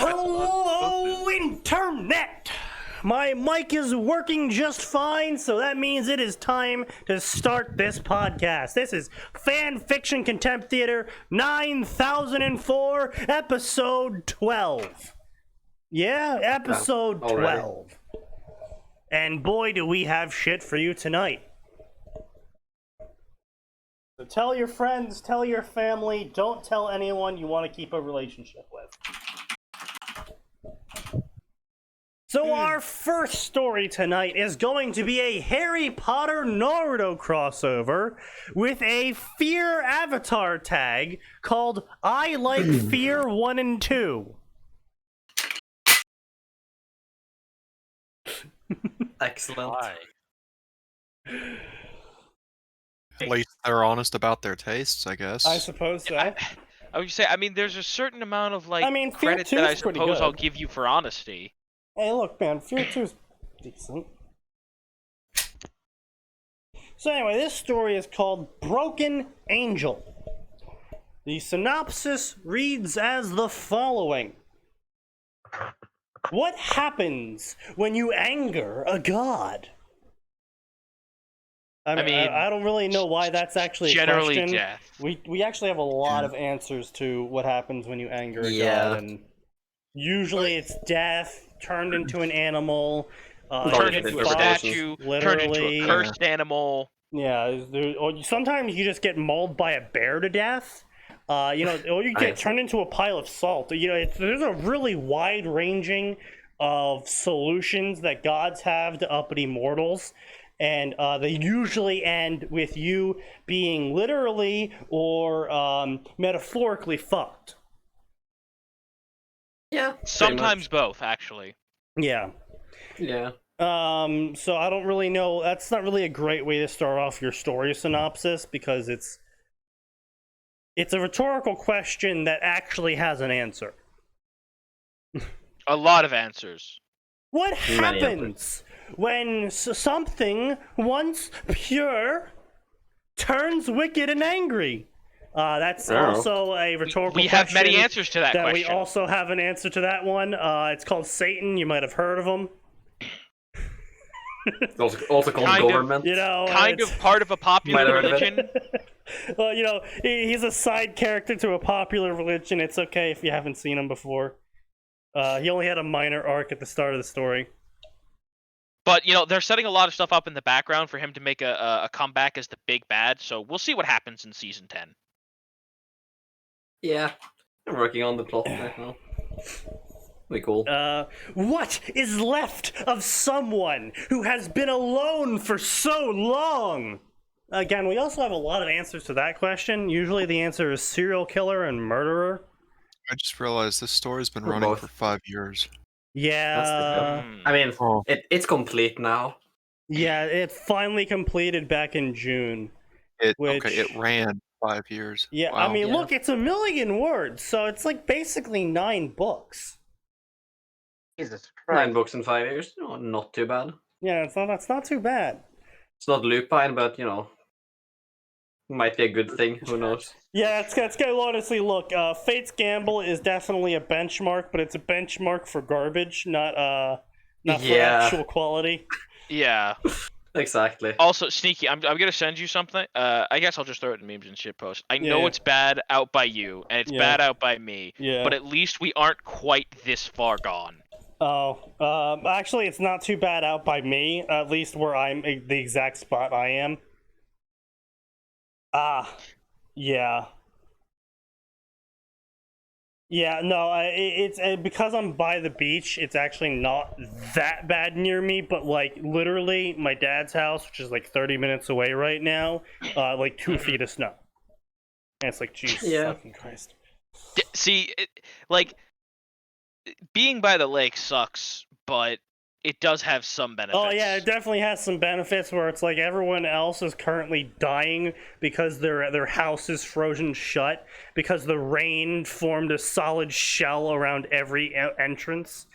Hello, Internet! My mic is working just fine, so that means it is time to start this podcast. This is Fanfiction Contempt Theater 9004, episode 12. Yeah, episode 12. And boy, do we have shit for you tonight. So tell your friends, tell your family, don't tell anyone you want to keep a relationship with. So our first story tonight is going to be a Harry Potter Naruto crossover with a Fear avatar tag called I Like Fear 1 and 2. Excellent. At least they're honest about their tastes, I guess. I suppose so. I would say, there's a certain amount of I mean, Fear credit 2 that I is pretty suppose good. I'll give you for honesty. Hey, look, man, Fear 2 is decent. So anyway, this story is called Broken Angel. The synopsis reads as the following. What happens when you anger a god? I mean, I don't really know why that's actually a Generally question. death. We actually have a lot of answers to what happens when you anger a god, and usually it's death, turned into an animal, Turned into a statue, turned into literally. a cursed animal. Yeah, or sometimes you just get mauled by a bear to death. Or you get turned into a pile of salt. There's a really wide-ranging of solutions that gods have to uppity mortals. And they usually end with you being literally or metaphorically fucked. Yeah. Sometimes both, actually. Yeah. Yeah. So I don't really know. That's not really a great way to start off your story synopsis because it's a rhetorical question that actually has an answer. A lot of answers. What happens when something once pure turns wicked and angry? That's also a rhetorical question. We have many answers to that question. We also have an answer to that one. It's called Satan. You might have heard of him. Also called government. Kind of part of a popular religion. Well, he's a side character to a popular religion. It's okay if you haven't seen him before. He only had a minor arc at the start of the story. But, they're setting a lot of stuff up in the background for him to make a comeback as the big bad, so we'll see what happens in Season 10. Yeah. I'm working on the plot right now. Pretty cool. What is left of someone who has been alone for so long? Again, we also have a lot of answers to that question. Usually the answer is serial killer and murderer. I just realized this story's been running for 5 years. Yeah. I mean, it's complete now. Yeah, it finally completed back in June. It ran 5 years. Yeah, wow. I mean, look, it's 1,000,000 words, so it's like basically 9 books. Jesus Christ. 9 books in 5 years? Oh, not too bad. Yeah, that's not too bad. It's not lupine, but, might be a good thing. Who knows? Yeah, it's gonna honestly look. Fate's Gamble is definitely a benchmark, but it's a benchmark for garbage, not for actual quality. Yeah. Exactly. Also, Sneaky, I'm gonna send you something. I guess I'll just throw it in memes and shitpost. I know it's bad out by you, and it's bad out by me. Yeah. But at least we aren't quite this far gone. Oh, actually, it's not too bad out by me. At least where I'm the exact spot I am. Yeah. Yeah, no, it's because I'm by the beach, it's actually not that bad near me, but like literally my dad's house, which is like 30 minutes away right now, like 2 feet of snow. And it's like, Jesus fucking Christ. See, being by the lake sucks, but it does have some benefits. Oh yeah, it definitely has some benefits where it's like everyone else is currently dying because their house is frozen shut because the rain formed a solid shell around every entrance.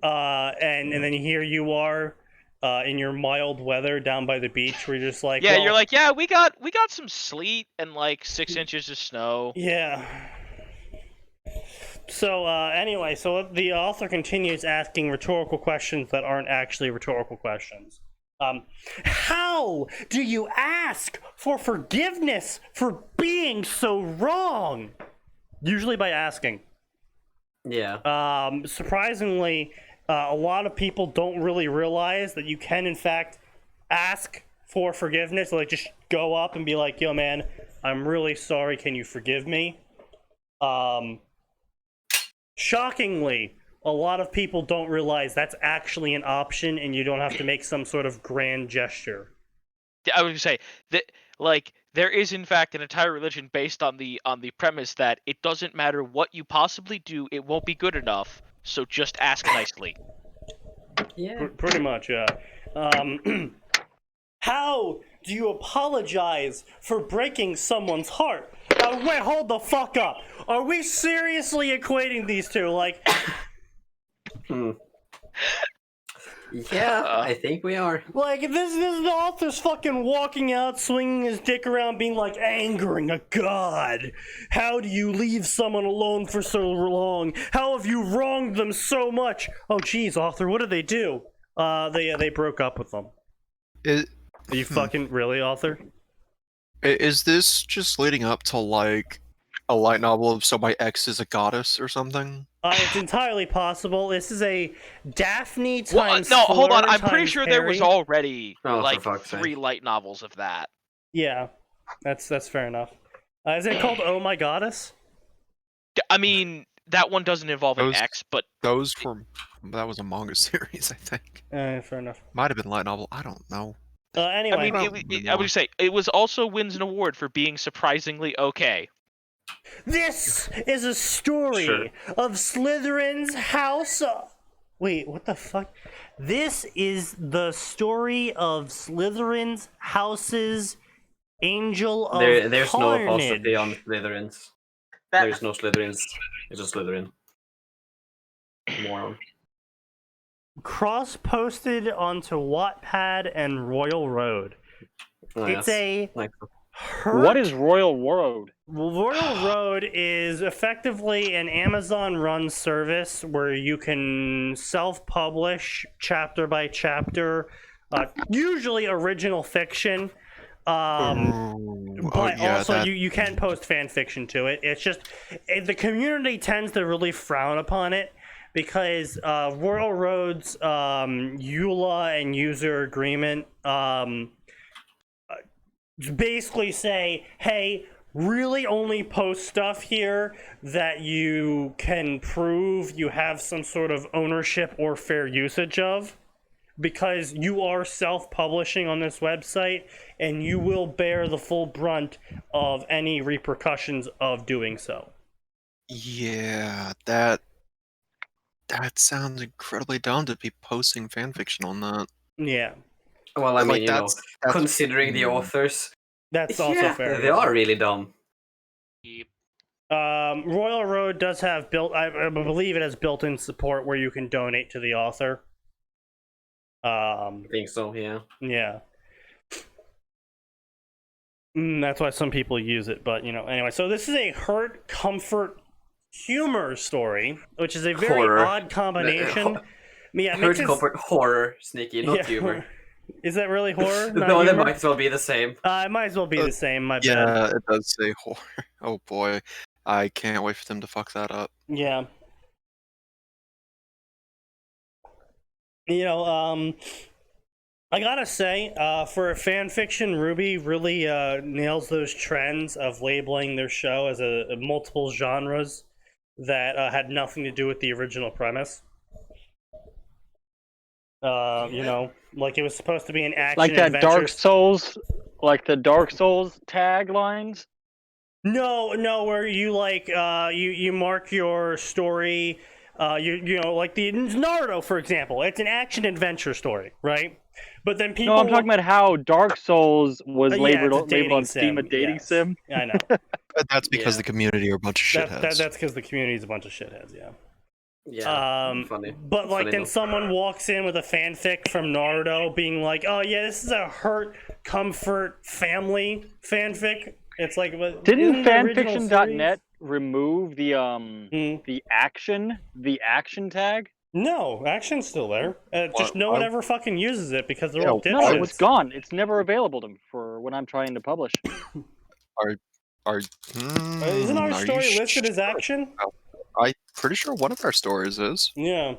And then here you are in your mild weather down by the beach where you're just like, you're like, we got some sleet and like 6 inches of snow. Yeah. So anyway, so the author continues asking rhetorical questions that aren't actually rhetorical questions. How do you ask for forgiveness for being so wrong? Usually by asking. Yeah. Surprisingly, a lot of people don't really realize that you can, in fact, ask for forgiveness. Like, just go up and be like, yo, man, I'm really sorry. Can you forgive me? Shockingly, a lot of people don't realize that's actually an option and you don't have to make some sort of grand gesture. I would say that, like, there is in fact an entire religion based on the premise that it doesn't matter what you possibly do, it won't be good enough. So just ask nicely. Yeah. Pretty much, yeah. How do you apologize for breaking someone's heart? Wait, hold the fuck up. Are we seriously equating these two? Like, Yeah, I think we are. Like, this is the author's fucking walking out, swinging his dick around, being like, angering a god. How do you leave someone alone for so long? How have you wronged them so much? Oh, geez, author, what did they do? They broke up with them. Are you fucking really, author? Is this just leading up to, like, a light novel of So My Ex is a Goddess or something? It's entirely possible. This is a Daphne times Well, no, hold on. Fleur I'm pretty times sure there was Harry. already Oh, like for fuck's 3 sake. light novels of that. Yeah, that's fair enough. Is it called Oh My Goddess? I mean, that one doesn't involve an Those- X, but Those were... That was a manga series, I think. Fair enough. Might have been light novel, I don't know. Anyway. I mean, I would say it was also wins an award for being surprisingly okay. This is a story Sure. of Slytherin's house. Wait, what the fuck? This is the story of Slytherin's house's Angel of There's no Carnage. apostrophe on Slytherins. There's no Slytherins. It's just Slytherin. Moron. Cross-posted onto Wattpad and Royal Road. Oh, It's yes. a Like, What is Royal Road? Royal Road is effectively an Amazon-run service where you can self-publish chapter by chapter, usually original fiction, but also you can post fan fiction to it. It's just the community tends to really frown upon it because Royal Road's EULA and user agreement basically say, hey, really only post stuff here that you can prove you have some sort of ownership or fair usage of, because you are self-publishing on this website and you will bear the full brunt of any repercussions of doing so. Yeah, that sounds incredibly dumb to be posting fanfiction on that. Yeah, well, I mean, Like, you know, that's- considering the authors, that's also yeah, fair. they are really dumb. Royal Road does have I believe it has built-in support where you can donate to the author. I think so, yeah. Yeah. That's why some people use it, but, you know, anyway. So this is a hurt, comfort, humor story, which is a very Horror. odd combination. Yeah, it Hurt, makes it... comfort, horror, Sneaky, not Yeah, humor. Is that really horror? not No, they humor? might as well be the same. It might as well be the same, my bad. Yeah, it does say horror. Oh boy, I can't wait for them to fuck that up. Yeah. You know, I gotta say, for a fanfiction, Ruby really nails those trends of labeling their show as a multiple genres that had nothing to do with the original premise. You know, like it was supposed to be an action Like that adventure. Dark Souls, like the Dark Souls taglines? No, where you like you mark your story. You know, like the Naruto, for example. It's an action adventure story, right? But then people. No, I'm talking about how Dark Souls was Yeah, labeled it's a dating on Steam a sim, dating yes. sim. I know. But that's because Yeah. the community are a bunch of shitheads. That's because the community's a bunch of shitheads. Yeah. Yeah, funny. But like Funny then enough. someone walks in with a fanfic from Naruto, being like, "Oh yeah, this is a hurt, comfort, family fanfic." It's like, but Didn't isn't the original fanfiction.net series- remove the action tag? No, action's still there. Just no one ever fucking uses it because they're all No, dipshits. it's gone. It's never available to me for when I'm trying to publish. Isn't our story listed as action? I'm pretty sure one of our stories is. Yeah.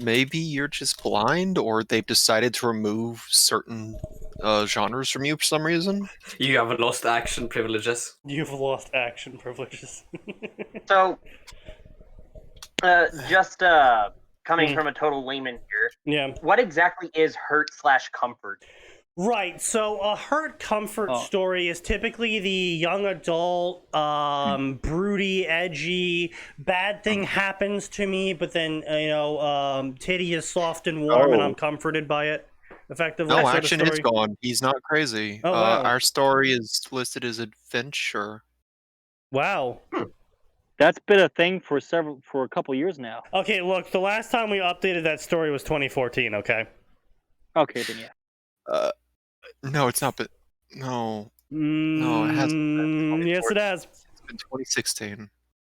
Maybe you're just blind, or they've decided to remove certain genres from you for some reason. You have lost action privileges. You've lost action privileges. So, just coming from a total layman here, Yeah. what exactly is hurt/comfort? Right, so a hurt comfort story is typically the young adult, broody, edgy, bad thing happens to me, but then, titty is soft and warm and I'm comforted by it, effectively. No, action is gone. He's not crazy. Oh, wow. Our story is listed as adventure. Wow. That's been a thing for a couple years now. Okay, look, the last time we updated that story was 2014, okay? Okay, then yeah. No, it's not. But no, it hasn't. Yes, it has. It's been 2016.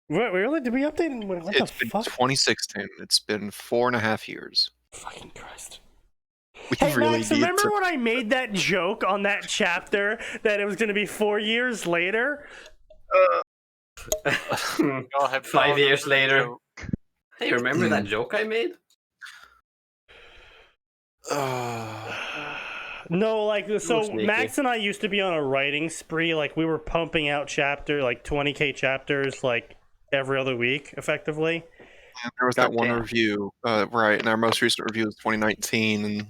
What, really? Did we update it? What It's the been fuck? 2016. It's been 4.5 years. Fucking Christ. We Hey, really Max, need remember to. when I made that joke on that chapter that it was going to be 4 years later? Go ahead, 5 years later. Hey, remember that joke I made? No, like, so sneaky. Max and I used to be on a writing spree. Like, we were pumping out 20K chapters, like, every other week, effectively. Yeah, there was that one Goddamn. review, right? And our most recent review was 2019. And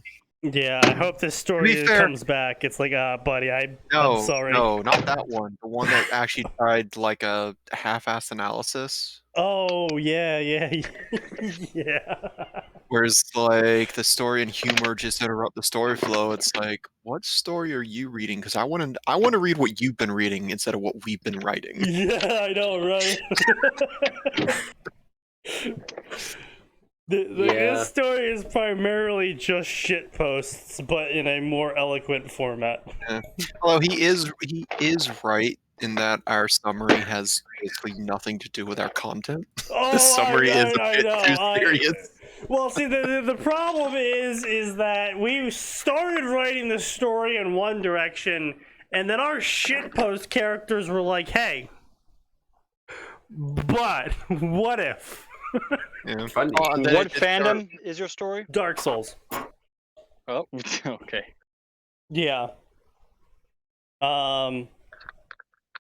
Yeah, I hope this story fair- comes back. It's like, buddy, I'm sorry. No, not that one. The one that actually tried like a half-assed analysis. Oh, yeah. Yeah. Whereas, like, the story and humor just interrupt the story flow. It's like, what story are you reading? Because I want to read what you've been reading instead of what we've been writing. Yeah, I know, right? This story is primarily just shit posts, but in a more eloquent format. Yeah. Although he is right in that our summary has basically nothing to do with our content. Oh, The summary is a I bit know, too serious. Well, see, the problem is that we started writing the story in one direction, and then our shitpost characters were like, hey, but what if? Yeah. Funny. And then What it just fandom is your story? Dark Souls. Oh, okay. Yeah.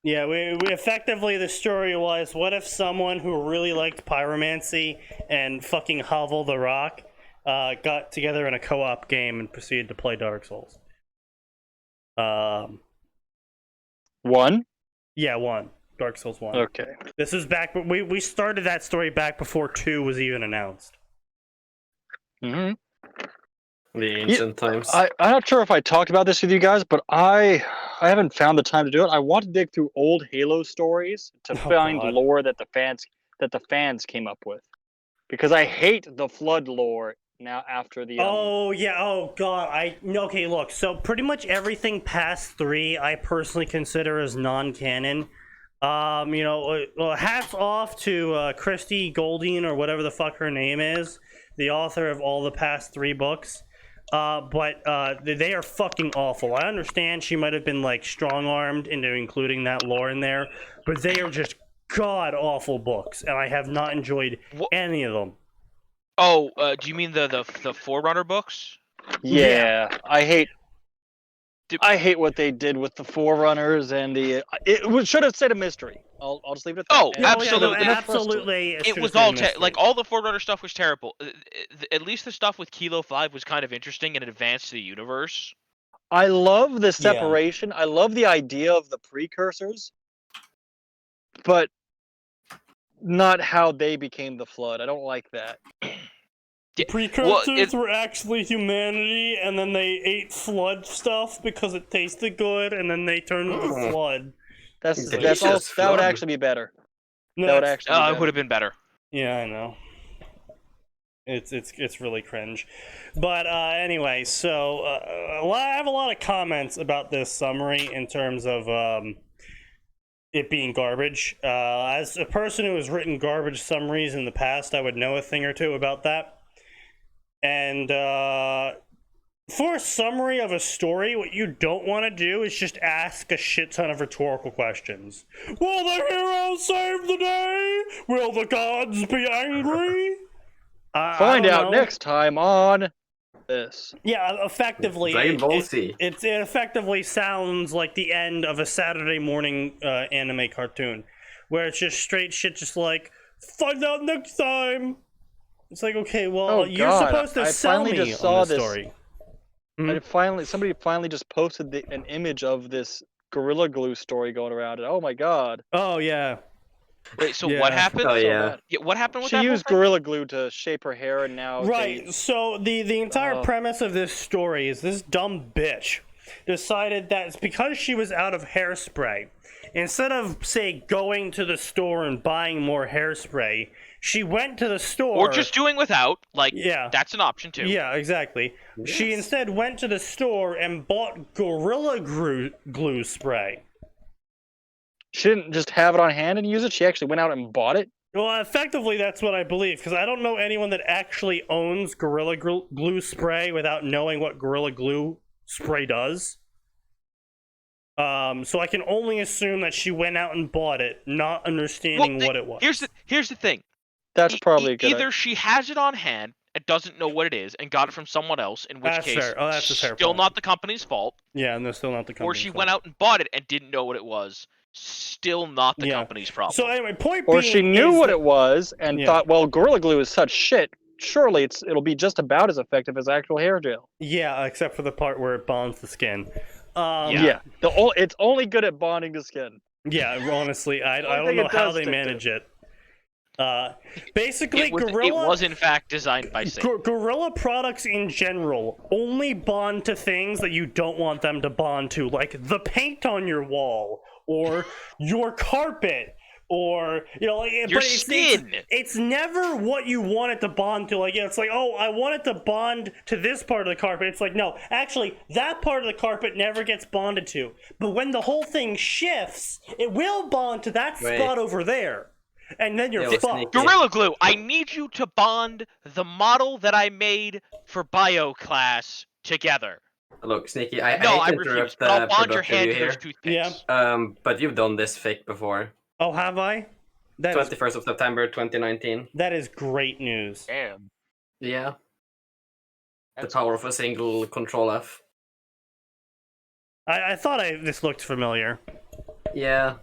Yeah, we effectively, the story was, what if someone who really liked Pyromancy and fucking Hovel the Rock got together in a co-op game and proceeded to play Dark Souls? One? Yeah, 1. Dark Souls 1. Okay. This is back, we started that story back before 2 was even announced. Mm-hmm. The ancient times. I'm not sure if I talked about this with you guys, but I haven't found the time to do it. I want to dig through old Halo stories to find God. lore that the fans came up with, because I hate the Flood lore now after the. Oh yeah, oh god, okay, look, so pretty much everything past 3 I personally consider as non-canon. Hats off to Christy Goldine, or whatever the fuck her name is, the author of all the past 3 books. But they are fucking awful. I understand she might have been like strong-armed into including that lore in there, but they are just god-awful books, and I have not enjoyed any of them. Oh, do you mean the Forerunner books? Yeah, I hate what they did with the Forerunners and it should have said a mystery. I'll just leave it at that. Oh, And- absolutely. Yeah, no, absolutely. It was all like all the Forerunner stuff was terrible. At least the stuff with Kilo 5 was kind of interesting and it advanced the universe. I love the separation. I love the idea of the precursors, but not how they became the Flood. I don't like that. The precursors were actually humanity, and then they ate Flood stuff because it tasted good, and then they turned into Flood. That Delicious would Flood. actually be better. No, That would it's- actually be It better. would have been better. Yeah, I know. It's really cringe. But anyway, so I have a lot of comments about this summary in terms of it being garbage. As a person who has written garbage summaries in the past, I would know a thing or two about that. And for a summary of a story, what you don't want to do is just ask a shit ton of rhetorical questions. Will the hero save the day? Will the gods be angry? Find out next time on this. Yeah, effectively, Dragon Ball Z. it effectively sounds like the end of a Saturday morning anime cartoon, where it's just straight shit, just like, find out next time. It's like, okay, well, you're supposed to sell me just saw on this this story. Somebody finally just posted an image of this Gorilla Glue story going around, and oh my god. Oh yeah. Wait, so Yeah. what happened? Oh, yeah. What happened with She that? used Gorilla Glue to shape her hair, and now Right, so the entire premise of this story is this dumb bitch decided that it's because she was out of hairspray. Instead of, say, going to the store and buying more hairspray, she went to the store... Or just doing without, like, Yeah. that's an option too. Yeah, exactly. Yes. She instead went to the store and bought Gorilla Glue spray. she didn't just have it on hand and use it. She actually went out and bought it. Well, effectively, that's what I believe, because I don't know anyone that actually owns Gorilla Glue spray without knowing what Gorilla Glue spray does. So I can only assume that she went out and bought it, not understanding what it was. Here's the thing. That's probably a good either she has it on hand and doesn't know what it is and got it from someone else, in which That's case fair. Oh, that's a fair still point. not the company's fault. Yeah, and they're still not the company. Or she went out and bought it and didn't know what it was. Still not the company's problem. So anyway, point Or being she knew is what that- it was and thought, well, Gorilla Glue is such shit. Surely it'll be just about as effective as actual hair gel. Yeah, except for the part where it bonds the skin. Yeah. It's only good at bonding the skin. Yeah, honestly, I Only don't thing know it how does they stick to. manage it. Basically, it was in fact designed by Satan. Gorilla products in general only bond to things that you don't want them to bond to, like the paint on your wall, or your carpet, or like Your skin. It's never what you want it to bond to. Like it's like, oh, I want it to bond to this part of the carpet. It's like, no, actually, that part of the carpet never gets bonded to. But when the whole thing shifts, it will bond to that spot over there. And then you're fucked. Gorilla Glue, I need you to bond the model that I made for bio class together. Look, Sneaky, I I hate to refuse. interrupt But I'll bond your productive hand you to those here. toothpicks. Yeah. But you've done this fake before. Oh, have I? 21st of September, 2019. That is great news. Damn. Yeah. The power of a single Control F. I thought this looked familiar. Yeah.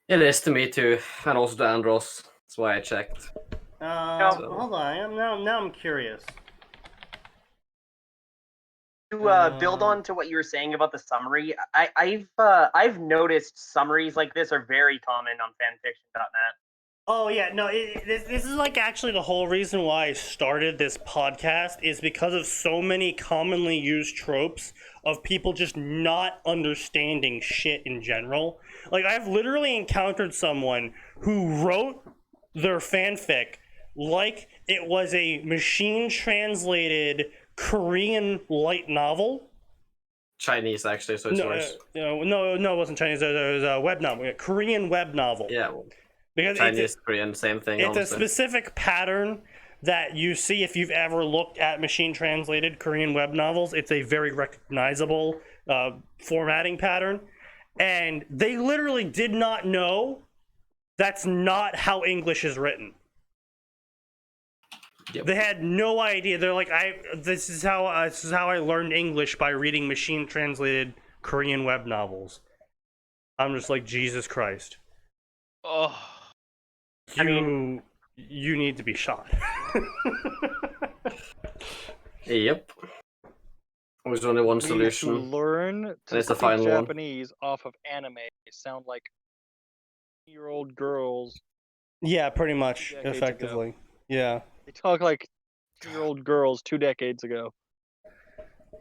It is to me too, and also to Andros. That's why I checked. Hold on. Now I'm curious. To build on to what you were saying about the summary, I've noticed summaries like this are very common on fanfiction.net. Oh yeah, no, this is like actually the whole reason why I started this podcast is because of so many commonly used tropes of people just not understanding shit in general. Like I've literally encountered someone who wrote their fanfic like it was a machine translated Korean light novel. Chinese, actually, so it's worse. No, it wasn't Chinese. It was a web novel, a Korean web novel. Yeah, well, Because Chinese, Korean, same thing. It's honestly. a specific pattern that you see if you've ever looked at machine translated Korean web novels. It's a very recognizable formatting pattern. And they literally did not know that's not how English is written. Yep. They had no idea. They're like, this is how I learned English, by reading machine translated Korean web novels. I'm just like, Jesus Christ. Oh. You need to be shot. Yep. There's only one We need solution. to learn to It's the speak final one. Japanese off of anime. They sound like year-old girls. Yeah, pretty much, Decades effectively. Yeah. They talk like 2-year-old girls 2 decades ago.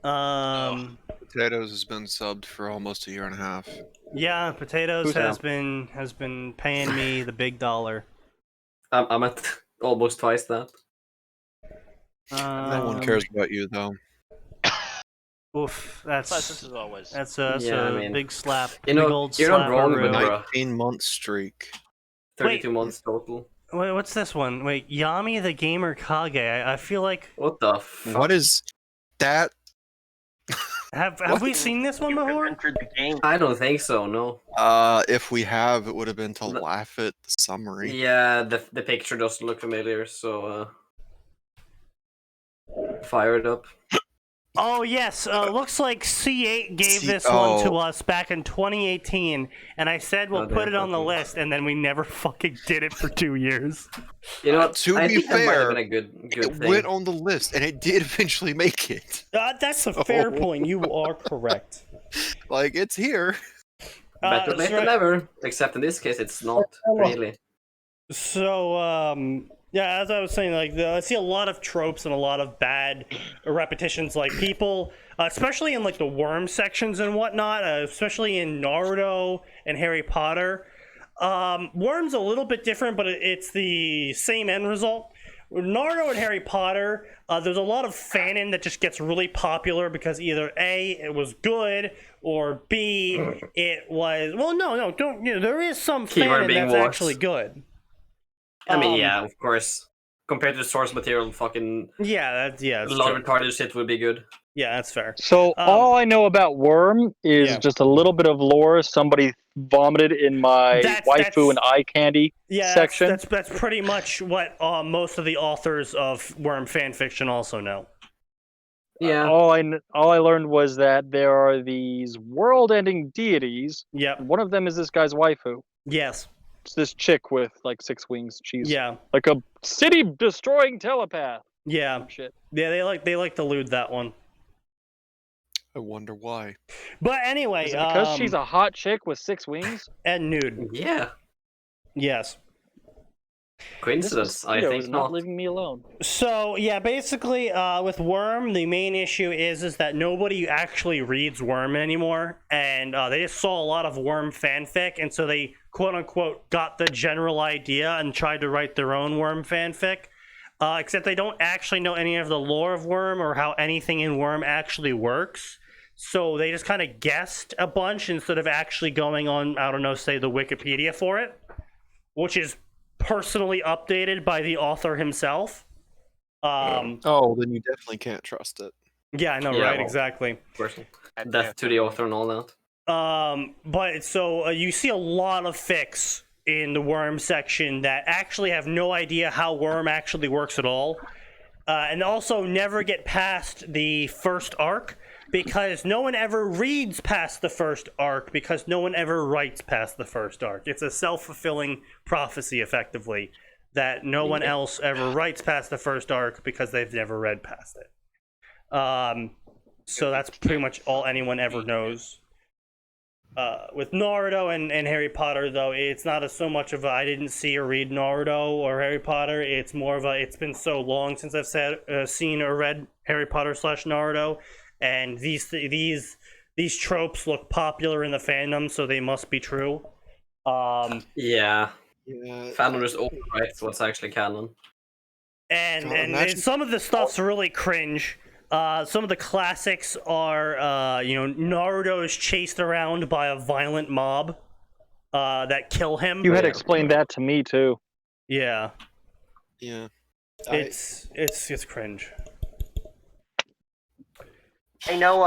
Potatoes has been subbed for almost a year and a half. Yeah, Potatoes Who's has been paying me the big dollar. I'm at almost twice that. No one cares about you, though. Oof, Pleasant as always. that's Yeah, I mean, big slap. you big know, old you're not wrong, slapperoo. but bro. 19-month streak. 32 months total. Wait, what's this one? Wait, Yami the Gamer Kage. I feel like What the fuck? What is that? have we seen this one You before? entered the game. I don't think so, no. If we have, it would have been to The- laugh at the summary. Yeah, the picture doesn't look familiar, so fire it up. Oh yes, looks like C8 gave this Oh. one to us back in 2018, and I said we'll Oh, put they're it on the fucking- list, and then we never fucking did it for 2 years. You know what? To I be think that might have fair, been a good It thing. went on the list, and it did eventually make it. That's a fair point. You are correct. Like, it's here. Better late than never. Except in this case, it's not really. So, yeah, as I was saying, like, I see a lot of tropes and a lot of bad repetitions. Like, people, especially in, like, the worm sections and whatnot, especially in Naruto and Harry Potter. Worm's a little bit different, but it's the same end result. With Naruto and Harry Potter, there's a lot of fanon that just gets really popular because either A, it was good, or B, it was... Well, no, don't... You know, there is some Keyword fanon being that's walked. actually good. I mean, yeah, of course. Compared to the source material, fucking Yeah, a that's lot true. of retarded shit would be good. Yeah, that's fair. So all I know about Worm is Yeah. just a little bit of lore. Somebody vomited in my That's- waifu and eye candy Yeah, section. that's pretty much what most of the authors of Worm fanfiction also know. Yeah. All I learned was that there are these world-ending deities. Yep. One of them is this guy's waifu. Yes. It's this chick with like 6 wings. She's Yeah. like a city-destroying telepath. Yeah. Shit. Yeah. They like to lewd that one. I wonder why. But anyway, Is it because she's a hot chick with 6 wings? and nude. Yeah. Yes. Coincidence? I Mosquito think is not. leaving me alone. So yeah, basically, with Worm, the main issue is that nobody actually reads Worm anymore, and they just saw a lot of Worm fanfic, and so they quote unquote got the general idea and tried to write their own Worm fanfic. Except they don't actually know any of the lore of Worm or how anything in Worm actually works. So they just kind of guessed a bunch instead of actually going on, I don't know, say the Wikipedia for it, which is personally updated by the author himself. Oh, then you definitely can't trust it. Yeah, I know, Yeah, right? well, Exactly. Person. Death to the author and all that. But so you see a lot of fics in the Worm section that actually have no idea how Worm actually works at all, and also never get past the first arc because no one ever reads past the first arc because no one ever writes past the first arc. It's a self-fulfilling prophecy, effectively, that no one else ever writes past the first arc because they've never read past it. So that's pretty much all anyone ever knows. With Naruto and Harry Potter, though, it's not so much of a I didn't see or read Naruto or Harry Potter. It's more of a it's been so long since I've seen or read Harry Potter / Naruto, and these tropes look popular in the fandom, so they must be true. Yeah. Yeah. Fandom just overwrites what's actually canon. And God, and imagine- some of the stuff's really cringe. Some of the classics are, Naruto is chased around by a violent mob that kill him. You had explained that to me too. Yeah, Yeah. it's cringe. I know.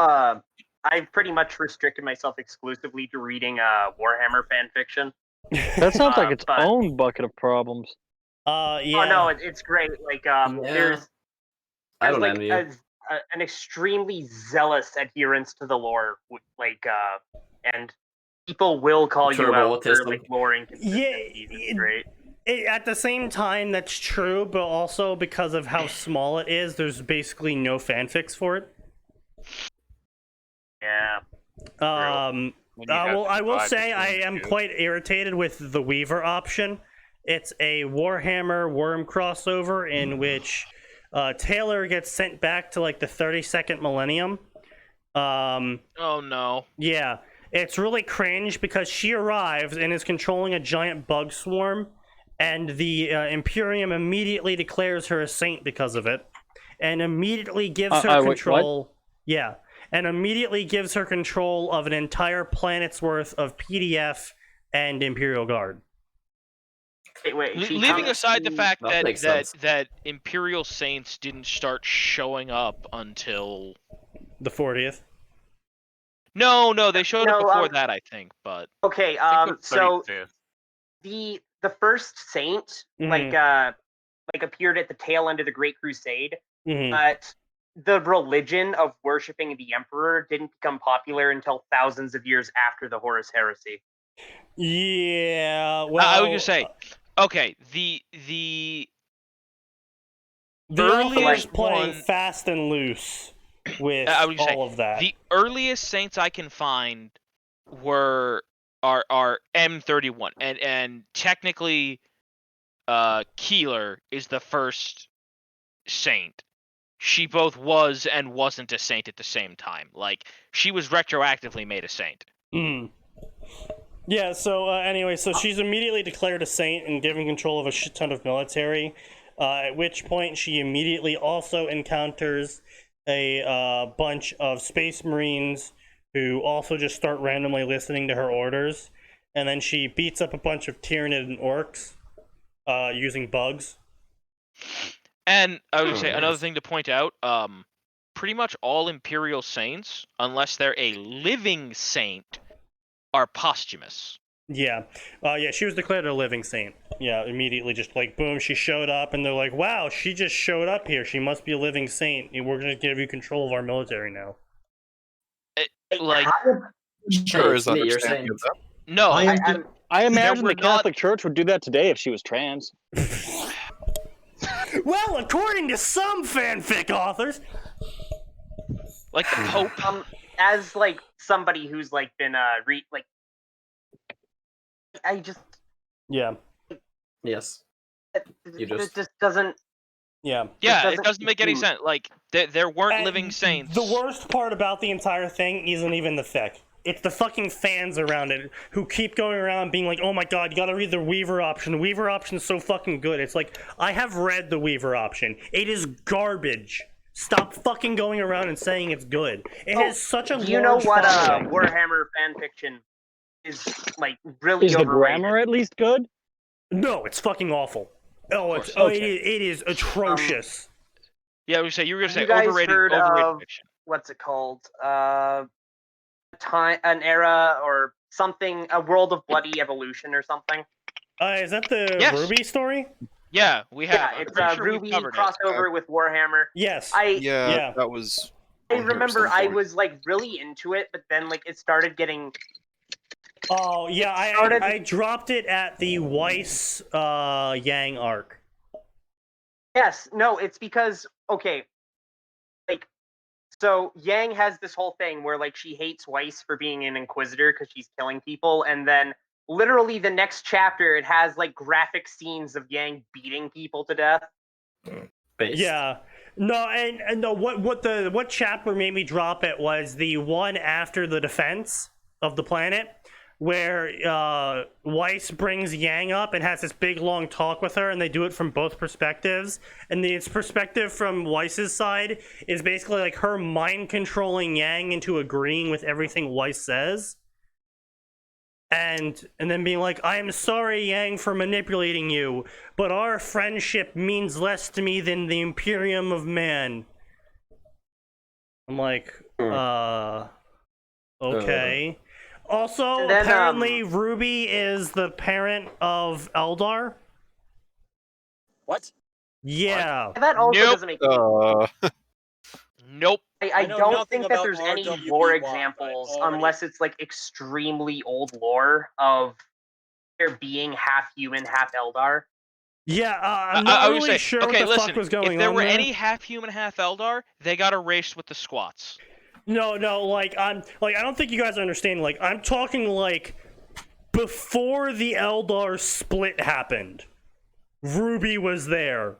I've pretty much restricted myself exclusively to reading Warhammer fan fiction. That sounds like its but- own bucket of problems. Yeah. Oh no, it's great. Like there's I don't like envy you. an extremely zealous adherence to the lore, and people will call you Turbo out for autism. like lore inconsistencies. Yeah, It's great. At the same time, that's true, but also because of how small it is, there's basically no fanfics for it. Yeah. Well, I will say I am quite irritated with the Weaver option. It's a Warhammer Worm crossover in which Taylor gets sent back to like the 32nd millennium. Oh no. Yeah, it's really cringe because she arrives and is controlling a giant bug swarm, and the Imperium immediately declares her a saint because of it, and immediately gives her wait, control. Yeah, and immediately gives her control of an entire planet's worth of PDF and Imperial Guard. Wait, leaving aside the fact That makes sense. that Imperial Saints didn't start showing up until The 40th. no, they showed up No, before that, I think. But Okay, I think it was so 35th. the first saint like appeared at the tail end of the Great Crusade, but the religion of worshiping the Emperor didn't become popular until thousands of years after the Horus Heresy. Yeah, well, I was gonna say, okay, the earliest earliest playing one- fast and loose with I would say, all of that. the earliest saints I can find are M31, and technically, Keeler is the first saint. She both was and wasn't a saint at the same time. Like, she was retroactively made a saint. Yeah, so anyway, so she's immediately declared a saint and given control of a shit ton of military, at which point she immediately also encounters a bunch of space marines who also just start randomly listening to her orders, and then she beats up a bunch of Tyranid and orcs using bugs. And I would say another thing to point out, pretty much all Imperial Saints, unless they're a living saint, are posthumous. Yeah. Yeah, she was declared a living saint. Yeah, immediately just like, boom, she showed up, and they're like, wow, she just showed up here. She must be a living saint. We're going to give you control of our military now. Like, Sure is You're saying understanding of that. no, I imagine were the Catholic Church would do that today if she was trans. Well, according to some fanfic authors. like the Pope. As like somebody who's like been I just Yeah. yes. You it just- just doesn't. Yeah. Yeah, doesn't it doesn't make any compute. sense. Like, there weren't And living saints. The worst part about the entire thing isn't even the fic. It's the fucking fans around it who keep going around being like, oh my god, you gotta read the Weaver option. The Weaver option's so fucking good. It's like, I have read the Weaver option. It is garbage. Stop fucking going around and saying it's good. It has such a Do you know large what following. Warhammer fanfiction is like really Is the overrated? grammar at least good? No, it's fucking awful. Oh, Of it's course. it is atrocious. Yeah, you were gonna say You guys overrated heard of- fiction. What's it called? An era or something, a world of bloody evolution or something. Is that the Yes. Ruby story? Yeah, we have. Yeah, I'm it's pretty sure we've Ruby covered it. crossover with Warhammer. Yes. Yeah, that was. I on here at remember some I point. was like really into it, but then like it started getting. Oh yeah, I dropped it at the Weiss Yang arc. Yes, no, it's because okay, like, so Yang has this whole thing where like she hates Weiss for being an Inquisitor because she's killing people, and then literally the next chapter it has like graphic scenes of Yang beating people to death. Based. Yeah. No, and no, what chapter made me drop it was the one after the defense of the planet, where Weiss brings Yang up and has this big long talk with her, and they do it from both perspectives. And its perspective from Weiss's side is basically like her mind controlling Yang into agreeing with everything Weiss says. And then being like, I am sorry, Yang, for manipulating you, but our friendship means less to me than the Imperium of Man. I'm like, okay. Also, And then, apparently Ruby is the parent of Eldar. What? Yeah. That also Nope. doesn't make sense. Nope. I know don't nothing think that about there's any RWBY, lore but examples already- unless it's like extremely old lore of there being half human, half Eldar. Yeah, I'm I not would really say, sure okay, what the listen, fuck was going if there on were there. any half human, half Eldar, they got erased with the squats. No, like I don't think you guys understand. Like, I'm talking like before the Eldar split happened. Ruby was there.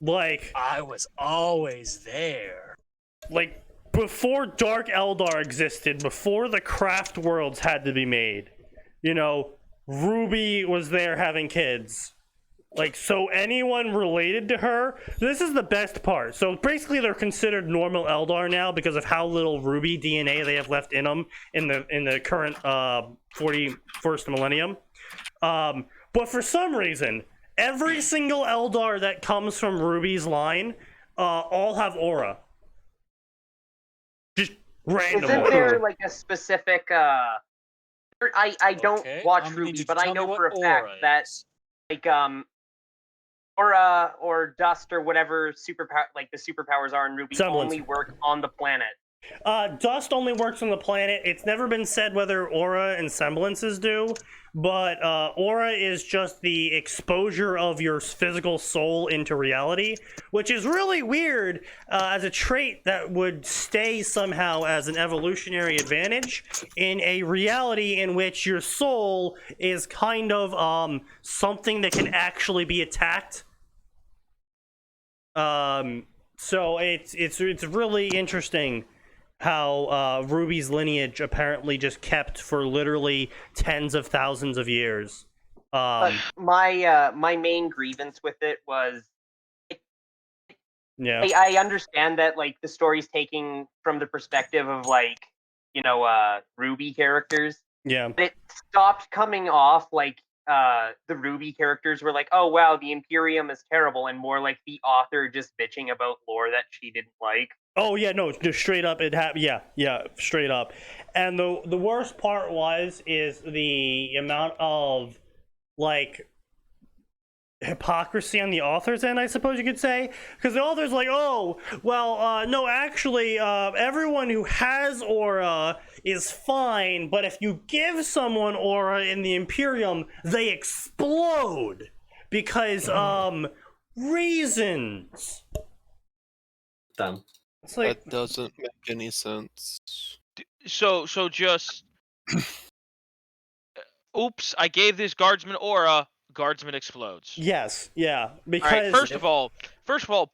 Like, I was always there. like before Dark Eldar existed, before the craft worlds had to be made. You know, Ruby was there having kids. Like, so anyone related to her, this is the best part. So basically they're considered normal Eldar now because of how little Ruby DNA they have left in them in the current 41st millennium. But for some reason, every single Eldar that comes from Ruby's line all have aura. Just randomly. Isn't there like a specific I don't watch Ruby, but I know for a fact that like aura or dust or whatever superpower, like the superpowers are in Ruby, only work on the planet. Dust only works on the planet. It's never been said whether aura and semblances do, but aura is just the exposure of your physical soul into reality, which is really weird as a trait that would stay somehow as an evolutionary advantage in a reality in which your soul is kind of something that can actually be attacked. So it's really interesting how Ruby's lineage apparently just kept for literally tens of thousands of years. But my main grievance with it was, yeah, I understand that like the story's taking from the perspective of like, you know, Ruby characters. Yeah. But it stopped coming off like the Ruby characters were like, oh wow, the Imperium is terrible, and more like the author just bitching about lore that she didn't like. Oh yeah, no, just straight up it happened. Yeah, straight up. And the worst part is the amount of like hypocrisy on the author's end, I suppose you could say, because the author's like, oh well, no, actually, everyone who has aura is fine, but if you give someone aura in the Imperium, they explode because reasons. Dumb. It's like, that doesn't make any sense. So just oops, I gave this guardsman aura, guardsman explodes. yes, yeah, because All right, first of all,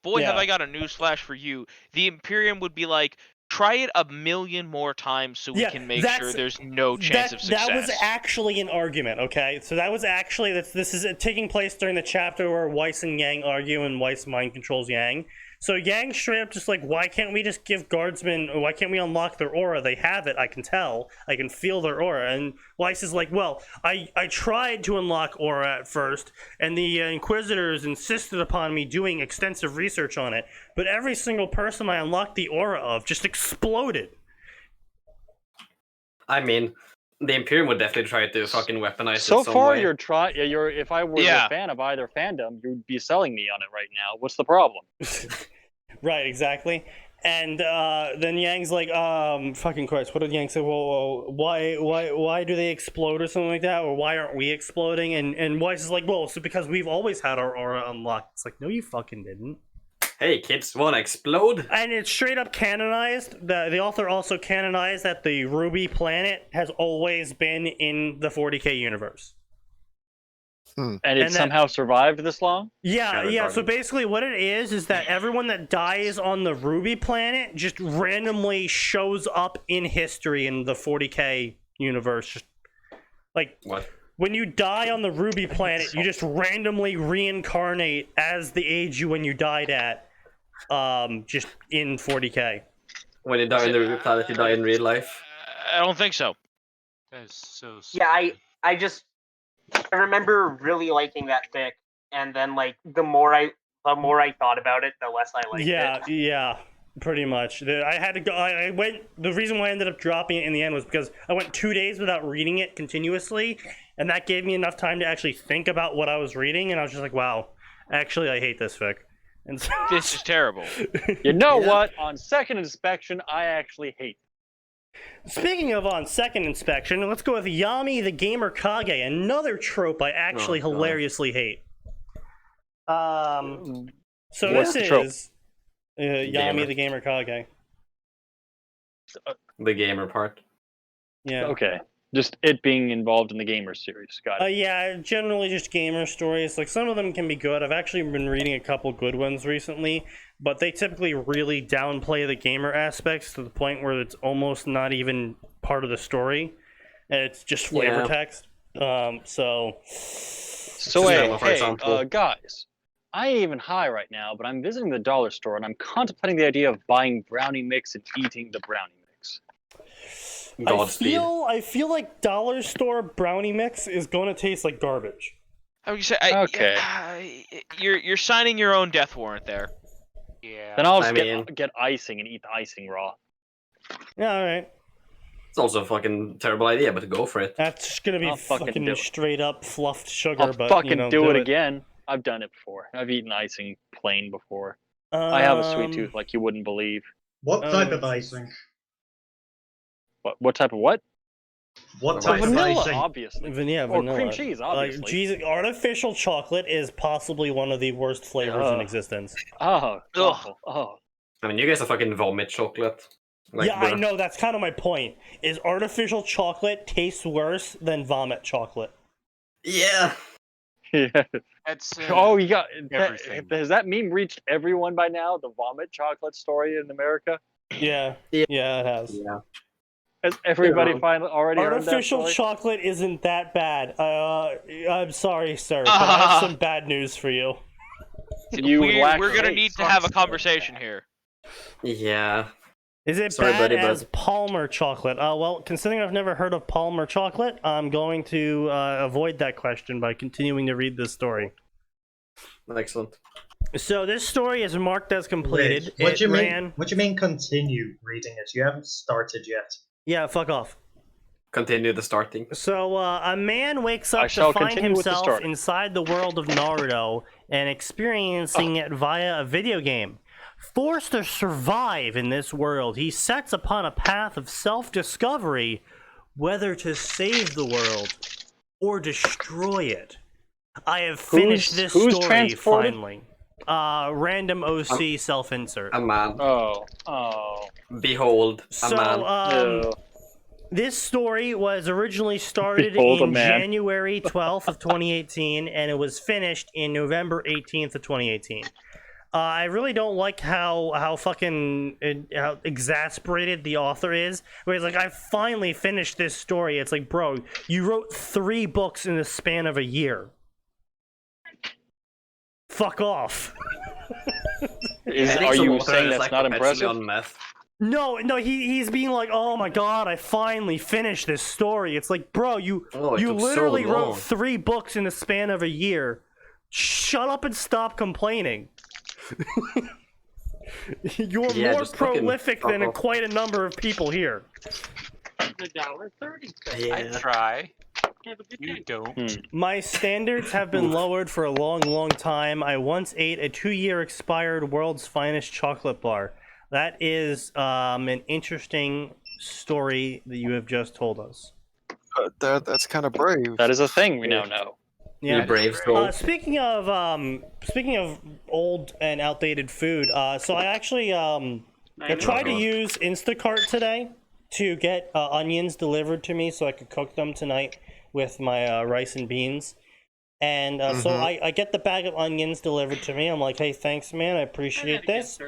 boy, have Yeah. I got a newsflash for you. The Imperium would be like, try it a million more times so we Yeah, can make that's- sure there's no chance of success. That was actually an argument, okay? So that was actually, this is taking place during the chapter where Weiss and Yang argue and Weiss mind controls Yang. So Yang straight up just like, why can't we just give guardsmen, why can't we unlock their aura? They have it, I can tell. I can feel their aura. And Weiss is like, well, I tried to unlock aura at first, and the Inquisitors insisted upon me doing extensive research on it, but every single person I unlocked the aura of just exploded. I mean, the Imperium would definitely try to fucking weaponize it So some far, way. you're. If I were Yeah. a fan of either fandom, you'd be selling me on it right now. What's the problem? Right, exactly. And then Yang's like, fucking Christ, what did Yang say? Well, why do they explode or something like that? Or why aren't we exploding? And Weiss is like, well, so because we've always had our aura unlocked. It's like, no, you fucking didn't. Hey, kids, wanna explode? And it's straight up canonized. The author also canonized that the Ruby planet has always been in the 40k universe. And And it that- somehow survived this long? Yeah. Shadow So Garden. basically what it is that everyone that dies on the Ruby planet just randomly shows up in history in the 40k universe. Just like What? when you die on the Ruby planet, you just randomly reincarnate as the age when you died at, just in 40k. When you die in the Ruby planet, you die in real life. I don't think so. That is so Yeah, I remember really liking that fic, and then like the more I thought about it, the less I liked it. Yeah, pretty much. I had to go. I went. The reason why I ended up dropping it in the end was because I went 2 days without reading it continuously, and that gave me enough time to actually think about what I was reading, and I was just like, wow, actually, I hate this fic. And so, This is terrible. You know Yeah. what? On second inspection, I actually hate. speaking of on second inspection, let's go with Yami the Gamer Kage, another trope I actually Oh, God. hilariously hate. So What's this the trope? is Yami Gamer. the Gamer Kage. The gamer part. Yeah. Okay. Just it being involved in the gamer series. Got it. Yeah, generally just gamer stories. Like, some of them can be good. I've actually been reading a couple good ones recently, but they typically really downplay the gamer aspects to the point where it's almost not even part of the story. And it's just flavor Yeah. text. So So Cinema, for hey, example. guys, I ain't even high right now, but I'm visiting the dollar store and I'm contemplating the idea of buying brownie mix and eating the brownie mix. Godspeed. I feel like dollar store brownie mix is gonna taste like garbage. I would say, Okay. you're signing your own death warrant there. Yeah. Then I'll I just get icing and eat the icing raw. Yeah, all right. It's also a fucking terrible idea, but go for it. That's just gonna be I'll fucking do it. straight up fluffed sugar. I'll but fucking you know, do it again. I've done it before. I've eaten icing plain before. I have a sweet tooth like you wouldn't believe. What Oh, type of Jesus. icing? What type of what? What So type of Vanilla, icing? obviously. Yeah, Or vanilla. cream cheese, obviously. Jesus, artificial chocolate is possibly one of the worst flavors in Ugh. existence. Oh, Ugh. awful. Oh. I mean, you guys are fucking vomit chocolate. Like, Yeah, I know. That's kind of my point. Is artificial chocolate tastes worse than vomit chocolate? Yeah. Yeah. That's Oh, you got everything. has that meme reached everyone by now? The vomit chocolate story in America? Yeah, Yeah. yeah, it has. Yeah. Has everybody Yeah. finally already heard that Artificial story? chocolate isn't that bad. I'm sorry, sir, but I have some bad news for you. We're gonna need to have a conversation here. Yeah. Is it Sorry, bad buddy, as bud. Palmer chocolate? Well, considering I've never heard of Palmer chocolate, I'm going to avoid that question by continuing to read this story. Excellent. So this story is marked as completed. Wait, what It do you ran... mean? What do you mean? Continue reading it. You haven't started yet. Yeah, fuck off. Continue the starting. So, a man wakes I up shall to find continue with the himself story. inside the world of Naruto and experiencing it via a video game. Forced to survive in this world, he sets upon a path of self-discovery, whether to save the world or destroy it. I have finished this who's story transported? finally. Random OC self-insert. A man. Oh. Behold, a So, man. Ew. this story was originally started Behold a in man. January 12th of 2018, and it was finished in November 18th of 2018. I really don't like how fucking how exasperated the author is. Where he's like, I finally finished this story. It's like, bro, you wrote 3 books in the span of a year. Fuck off. Are you saying that's not impressive? On meth. No, he's being like, oh my god, I finally finished this story. It's like, bro, you Oh, it took so literally wrote long. 3 books in the span of a year. Shut up and stop complaining. You're Yeah, more just fucking prolific fuck than off. quite a number of people here. $1.30. I Yeah. try. You don't. My standards have been lowered for a long time. I once ate a 2-year expired world's finest chocolate bar. That is an interesting story that you have just told us. That's kind of brave. That is a thing we now know. Yeah. You brave soul. Speaking of old and outdated food, so I actually I tried to use Instacart today to get onions delivered to me so I could cook them tonight with my rice and beans. And so I get the bag of onions delivered to me. I'm like, hey, thanks, man. I appreciate this.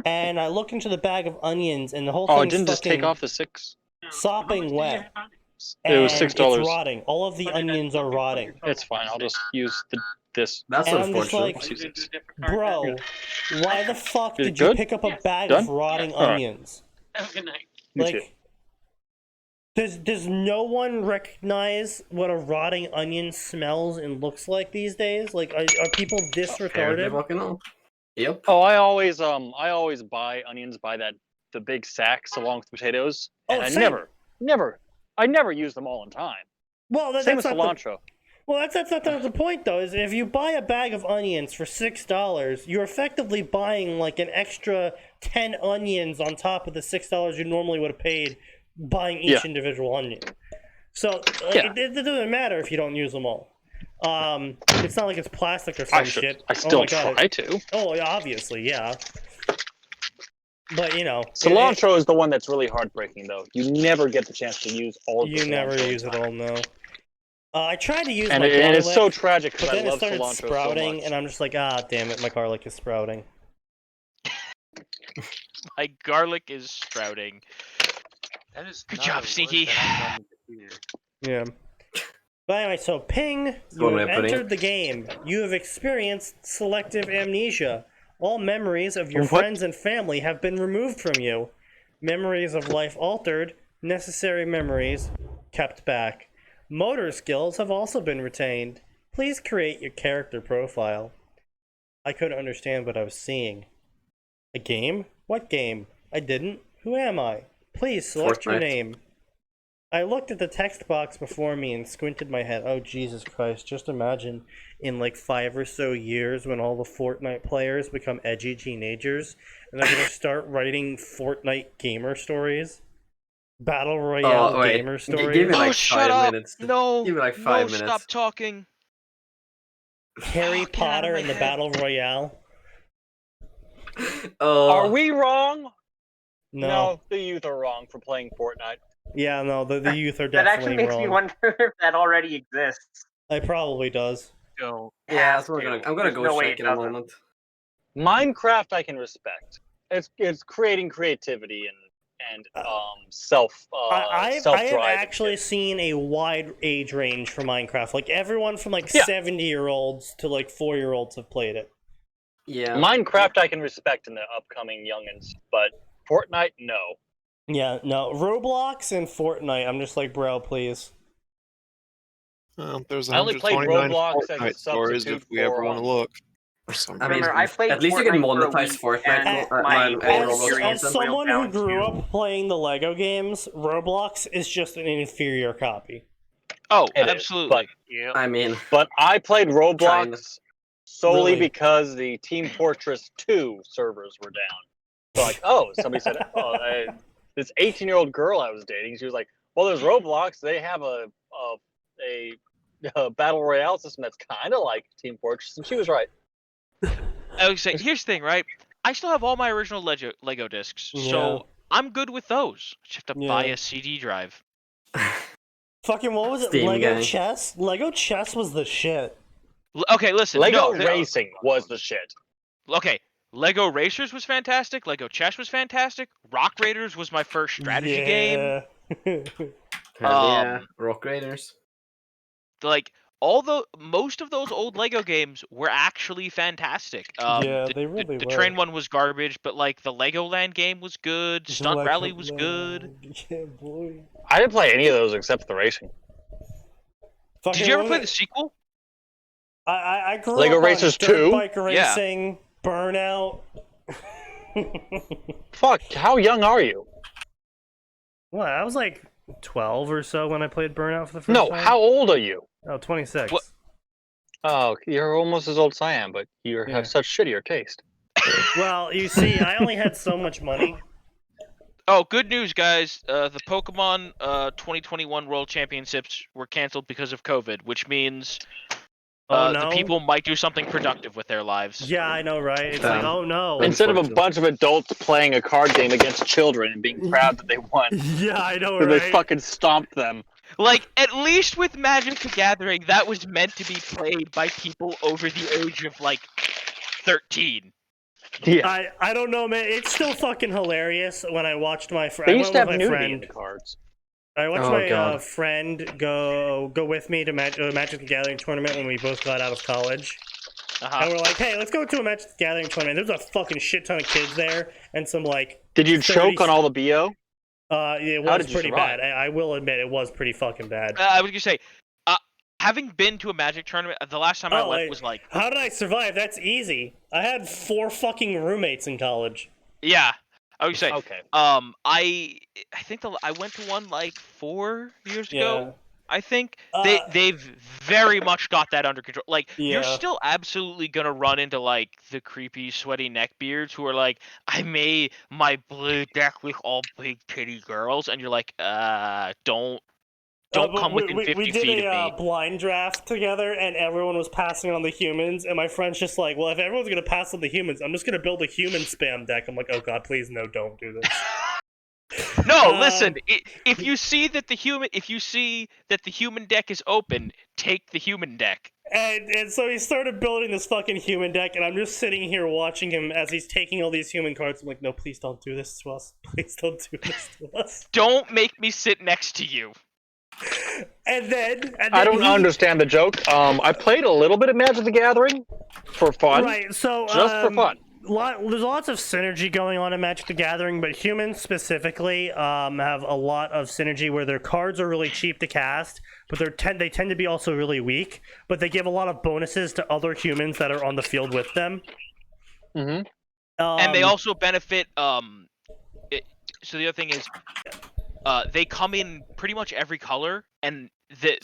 And I look into the bag of onions, and the whole Oh, thing's it didn't just take fucking off the 6? sopping wet. It was And $6. It's rotting. All of the onions are rotting. It's fine. I'll just use this. That's And I'm just unfortunate. like, bro, why the fuck Is it did you good? pick up a bag Done? of rotting Alright. onions? You too. Like, does no one recognize what a rotting onion smells and looks like these days? Like, are people this Apparently retarded? fucking no. Yep. Oh, I always buy onions by the big sacks along with potatoes, and Oh, I same. never use them all in time. Well, Same with that's not cilantro. that's not the point though. Is if you buy a bag of onions for $6, you're effectively buying like an extra 10 onions on top of the $6 you normally would have paid buying each individual onion. So it doesn't matter if you don't use them all. It's not like it's plastic or some shit. I still oh my God, try to. Oh, yeah, obviously, yeah. But you know, Cilantro is the one that's really heartbreaking, though. You never get the chance to use all of the you never cilantro use in it time. all. No. I tried to use And my and garlic, it's so tragic but because I then it love started cilantro sprouting, so much. and I'm just like, ah, damn it, my garlic is sprouting. My garlic is sprouting. That is Good not job, a word Sneaky. that I'm going to hear. Yeah. But anyway, so ping, you one way have of putting entered it. the game. You have experienced selective amnesia. All memories of your What? friends and family have been removed from you. Memories of life altered. Necessary memories kept back. Motor skills have also been retained. Please create your character profile. I couldn't understand what I was seeing. A game? What game? I didn't. Who am I? Please select your Fortnite. name. I looked at the text box before me and squinted my head. Oh, Jesus Christ. Just imagine in like 5 or so years when all the Fortnite players become edgy teenagers and they're going to start writing Fortnite gamer stories. Battle Royale wait. gamer stories. Give me like Oh, shut 5 up! minutes. No, Give me like no, 5 minutes. stop talking. Harry Oh, get out of Potter my and the head. Battle Royale. Are we wrong? No. The youth are wrong for playing Fortnite. Yeah, no, the youth are That actually definitely makes me wrong. wonder if that already exists. It probably does. Go. Yeah, Has that's what to. I'm gonna There's go no way check it in a doesn't. moment. Minecraft I can respect. It's creating creativity and self I have self-drive. actually seen a wide age range for Minecraft. Like everyone from like Yeah. 70-year-olds to like 4-year-olds have played it. Yeah. Minecraft I can respect in the upcoming youngins, but Fortnite no. Yeah, no, Roblox and Fortnite. I'm just like, bro, please. There's I only played 129 Roblox as a Fortnite stories substitute if we ever for, want to look. For some I mean, Remember, I played at least you can Fortnite for a monetize week, Fortnite and mo- my and whole Roblox experience As content. boiled someone who down grew to- up playing the Lego games, Roblox is just an inferior copy. Oh, It is, absolutely. Yeah. I mean, but I played Roblox China. solely Really? because the Team Fortress 2 servers were down. So like, somebody said, this 18-year-old girl I was dating, she was like, well, there's Roblox. They have a battle royale system that's kind of like Team Fortress, and she was right. I would say, here's the thing, right? I still have all my original Lego discs, Yeah. so I'm good with those. Just have to buy Yeah. a CD drive. Fucking what was it? Steam Lego gang. chess? Lego chess was the shit. Okay, listen. Lego no, Racing was the shit. Okay, Lego Racers was fantastic. Lego Chess was fantastic. Rock Raiders was my first strategy game. game. hell yeah, Um, Rock Raiders. Like most of those old Lego games were actually fantastic. Yeah, the, they really the were. train one was garbage, but like the Legoland game was good. Stunt Lego Rally was good. Land. Yeah, boy. I didn't play any of those except the racing. Fucking Did you ever what play was the it? sequel? I grew Lego up Racers on dirt 2? bike racing, Burnout. Fuck, how young are you? Well, I was like 12 or so when I played Burnout for the first No, time. how old are you? Oh, 26. What? Oh, you're almost as old as I am, but you Yeah. have such shittier taste. Well, you see, I only had so much money. Oh, good news, guys. The Pokemon 2021 World Championships were canceled because of COVID, which means Oh, no? the people might do something productive with their lives. Yeah, I know, right? It's like, oh no. Instead of a Unfortunately. bunch of adults playing a card game against children and being proud that they won, Yeah, I know, so right? they fucking stomped them. Like, at least with Magic the Gathering, that was meant to be played by people over the age of, like, 13. Yeah. I don't know, man. It's still fucking hilarious when I watched my friend. They I used went to with have my nudity in friend. the cards. I watched Oh, my God. friend go with me to Magic the Gathering tournament when we both got out of college. Uh-huh. And we're like, hey, let's go to a Magic the Gathering tournament. There's a fucking shit ton of kids there, and some like. Did you 30 choke on all the BO? It How was did you pretty survive? bad. I will admit it was pretty fucking bad. I was gonna say, having been to a Magic tournament, the last time I went wait. was like, How did I survive? That's easy. I had 4 fucking roommates in college. yeah. I would say, Okay. I think I went to one like 4 years ago. I think they've very much got that under control. Like, you're Yeah. still absolutely gonna run into like the creepy, sweaty neckbeards who are like, I made my blue deck with all big titty girls, and you're like, don't But come within 50 we did feet of a me. blind draft together, and everyone was passing on the humans, and my friend's just like, well, if everyone's gonna pass on the humans, I'm just gonna build a human spam deck. I'm like, oh god, please no, don't do this. No, listen. If you see that the human deck is open, take the human deck. And so he started building this fucking human deck, and I'm just sitting here watching him as he's taking all these human cards. I'm like, no, please don't do this to us. Please don't do this to us. Don't make me sit next to you. then I don't understand the joke. I played a little bit of Magic the Gathering for fun. Right, so just for fun. There's lots of synergy going on in Magic the Gathering, but humans specifically have a lot of synergy where their cards are really cheap to cast, but they tend to be also really weak, but they give a lot of bonuses to other humans that are on the field with them. Mm-hmm. And they also benefit. So the other thing is, they come in pretty much every color, and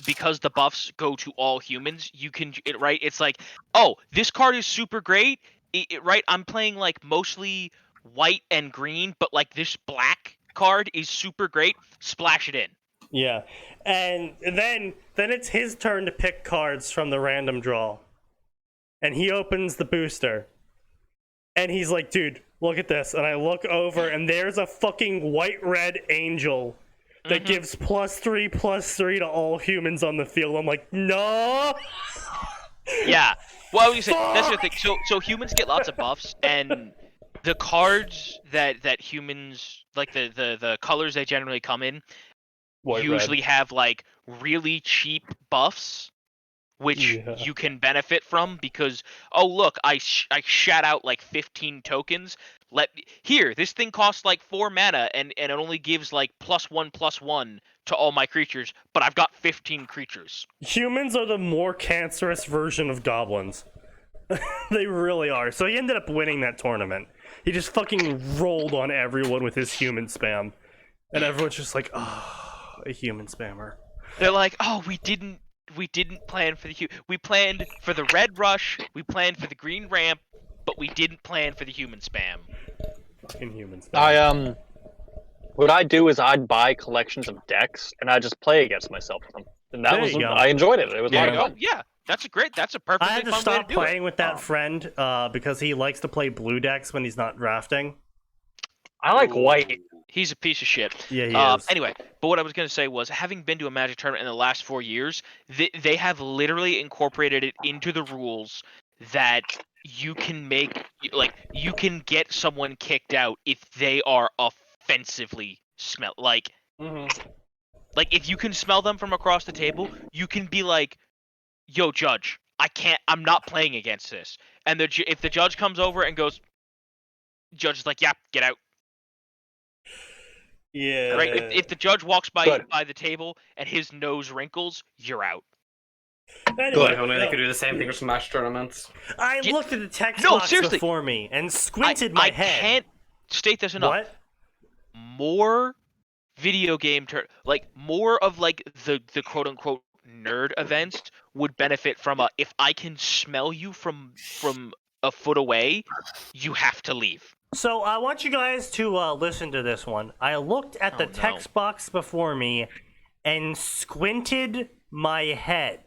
because the buffs go to all humans, you can right. It's like, oh, this card is super great. Right, I'm playing like mostly white and green, but like this black card is super great. Splash it in. Yeah, and then it's his turn to pick cards from the random draw, and he opens the booster, and he's like, "Dude, look at this." And I look over, and there's a fucking white-red angel that gives +3/+3 to all humans on the field. I'm like, no. Yeah. Well, I was gonna say, that's the thing. So humans get lots of buffs, and the cards that humans like, the colors they generally come in usually have like really cheap buffs, which you can benefit from because, oh look, I shat out like 15 tokens. This thing costs like 4 mana and it only gives like +1/+1 to all my creatures, but I've got 15 creatures. Humans are the more cancerous version of goblins. They really are. So he ended up winning that tournament. He just fucking rolled on everyone with his human spam. And everyone's just like, oh, a human spammer. They're like, oh, we didn't plan for we planned for the red rush, we planned for the green ramp, but we didn't plan for the human spam. Fucking human spam. What I do is I'd buy collections of decks and I just play against myself with them. And I enjoyed it. It was a lot of fun. Yeah, that's a perfectly fun way to do it. I had to stop playing with that friend because he likes to play blue decks when he's not drafting. I like white. He's a piece of shit. Yeah, he is. Anyway, but what I was going to say was, having been to a Magic tournament in the last 4 years, they have literally incorporated it into the rules that you can you can get someone kicked out if they are offensively like if you can smell them from across the table, you can be like, yo, judge, I'm not playing against this. And if the judge comes over and goes, judge is like, yeah, get out. Yeah. Right. If the judge walks by the table and his nose wrinkles, you're out. Anyway, only they could do the same thing for Smash tournaments. I looked at the text box before me and squinted my head. I can't state this enough. What? More video game more of like the quote unquote nerd events would benefit from if I can smell you from a foot away, you have to leave. So I want you guys to listen to this one. I looked at the text box before me and squinted my head.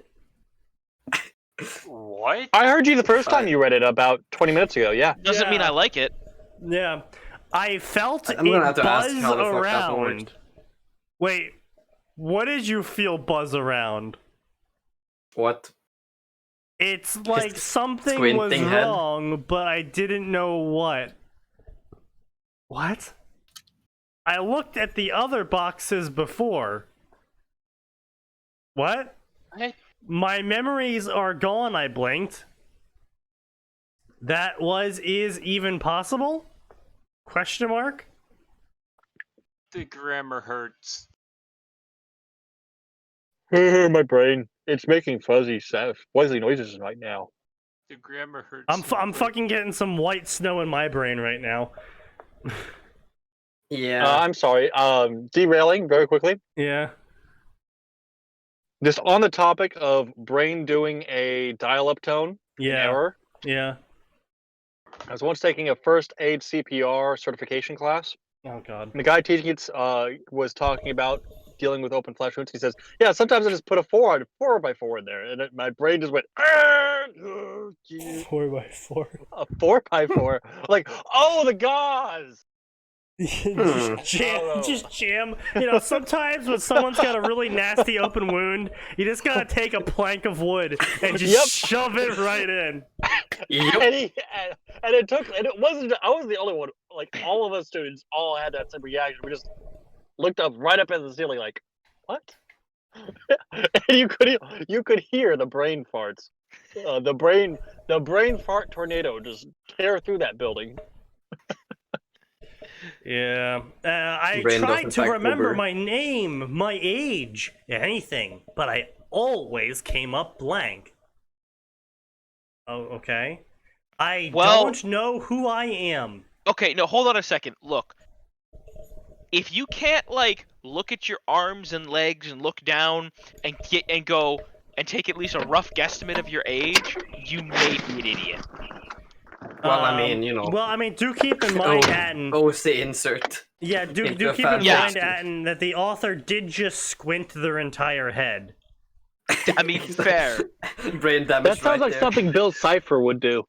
What? I heard you the first time you read it about 20 minutes ago, yeah. Doesn't mean I like it. Yeah. I felt I'm gonna have to buzz ask how the fuck that around. worked. Wait, what did you feel buzz around? What? It's like something was squinting head? wrong, but I didn't know what. What? I looked at the other boxes before. What? My memories are gone, I blinked. That is even possible? Question mark? The grammar hurts. My brain. It's making fuzzy noises right now. The grammar hurts. I'm fucking getting some white snow in my brain right now. Yeah. I'm sorry. Derailing very quickly. Yeah. Just on the topic of brain doing a dial-up tone error. Yeah. I was once taking a first aid CPR certification class. Oh god. And the guy teaching it was talking about dealing with open flesh wounds. He says, "Yeah, sometimes I just put a 4x4 in there," and my brain just went 4x4. A 4x4. Like, oh, the gauze. Just jam. You know, sometimes when someone's got a really nasty open wound, you just gotta take a plank of wood and just shove it right in. And it wasn't. I was the only one. Like, all of us students all had that same reaction. We just looked right up at the ceiling, like, what? And you could hear the brain farts. The brain fart tornado just tear through that building. Yeah. I Brain tried doesn't to like remember Uber. my name, my age, anything, but I always came up blank. Oh, okay. I don't know who I am. Okay, no, hold on a second. Look, if you can't like look at your arms and legs and look down and go and take at least a rough guesstimate of your age, you may be an idiot. Well, I mean, you know. Well, I mean, do keep in mind, Atin. OC insert. Yeah, do into a keep in fan mind, fiction. Atin, that the author did just squint their entire head. I mean, fair. Brain damage. That sounds right like there. something Bill Cipher would do.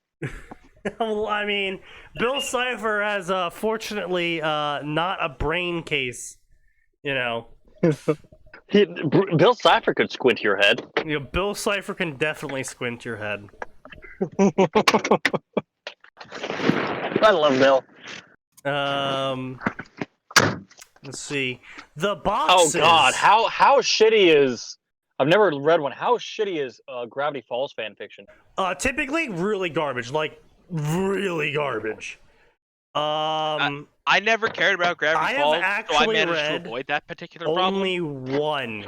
Well, I mean, Bill Cipher has fortunately not a brain case, you know. Bill Cipher could squint your head. You know, Bill Cipher can definitely squint your head. I love Bill. Let's see. The Oh boxes. God, how shitty is? I've never read one. How shitty is Gravity Falls fan fiction? Typically really garbage, like really garbage. I never cared about Gravity I have Falls, so I actually managed to read avoid that particular problem. only one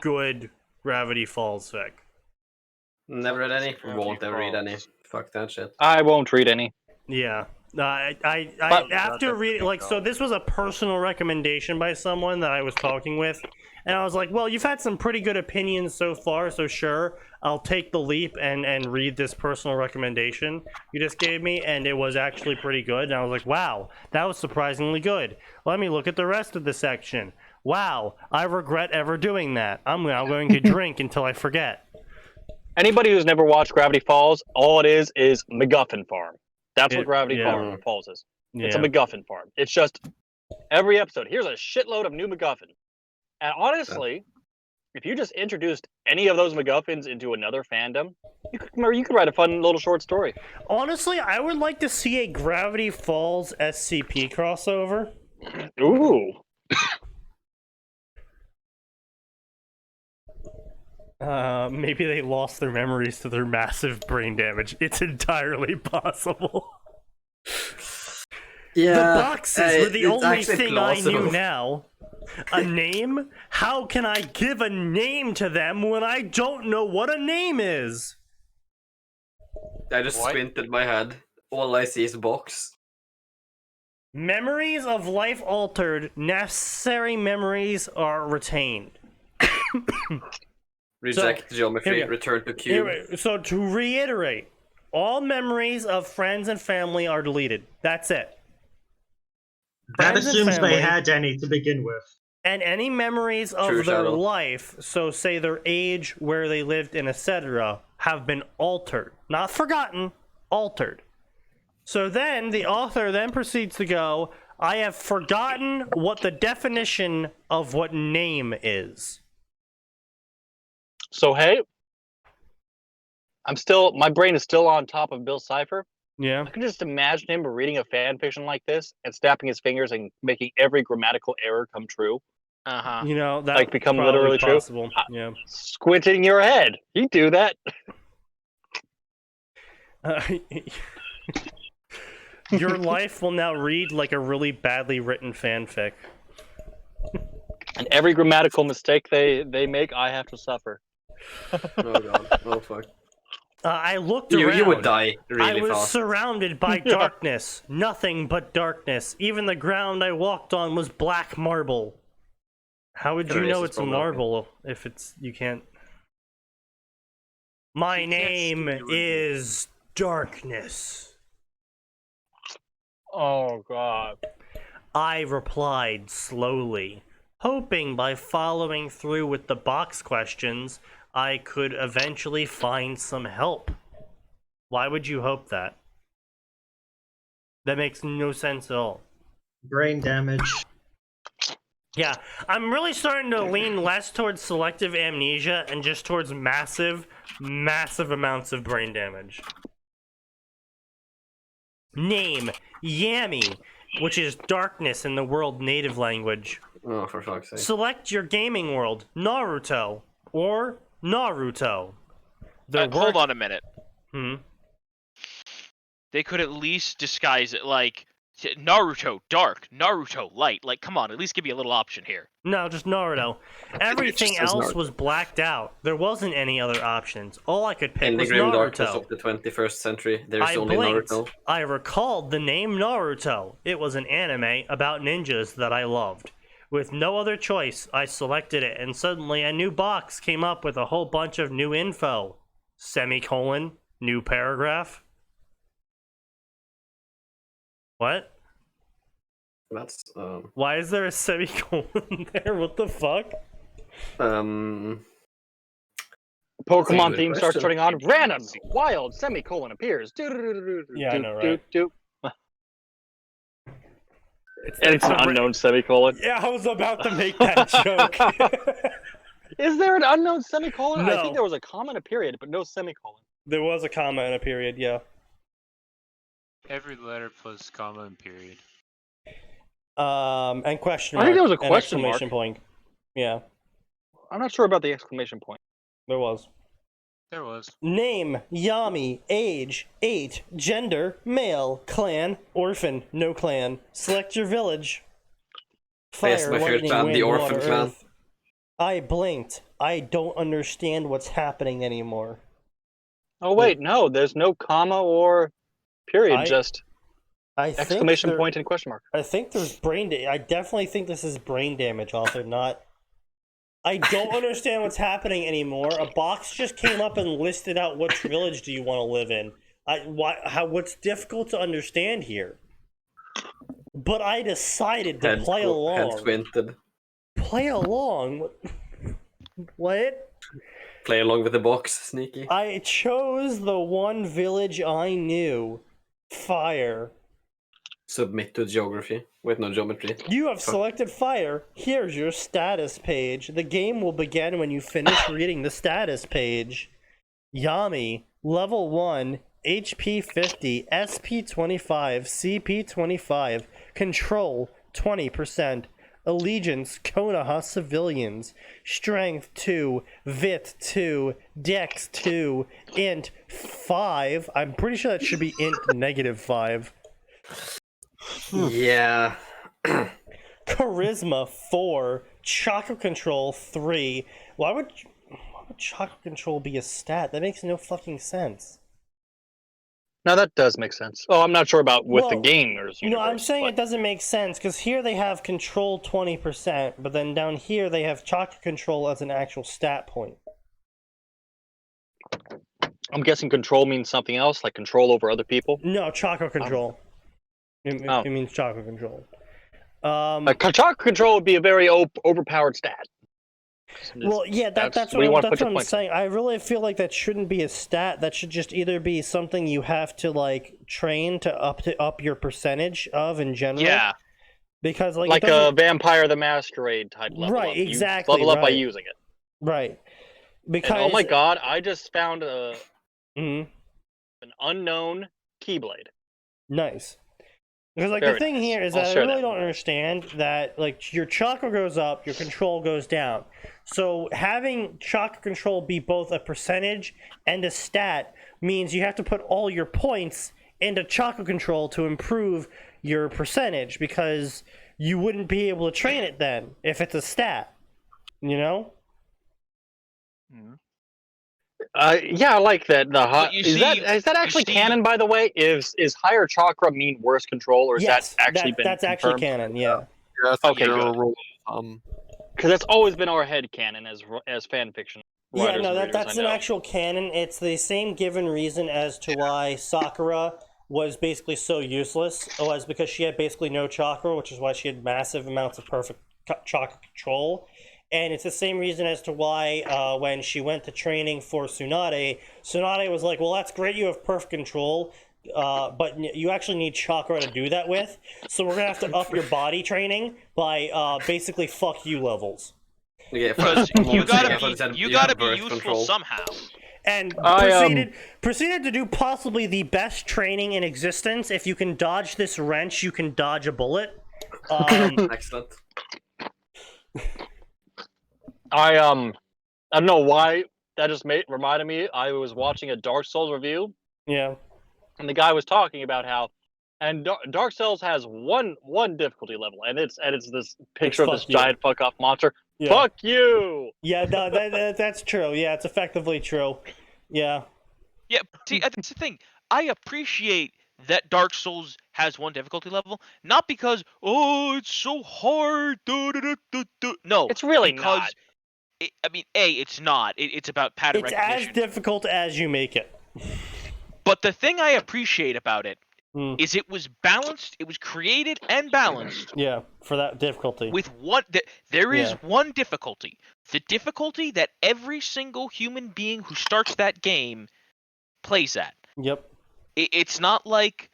good Gravity Falls fic. Never read any. Gravity Won't ever read any. Falls. Fuck that shit. I won't read any. Yeah. I But- after reading, like, so this was a personal recommendation by someone that I was talking with, and I was like, well, you've had some pretty good opinions so far, so sure, I'll take the leap and read this personal recommendation you just gave me, and it was actually pretty good, and I was like, wow, that was surprisingly good. Let me look at the rest of the section. Wow, I regret ever doing that. I'm now going to drink until I forget. Anybody who's never watched Gravity Falls, all it is MacGuffin Farm. That's what Gravity yeah. Falls is. Yeah. It's a MacGuffin farm. It's just every episode. Here's a shitload of new MacGuffin. And honestly, if you just introduced any of those MacGuffins into another fandom, you could write a fun little short story. Honestly, I would like to see a Gravity Falls SCP crossover. Ooh. Maybe they lost their memories to their massive brain damage. It's entirely possible. Yeah. The boxes were the it's only actually thing I knew plausible. now. A name? How can I give a name to them when I don't know what a name is? I just squinted my head. All I see is box. Memories of life altered, necessary memories are retained. Reject here geometry, we go. return to cube. Anyway, so to reiterate, all memories of friends and family are deleted. That's it. That Friends and assumes family. they had any to begin with. And any memories of True, their Shadow. life, so say their age, where they lived, and etc., have been altered. Not forgotten, altered. So then the author then proceeds to go, I have forgotten what the definition of what name is. So hey, my brain is still on top of Bill Cipher. Yeah. I can just imagine him reading a fan fiction like this and snapping his fingers and making every grammatical error come true. Uh-huh. You know, that Like, become probably literally true? possible. Yeah. Squinting your head. You do that. Your life will now read like a really badly written fanfic. And every grammatical mistake they make, I have to suffer. Oh god. Oh fuck. I looked You around. would die I really was fast. surrounded by darkness. Nothing but darkness. Even the ground I walked on was black marble. How would you know Racist it's problem. marble if it's you can't? My name is Darkness. Oh god. I replied slowly, hoping by following through with the box questions, I could eventually find some help. Why would you hope that? That makes no sense at all. Brain damage. Yeah, I'm really starting to lean less towards selective amnesia and just towards massive, massive amounts of brain damage. Name, Yammy. which is darkness in the world native language. Oh, for fuck's sake. Select your gaming world, Naruto or Naruto. Hold on a minute. Hmm. They could at least disguise it like Naruto dark, Naruto light. Like, come on, at least give me a little option here. No, just Naruto. Everything says else Naruto. was blacked out. There wasn't any other options. All I could pick In the was grim darkness Naruto. of the 21st century, there's I only blinked. Naruto. I recalled the name Naruto. It was an anime about ninjas that I loved. With no other choice, I selected it, and suddenly a new box came up with a whole bunch of new info. Semicolon, new paragraph. What? That's Why is there a semicolon there? What the fuck? um Pokemon good theme starts question. turning on. Random, wild, semicolon appears. Yeah, I know, right? And it's an unknown semicolon. Yeah, I was about to make that joke. Is there an unknown semicolon? I No. think there was a comma and a period, but no semicolon. There was a comma and a period, yeah. Every letter plus comma and period. And question I mark. think there was a and question mark. exclamation point. Yeah, I'm not sure about the exclamation point. there was. There was. Name, Yami, age, 8, gender, male, clan, orphan, no clan. Select your village. Yes, Fire, my favorite lightning, clan, wind, the Orphan water, clan. earth. I blinked. I don't understand what's happening anymore. Oh wait, no, there's no comma or period, just I think exclamation there- point and question mark. I think there's brain I definitely think this is brain damage, author, not... I don't understand what's happening anymore. A box just came up and listed out which village do you want to live in. What's difficult to understand here? But I decided to play head along. squinted. Play along? What? Play along with the box, Sneaky. I chose the one village I knew. Fire. Submit to geography. Wait, no, geometry. You have selected fire. Here's your status page. The game will begin when you finish reading the status page. Yami, level 1, HP 50, SP 25, CP 25, control 20%, allegiance Konoha civilians, strength 2, Vit 2, Dex 2, int 5. I'm pretty sure that should be int -5. Yeah. Charisma 4, chakra control 3. Why would chakra control be a stat? That makes no fucking sense. No, that does make sense. Oh, I'm not sure about with the Well, gamers. No, I'm universe, saying but it doesn't make sense because here they have control 20%, but then down here they have chakra control as an actual stat point. I'm guessing control means something else, like control over other people. No, chakra control. Oh. It means chakra control. Chakra control would be a very overpowered stat. Well, yeah, that's what what, you want to that's put what your I'm points saying. I really feel like that shouldn't be a stat. That should just either be something you have to like train to up your percentage of in general. Yeah. Because like Like it a doesn't- Vampire the Masquerade type level Right, up. You exactly, level up by right. using it. right. Because And oh my god, I just found Mhm. an unknown Keyblade. Nice. Because like Very the thing nice. here is I'll that I share really that. don't understand that like your chakra goes up, your control goes down. So having chakra control be both a percentage and a stat means you have to put all your points into chakra control to improve your percentage because you wouldn't be able to train it then if it's a stat. You know? Yeah, I like that. But you Is that see- actually see- canon? By the way, is higher chakra mean worse control, or is Yes, that actually been that's actually confirmed? canon, yeah. Yeah, I thought Okay, you were good. rolling. Because that's always been our head canon as fan fiction. Yeah, writers no, and that, readers, that's I an know. actual canon. It's the same given reason as to why Sakura was basically so useless. Was because she had basically no chakra, which is why she had massive amounts of perfect chakra control. And it's the same reason as to why when she went to training for Tsunade, Tsunade was like, well, that's great, you have perfect control, but you actually need chakra to do that with. So we're going to have to up your body training by basically fuck you levels. Yeah, Because for- you I thought it said gotta you have be birth useful control. somehow. and I, proceeded to do possibly the best training in existence. If you can dodge this wrench, you can dodge a bullet. Excellent. I don't know why that just reminded me. I was watching a Dark Souls review, Yeah. and the guy was talking about how, and Dark Souls has one difficulty level, and it's this picture of this fuck you. giant fuck off monster. Yeah. Fuck you. Yeah, no, that's true. Yeah, it's effectively true. Yeah. Yeah, see, that's the thing. I appreciate that Dark Souls has one difficulty level, not because it's so hard. No, It's really because not. I mean, it's not. It's about pattern It's recognition. as difficult as you make it. But the thing I appreciate about it is it was balanced. It was created and balanced. Yeah, for that difficulty. With one, there is Yeah. one difficulty. The difficulty that every single human being who starts that game plays at. Yep. It's not like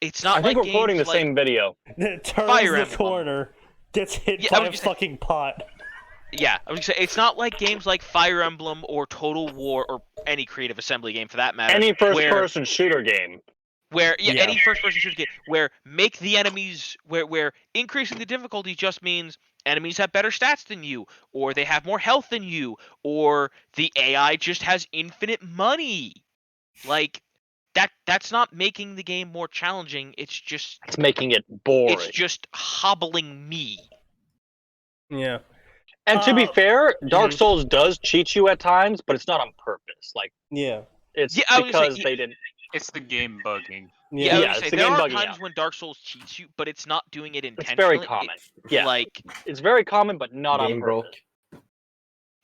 I think we're quoting the like, same video. Turns Fire the Emblem. corner, gets hit Yeah, by I a was just saying- fucking pot. Yeah, I was gonna say it's not like games like Fire Emblem or Total War or any Creative Assembly game for that matter. Any first-person shooter game. Where Yeah. any first-person shooter game where make the enemies where increasing the difficulty just means enemies have better stats than you, or they have more health than you, or the AI just has infinite money. Like that's not making the game more challenging. It's making it boring. It's just hobbling me. Yeah. And to be fair, Dark Souls does cheat you at times, but it's not on purpose. Like, yeah, it's I was gonna because say, they didn't. It's the game bugging. Yeah, I was Yeah, gonna it's say, the there game are bugging times out. when Dark Souls cheats you, but it's not doing it It's intentionally. very common. Yeah, Like it's very common, but not on Game purpose. broke.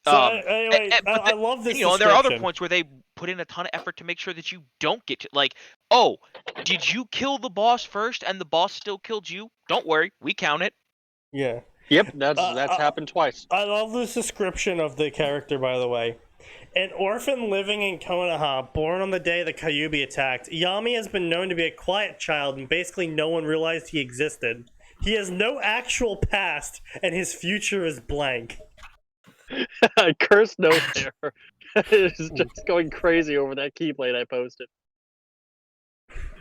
So anyway, but I love this. You know, and there are other description. points where they put in a ton of effort to make sure that you don't get to, like, oh, did you kill the boss first and the boss still killed you? Don't worry, we count it. Yeah. Yep, that's happened twice. I love this description of the character, by the way. An orphan living in Konoha, born on the day the Kyuubi attacked, Yami has been known to be a quiet child and basically no one realized he existed. He has no actual past, and his future is blank. Curse no there. It's just going crazy over that keyblade I posted.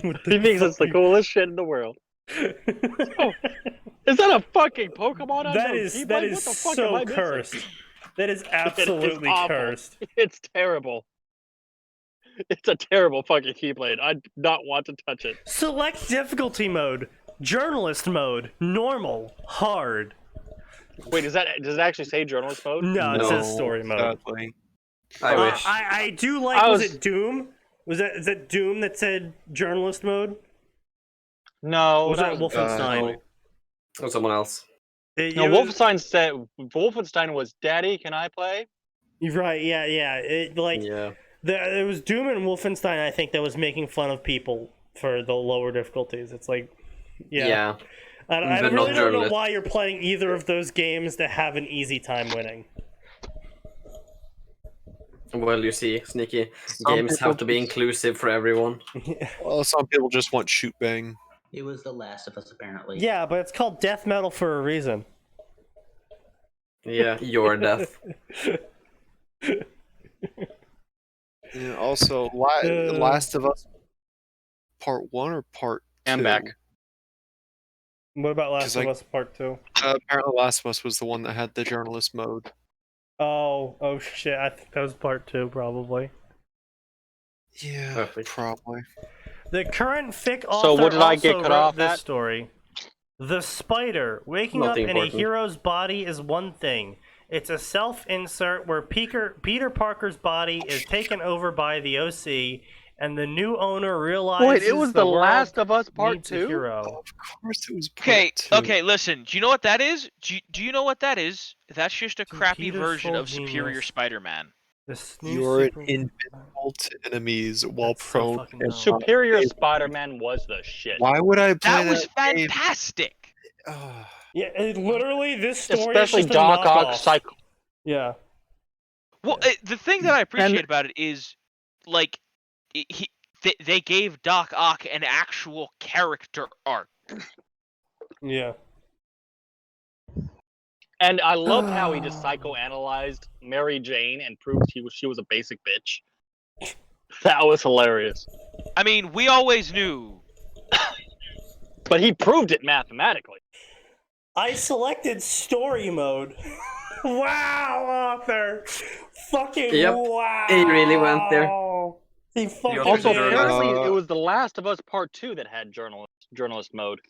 He thinks it's the coolest shit in the world. Oh, is that a fucking Pokemon on That no is keyblade? that What is the fuck am I so missing? cursed. That is absolutely awful. cursed. It's terrible. It's a terrible fucking keyblade. I do not want to touch it. Select difficulty mode. Journalist mode. Normal. Hard. Wait, does it actually say journalist mode? No, it No, says story mode. Sadly. I wish. I do like. I Was was- it Doom? Is it Doom that said journalist mode? No, Was that that was- Wolfenstein? Or someone else. No, Wolfenstein said Wolfenstein was Daddy, can I play? You're right. Yeah. It, like Yeah. there was Doom and Wolfenstein. I think that was making fun of people for the lower difficulties. It's like, yeah. I They're really not don't know journalists. why you're playing either of those games to have an easy time winning. Well, you see, Sneaky, Some games people have to be just- inclusive for everyone. Well, some people just want shoot bang. It was The Last of Us, apparently. Yeah, but it's called death metal for a reason. Yeah, your death. And also, Last of Us Part 1 or Part 2? I'm back. What about Last 'Cause, of like- Us Part 2? Apparently, Last of Us was the one that had the journalist mode. Oh shit! I think that was Part 2, probably. Yeah, Perfect. probably. The current fic So author what did I get also cut wrote off this at? story. The spider waking up Nothing in a important. hero's body is one thing. It's a self-insert where Peter Parker's body is taken over by the OC, and the new owner realizes Wait, it was The world Last of Us Part needs a 2? hero. Of course, it was Part Okay, 2. okay, listen. Do you know what that is? Do you know what that is? That's just a crappy Peter's version full of Superior genius. Spider-Man. This new You're super- invincible to enemies while That's so prone. fucking and dumb. Superior not- Spider-Man was the shit. Why would I play That was game? fantastic. Ugh. Yeah, literally, this story Especially is just Doc a Ock knockoff. Psycho. Yeah. Well, the thing that I appreciate about it is, like, they gave Doc Ock an actual character arc. Yeah. And I loved how he just psychoanalyzed Mary Jane and proved she was a basic bitch. That was hilarious. I mean, we always knew. But he proved it mathematically. I selected story mode. Wow, author! Fucking Yep, wow! he really went there. He fucking Also, Also, did. apparently, it was The Last of Us Part 2 that had journalist mode.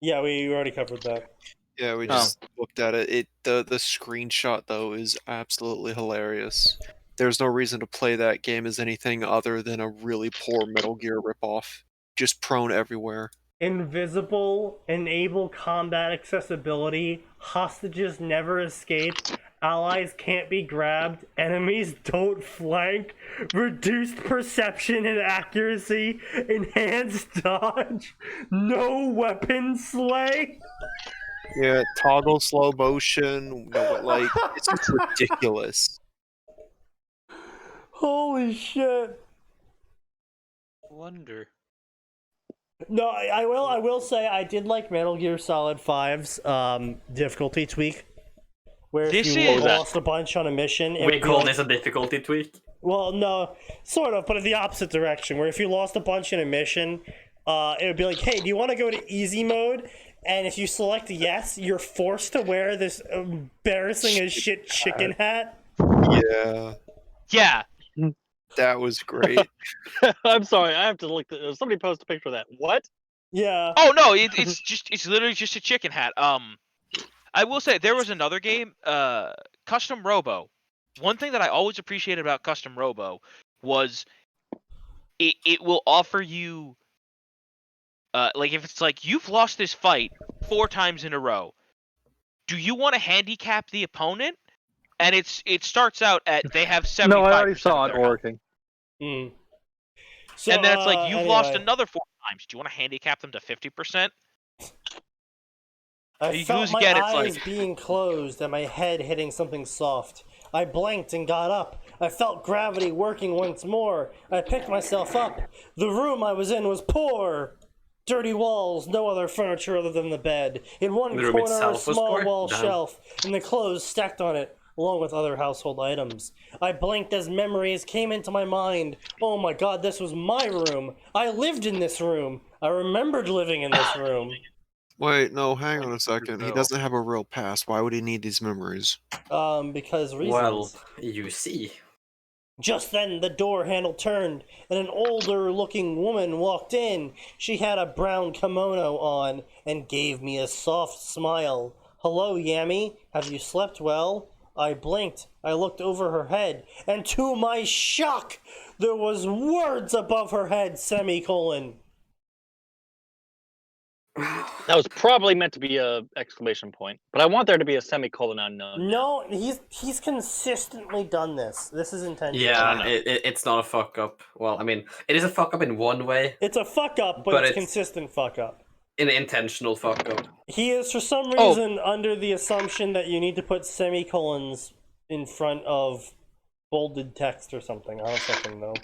Yeah, we already covered that. Yeah, we just looked at it. The screenshot though is absolutely hilarious. There's no reason to play that game as anything other than a really poor Metal Gear ripoff. Just prone everywhere. Invisible, enable combat accessibility, hostages never escape, allies can't be grabbed, enemies don't flank, reduced perception and accuracy, enhanced dodge, no weapon slay. Yeah, toggle slow motion. No, like it's just ridiculous. Holy shit. Wonder. No, I will say I did like Metal Gear Solid 5's difficulty tweak. Where if you lost a bunch on a mission, we call this a difficulty tweak. Well, no, sort of, but in the opposite direction. Where if you lost a bunch in a mission, it would be like, hey, do you want to go to easy mode? And if you select yes, you're forced to wear this embarrassing as shit chicken hat. Yeah. Yeah. That was great. I'm sorry, I have to look. Somebody post a picture of that. What? Yeah. Oh no, it's literally just a chicken hat. I will say there was another game, Custom Robo. One thing that I always appreciated about Custom Robo was it will offer you, like if it's like you've lost this fight 4 times in a row, do you want to handicap the opponent? And it starts out at they have 75%. No, I already saw it working. So, and then it's like you've lost anyway. another 4 times. Do you want to handicap them to 50%? I felt my eyes being closed and my head hitting something soft. I blinked and got up. I felt gravity working once more. I picked myself up. The room I was in was poor. Dirty walls, no other furniture other than the bed. In one corner, a small wall shelf, and the clothes stacked on it, along with other household items. I blinked as memories came into my mind. Oh my god, this was my room. I lived in this room. I remembered living in this room. Wait, no, hang on a second. He doesn't have a real past. Why would he need these memories? Because reasons. Well, you see. Just then, the door handle turned, and an older-looking woman walked in. She had a brown kimono on, and gave me a soft smile. Hello, Yami. Have you slept well? I blinked. I looked over her head, and to my shock, there was words above her head, semicolon. That was probably meant to be a exclamation point, but I want there to be a semicolon unknown. No, he's consistently done this. This is intentional. Yeah, it's not a fuck up. Well, I mean, it is a fuck up in one way. It's a fuck up, but it's consistent fuck up. An intentional fuck up. He is, for some reason, under the assumption that you need to put semicolons in front of bolded text or something. I don't fucking know.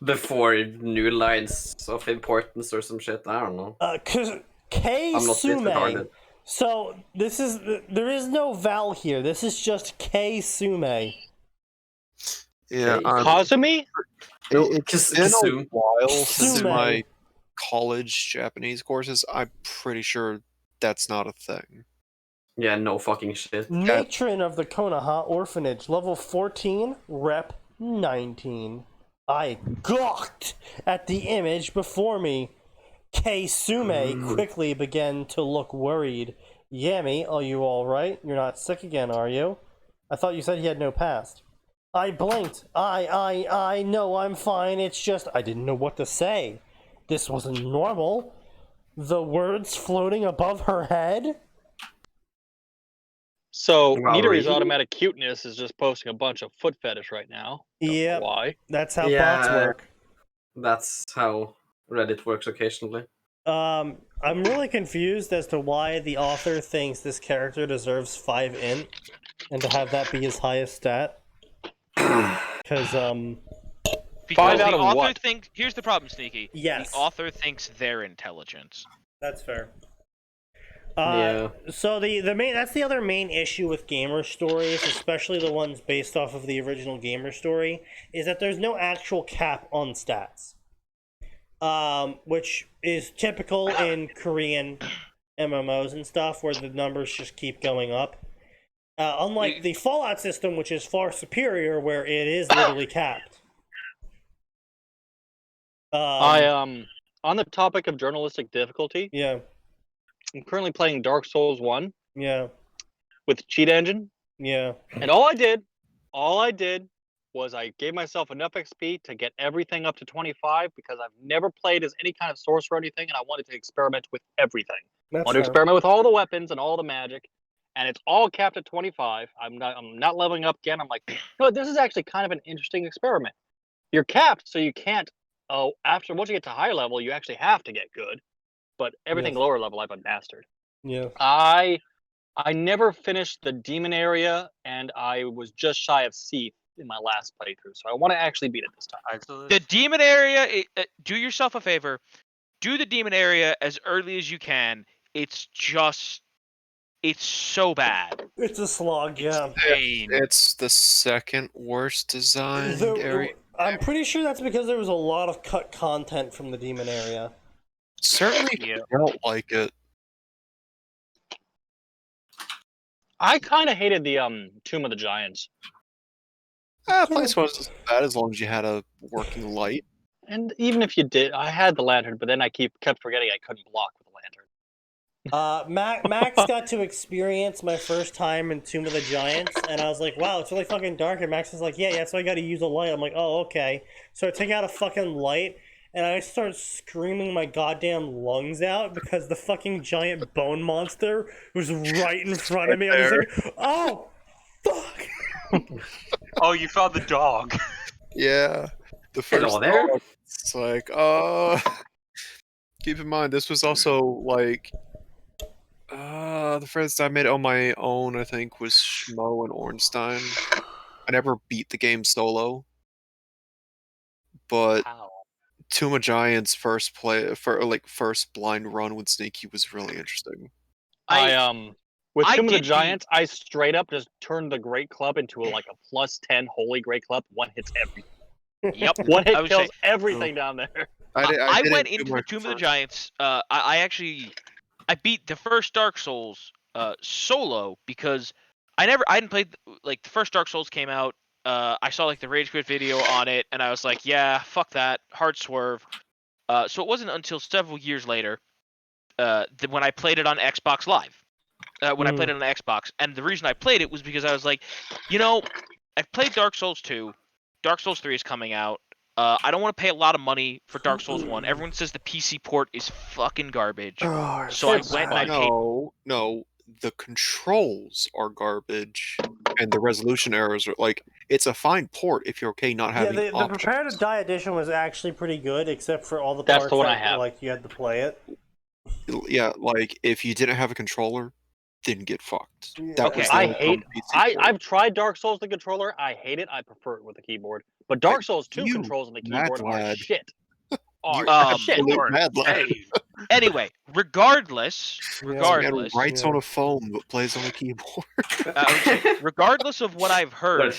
The 4 new lines of importance or some shit. I don't know. K Sume. So there is no vowel here. This is just K Sume. Yeah, Kazumi? It's been a while since my college Japanese courses. I'm pretty sure that's not a thing. Yeah, no fucking shit. Matron of the Konoha Orphanage, level 14, rep 19. I gawked at the image before me. K Sume quickly began to look worried. Yami, are you alright? You're not sick again, are you? I thought you said he had no past. I blinked. I know I'm fine. It's just I didn't know what to say. This wasn't normal. The words floating above her head? So, Nidori's automatic cuteness is just posting a bunch of foot fetish right now. Yeah. Why? That's how bots work. That's how Reddit works occasionally. I'm really confused as to why the author thinks this character deserves 5 int and to have that be his highest stat. Because the author thinks. Here's the problem, Sneaky. Yes. The author thinks they're intelligent. That's fair. So the main that's the other main issue with gamer stories, especially the ones based off of the original gamer story, is that there's no actual cap on stats. Which is typical in Korean MMOs and stuff, where the numbers just keep going up. Unlike the Fallout system, which is far superior, where it is literally capped. On the topic of journalistic difficulty, Yeah. I'm currently playing Dark Souls 1 Yeah. with Cheat Engine, Yeah. and all I did was I gave myself enough XP to get everything up to 25 because I've never played as any kind of sorcerer or anything, and I wanted to experiment with everything. I wanted to experiment with all the weapons and all the magic, and it's all capped at 25. I'm not leveling up again. I'm like, no, this is actually kind of an interesting experiment. You're capped, so you can't. Oh, once you get to higher level, you actually have to get good. But everything lower level, I've unmastered. Yeah. I never finished the demon area, and I was just shy of Seath in my last playthrough, so I want to actually beat it this time. The demon area, do yourself a favor. Do the demon area as early as you can. It's so bad. It's a slog, yeah. It's the second worst designed area. I'm pretty sure that's because there was a lot of cut content from the demon area. Certainly felt like it. I kind of hated the Tomb of the Giants. Place wasn't as bad as long as you had a working light. And even if you did, I had the lantern, but then I kept forgetting I couldn't block with the lantern. Max got to experience my first time in Tomb of the Giants, and I was like, wow, it's really fucking dark. And Max was like, yeah, so I gotta use a light. I'm like, oh, okay. So I take out a fucking light, and I start screaming my goddamn lungs out because the fucking giant bone monster was right in front of me. I was like, oh, fuck. Oh, you found the dog. Yeah. The first there? dog, it's like, keep in mind, this was also like, the first time I made it on my own, I think, was Schmo and Ornstein. I never beat the game solo. But Tomb of Giants first blind run with Sneaky was really interesting. With Tomb of the Giants, I straight up just turned the Great Club into a +10 Holy Great Club. One hits everything. Yep. One hit kills everything down there. I went into the Tomb of the Giants. I beat the first Dark Souls solo because I hadn't played the first Dark Souls came out. I saw the Rage Quit video on it, and I was like, yeah, fuck that, hard swerve. So it wasn't until several years later when I played it on Xbox Live. I played it on Xbox, and the reason I played it was because I was like, I've played Dark Souls 2, Dark Souls 3 is coming out. I don't want to pay a lot of money for Dark Souls 1. Everyone says the PC port is fucking garbage. So I went and I paid. No, the controls are garbage, and the resolution errors are it's a fine port if you're okay not having the Prepare to Die edition was actually pretty good, except for all the parts the one I have. You had to play it. Yeah, if you didn't have a controller, then get fucked. I've tried Dark Souls the controller. I hate it. I prefer it with the keyboard. But Dark Souls 2 controls on the keyboard are shit. Mad lad. Anyway, regardless, writes on a phone but plays on a keyboard. regardless of what I've heard,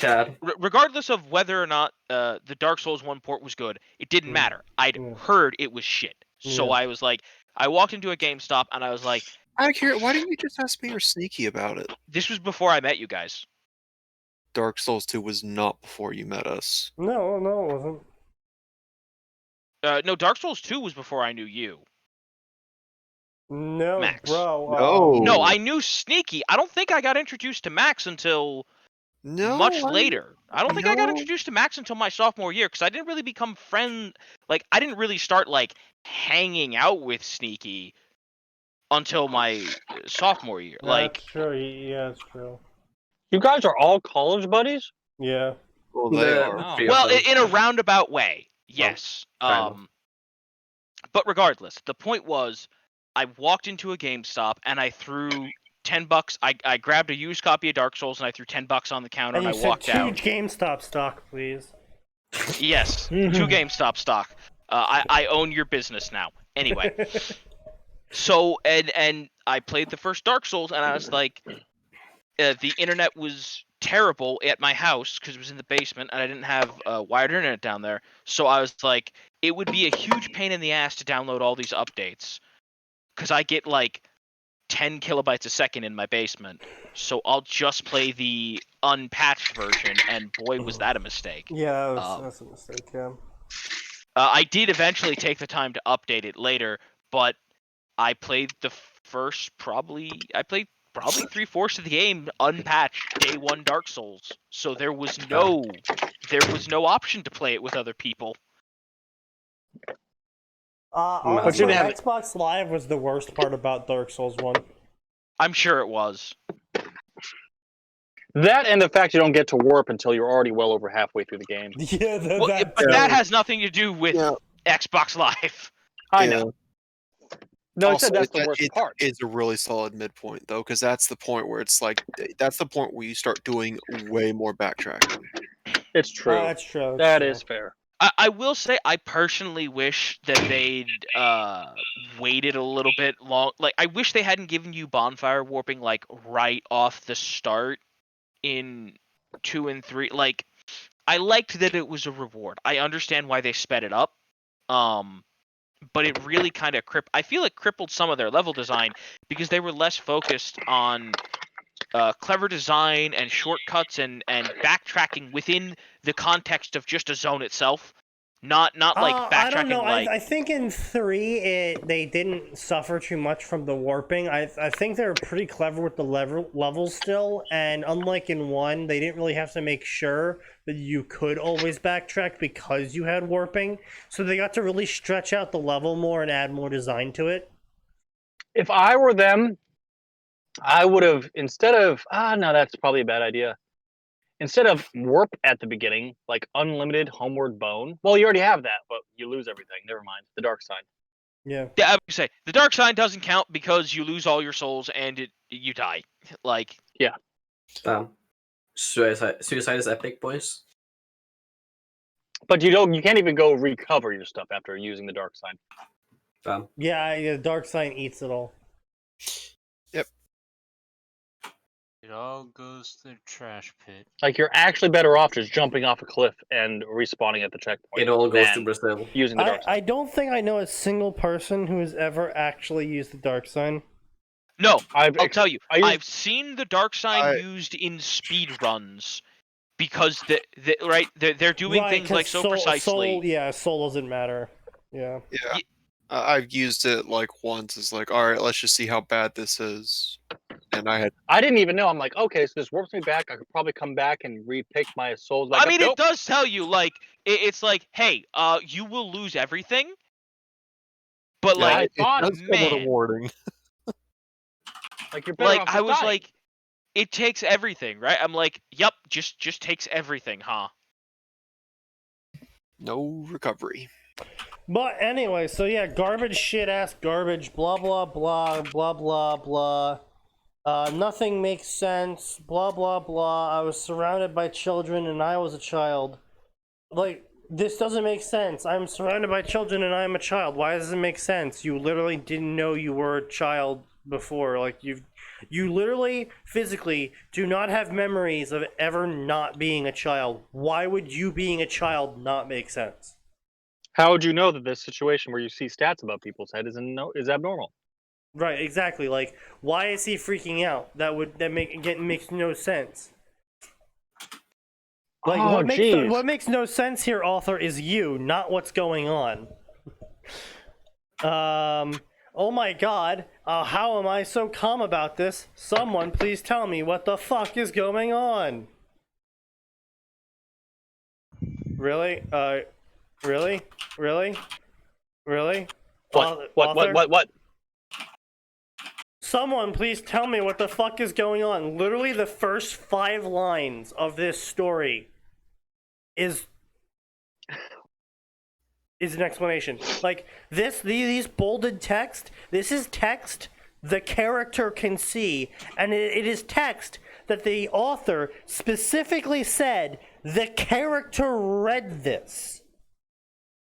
regardless of whether or not the Dark Souls 1 port was good, it didn't matter. I'd heard it was shit. So I was like, I walked into a GameStop and I was like, why didn't you just ask me or Sneaky about it? This was before I met you guys. Dark Souls 2 was not before you met us. No, it wasn't. No, Dark Souls 2 was before I knew you. No, Max. Bro. No, I knew Sneaky. I don't think I got introduced to Max until much later. I don't think I got introduced to Max until my sophomore year, because I didn't really become friend. I didn't really start hanging out with Sneaky until my sophomore year. That's true. Yeah, that's true. You guys are all college buddies? Yeah. Well, they are. Well, in a roundabout way, yes. But regardless, the point was, I walked into a GameStop and I threw $10. I grabbed a used copy of Dark Souls and I threw $10 on the counter and I walked out. Two GameStop stock, please. Yes, 2 GameStop stock. I own your business now. Anyway. So and I played the first Dark Souls, and I was like, the internet was terrible at my house because it was in the basement, and I didn't have wired internet down there. So I was like, it would be a huge pain in the ass to download all these updates because I get like 10 kilobytes a second in my basement. So I'll just play the unpatched version, and boy, was that a mistake. Yeah, that's a mistake. Yeah. I did eventually take the time to update it later, but I played the first probably 3/4 of the game unpatched day one Dark Souls. So there was no option to play it with other people. Honestly, Xbox Live was the worst part about Dark Souls 1. I'm sure it was. That and the fact you don't get to warp until you're already well over halfway through the game. Yeah, but that has nothing to do with Xbox Live. I know. No, Also, I said that's the worst part. It's a really solid midpoint, though, because that's the point where it's like, that's the point where you start doing way more backtracking. It's true. That's true. That is fair. I will say, I personally wish that they'd waited a little bit long. Like, I wish they hadn't given you bonfire warping, like, right off the start in 2 and 3. Like, I liked that it was a reward. I understand why they sped it up. But it really kind of I feel it crippled some of their level design because they were less focused on clever design and shortcuts and backtracking within the context of just a zone itself. Not like backtracking. I don't know. Like... I think in 3 they didn't suffer too much from the warping. I think they were pretty clever with the levels still, and unlike in 1, they didn't really have to make sure that you could always backtrack because you had warping. So they got to really stretch out the level more and add more design to it. If I were them, I would have, instead of no, that's probably a bad idea. Instead of warp at the beginning, like unlimited homeward bone. Well, you already have that, but you lose everything. Never mind. The dark side. Yeah. Yeah, I would say the dark side doesn't count because you lose all your souls and you die. Like, yeah. Suicide is epic, boys. But you can't even go recover your stuff after using the dark side. Yeah, the dark side eats it all. Yep. It all goes to the trash pit. Like, you're actually better off just jumping off a cliff and respawning at the checkpoint. It all goes to Brazil. Using the dark side. I don't think I know a single person who has ever actually used the dark side. No, I'll tell you. I've seen the dark side used in speed runs because they're doing things like so precisely. Soul doesn't matter. Yeah. I've used it like once. It's like, all right, let's just see how bad this is. And I didn't even know. I'm like, okay, so this warps me back. I could probably come back and repick my souls back. I mean, it does tell you, like, it's like, hey, you will lose everything. But like, it does come with a warning. Like, you're better off I was dying. like, it takes everything, right? I'm like, yep, just takes everything, huh? No recovery. But anyway, so yeah, garbage, shit ass garbage, blah blah blah, blah blah blah. Nothing makes sense, blah blah blah. I was surrounded by children and I was a child. Like, this doesn't make sense. I'm surrounded by children and I'm a child. Why does it make sense? You literally didn't know you were a child before. Like, you literally, physically, do not have memories of ever not being a child. Why would you being a child not make sense? How would you know that this situation where you see stats above people's head is abnormal? Right, exactly. Like, why is he freaking out? That makes no sense. Like, what makes no sense here, author, is you, not what's going on. Oh my god, how am I so calm about this? Someone please tell me what the fuck is going on. Really? Really? What? Someone please tell me what the fuck is going on. Literally the first 5 lines of this story is an explanation. Like, these bolded text, this is text the character can see, and it is text that the author specifically said the character read this.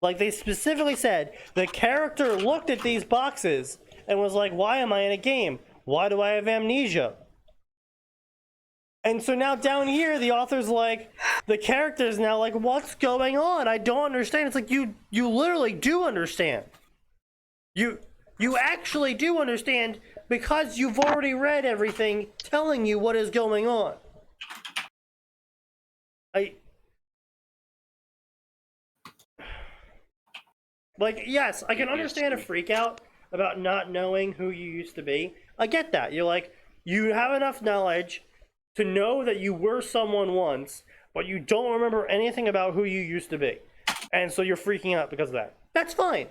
Like, they specifically said the character looked at these boxes and was like, why am I in a game? Why do I have amnesia? And so now down here, the author's like, the character's now like, what's going on? I don't understand. It's like, you literally do understand. You actually do understand because you've already read everything telling you what is going on. Like, yes, I can understand a freak out about not knowing who you used to be. I get that. You're like, you have enough knowledge to know that you were someone once, but you don't remember anything about who you used to be. And so you're freaking out because of that. That's fine.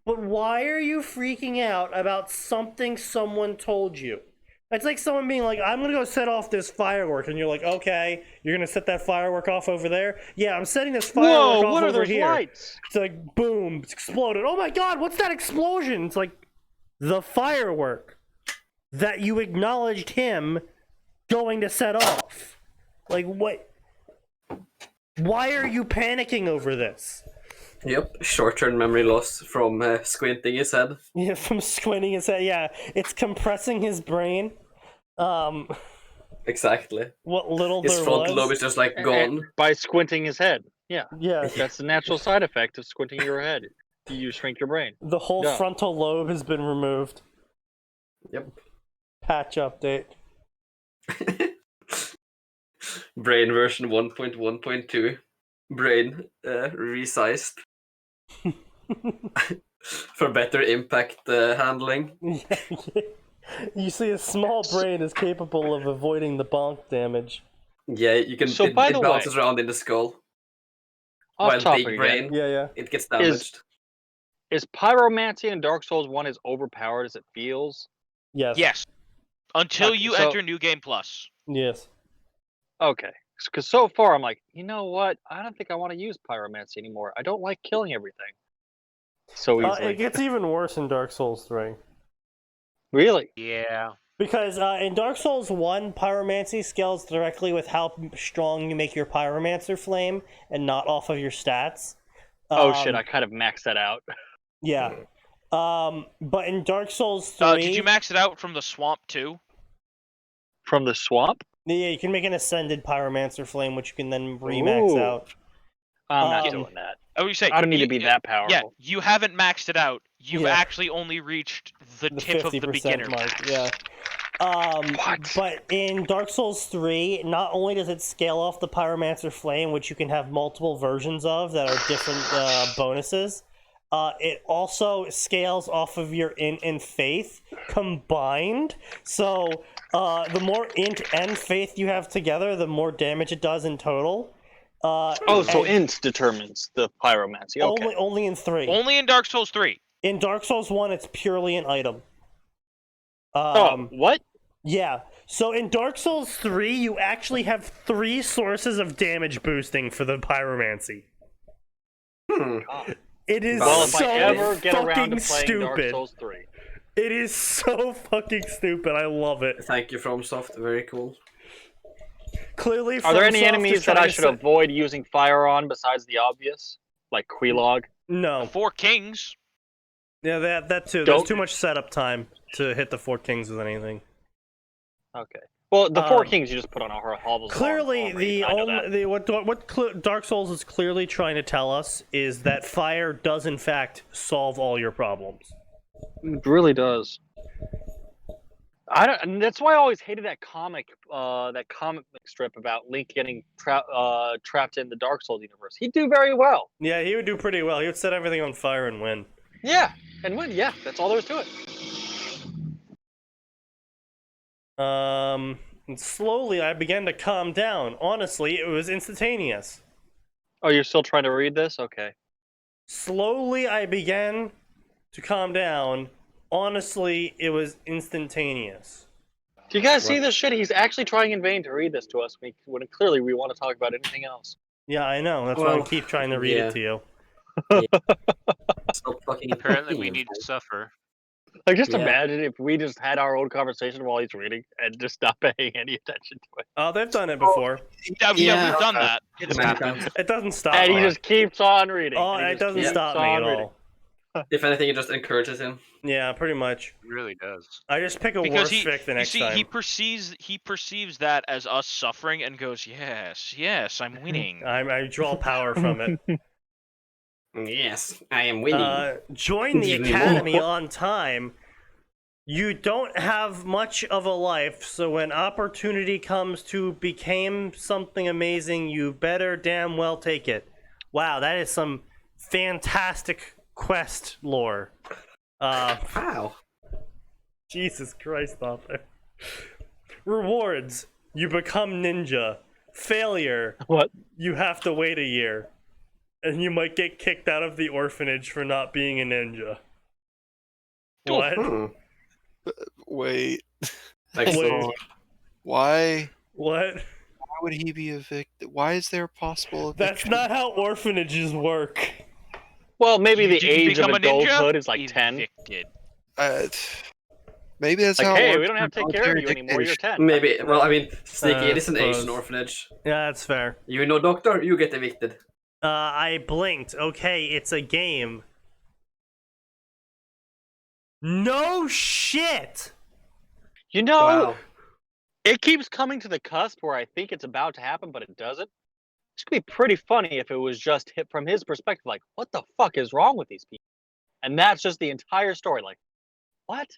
But why are you freaking out about something someone told you? It's like someone being like, I'm gonna go set off this firework, and you're like, okay, you're gonna set that firework off over there? Yeah, I'm setting this firework off over here. Lights? It's like, boom, it's exploded. Oh my god, what's that explosion? It's like, the firework that you acknowledged him going to set off. Like, what? Why are you panicking over this? Yep, short-term memory loss from squinting his head. Yeah, from squinting his head. Yeah, it's compressing his brain. Exactly. What little His there frontal was. lobe is just like gone. By squinting his head. Yeah. Yeah, That's the natural side effect of squinting your head. You shrink your brain. the whole Yeah. frontal lobe has been removed. Yep. Patch update. Brain version 1.1.2. Brain resized. For better impact handling. You see, a small brain is capable of avoiding the bonk damage. Yeah, you can. So it by the way, bounces around in the skull. Off While topic big again, brain, Yeah. it gets damaged. is Pyromancy in Dark Souls 1 as overpowered as it feels? Yes. Yes. Until Okay, you so- enter New Game Plus. Yes. Okay. Because so far I'm like, you know what? I don't think I want to use Pyromancy anymore. I don't like killing everything so easily. It gets even worse in Dark Souls 3. Really? Yeah. Because in Dark Souls 1, Pyromancy scales directly with how strong you make your Pyromancer flame and not off of your stats. Oh shit, I kind of maxed that out. Yeah. But in Dark Souls 3... Did you max it out from the swamp too? From the swamp? Yeah, you can make an Ascended Pyromancer flame, which you can then remax Ooh. out. I'm not Um, doing that. Oh, you say I don't need you- to be that powerful. Yeah, you haven't maxed it out. You've Yeah. actually only reached the tip of the 50% beginner mark, max. yeah. What? But in Dark Souls 3, not only does it scale off the Pyromancer Flame, which you can have multiple versions of that are different bonuses, it also scales off of your Int and Faith combined. So the more Int and Faith you have together, the more damage it does in total. So Int determines the Pyromancy. Okay. Only in 3. Only in Dark Souls 3. In Dark Souls 1, it's purely an item. What? Yeah. So in Dark Souls 3, you actually have 3 sources of damage boosting for the Pyromancy. It is Well, if so I ever get around fucking to playing Dark stupid. Souls 3. It is so fucking stupid. I love it. Thank you, FromSoft. Very cool. Clearly, Are there any FromSoft enemies is that trying I to should set- avoid using fire on besides the obvious? Like Quelaag? No. 4 Kings. Yeah, that too. Don't- There's too much setup time to hit the 4 Kings with anything. Okay. Well, the 4 Um, Kings you just put on a hovels. Clearly, what Dark Souls is clearly trying to tell us is that fire does in fact solve all your problems. It really does. And that's why I always hated that comic strip about Link getting trapped in the Dark Souls universe. He'd do very well. Yeah, he would do pretty well. He would set everything on fire and win. Yeah, and win. Yeah, that's all there is to it. And slowly I began to calm down. Honestly, it was instantaneous. Oh, you're still trying to read this? Okay. Slowly I began to calm down. Honestly, it was instantaneous. Do you guys see this shit? He's actually trying in vain to read this to us when clearly we want to talk about anything else. Yeah, I know. That's why I keep trying to read it to you. Stop fucking Apparently, we talking. need to suffer. Like, just Yeah. imagine if we just had our own conversation while he's reading and just stop paying any attention to it. Oh, they've done it before. Yeah, Yeah. we've done that. Many times. It doesn't stop And he me. just keeps on reading. Oh, And he it just doesn't keeps stop me on at reading. all. If anything, it just encourages him. Yeah, pretty much. It really does. I just pick a Because worse fic the next you see, time. he perceives that as us suffering and goes, yes, I'm winning. I draw power from it. Yes, I am winning. Join the Give me academy more. on time. You don't have much of a life, so when opportunity comes to become something amazing, you better damn well take it. Wow, that is some fantastic quest lore. Wow. Jesus Christ, author. Rewards: you become ninja. Failure: What? you have to wait a year. And you might get kicked out of the orphanage for not being a ninja. What? Wait, Like, so, why? What? Why would he be evicted? Why is there a possible That's eviction? not how orphanages work. Well, maybe the Did you age of become a ninja? adulthood is like 10. Evicted. Maybe that's Like, how. it hey, works we don't have to in take care of you military anymore. You're dictation. 10. maybe. Well, I mean, Sneaky, it is an suppose. Asian orphanage. Yeah, that's fair. You know, doctor, you get evicted. I blinked. Okay, it's a game. No shit! You know, Wow. it keeps coming to the cusp where I think it's about to happen, but it doesn't. This could be pretty funny if it was just hit from his perspective, like, what the fuck is wrong with these people? And that's just the entire story. Like, what?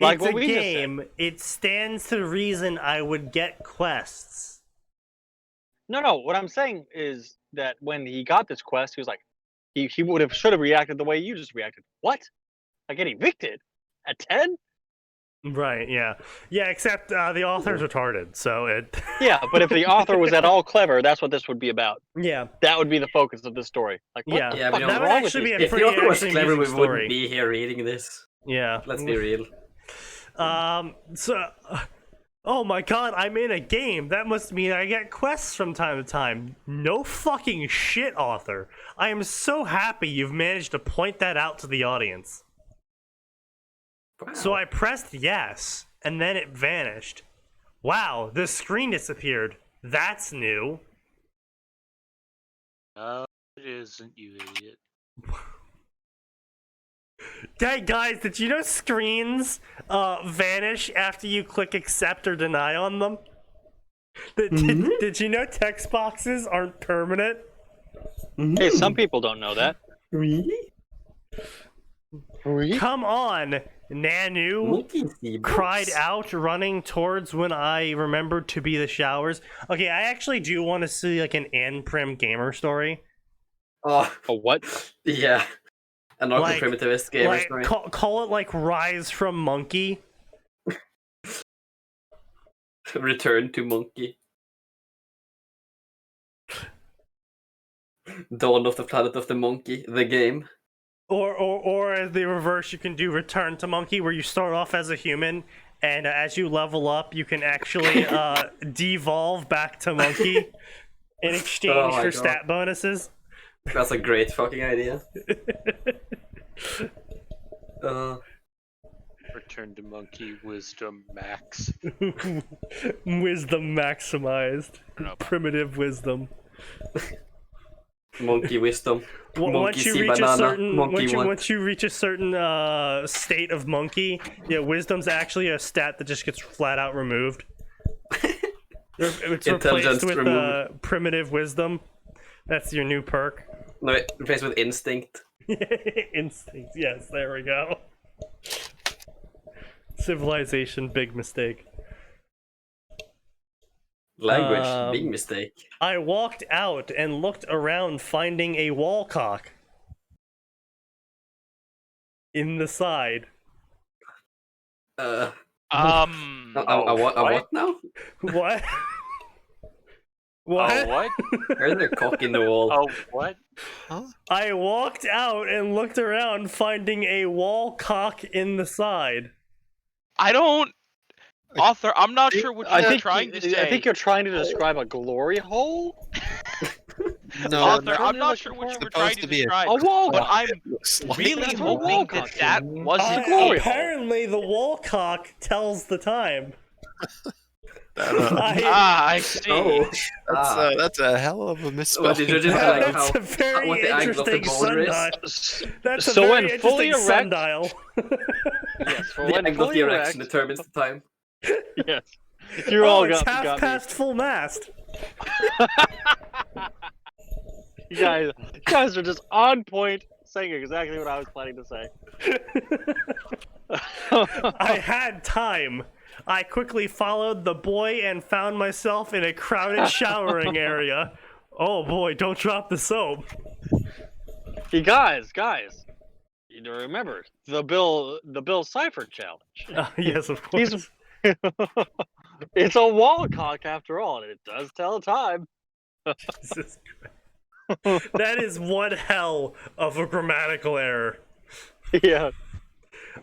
Like It's what a we just said. game. It stands to reason I would get quests. No. What I'm saying is that when he got this quest, he was like, he should have reacted the way you just reacted. What? I get evicted at 10? Right, yeah. Yeah, except the author's retarded, so it... Yeah, but if the author was at all clever, that's what this would be about. Yeah. That would be the focus of this story. Like, what Yeah. the Yeah, fuck but is That would wrong with actually these be a If the pretty author was actually clever, we amusing wouldn't story. be here reading this. Yeah. Let's be real. So... Oh my god, I'm in a game. That must mean I get quests from time to time. No fucking shit, author. I am so happy you've managed to point that out to the audience. Wow. So I pressed yes, and then it vanished. Wow, the screen disappeared. That's new. No, it isn't, you idiot. Hey guys, did you know screens vanish after you click accept or deny on them? Did you know text boxes aren't permanent? Hey, some people don't know that. Really? Come on, Nanu Monkey see cried books. out, running towards when I remembered to be the showers. Okay, I actually do want to see like an Anprim gamer story. Oh, A what? yeah. Another Like- primitivist gamer Like story. call it like Rise from Monkey. Return to Monkey. Dawn of the Planet of the Monkey, the game. Or as the reverse, you can do Return to Monkey, where you start off as a human, and as you level up, you can actually devolve back to monkey in exchange Oh my for God. stat bonuses. That's a great fucking idea. Return to monkey wisdom max. Wisdom maximized. No. Primitive wisdom. Monkey wisdom. Once Monkey you see reach banana. a certain Monkey want. once you reach a certain state of monkey, yeah, wisdom's actually a stat that just gets flat out removed. It's replaced Intelligence with removed. primitive wisdom. That's your new perk. No, replaced with instinct. Instinct. Yes, there we go. Civilization, big mistake. Language, big mistake. I walked out and looked around, finding a wall cock in the side. A Oh, what now? What? What? Oh, what? There's a cock in the wall. Oh, what? I walked out and looked around, finding a wall cock in the side. I don't. Author, I'm not sure what I you're think trying to say. I think you're trying to describe a glory hole. No, Author, I'm really not looking sure for what you it. were Supposed trying to to be a- describe. A wall But cock. I'm Looks really That's what hoping wall that cock that is. wasn't glory hole. Apparently, the wall cock tells the time. I see. Oh, That's a hell of a misspelling. What, did you just like That's how, a very what the angle of the interesting boulder is? sundial. That's a So very when fully interesting erect- sundial. Yes, for The when angle of fully the erection erect. determines the time. Yes. You all it's got half me. past full mast. You guys are just on point, saying exactly what I was planning to say. I had time. I quickly followed the boy and found myself in a crowded showering area. Oh boy, don't drop the soap. Hey guys, you need to remember the Bill Cipher challenge. Yes, of course. He's it's a wall cock after all, and it does tell time. Jesus Christ. That is one hell of a grammatical error. Yeah.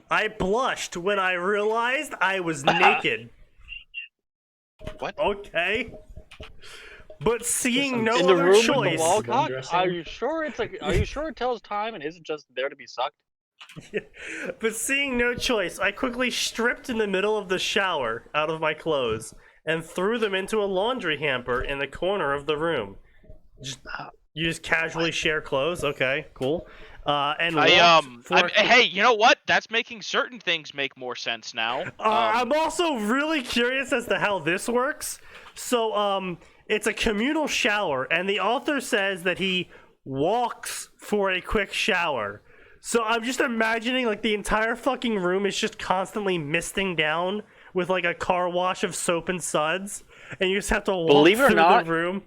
I blushed when I realized I was naked. What? Okay. But seeing no In the other room with the choice. wall cock? Undressing? Are you sure it tells time and isn't just there to be sucked? But seeing no choice, I quickly stripped in the middle of the shower out of my clothes and threw them into a laundry hamper in the corner of the room. You just casually share clothes? Okay, cool. And hey, you know what? That's making certain things make more sense now. I'm also really curious as to how this works. So, it's a communal shower, and the author says that he walks for a quick shower. So I'm just imagining like the entire fucking room is just constantly misting down with like a car wash of soap and suds, and you just have to walk Believe it or through not, the room.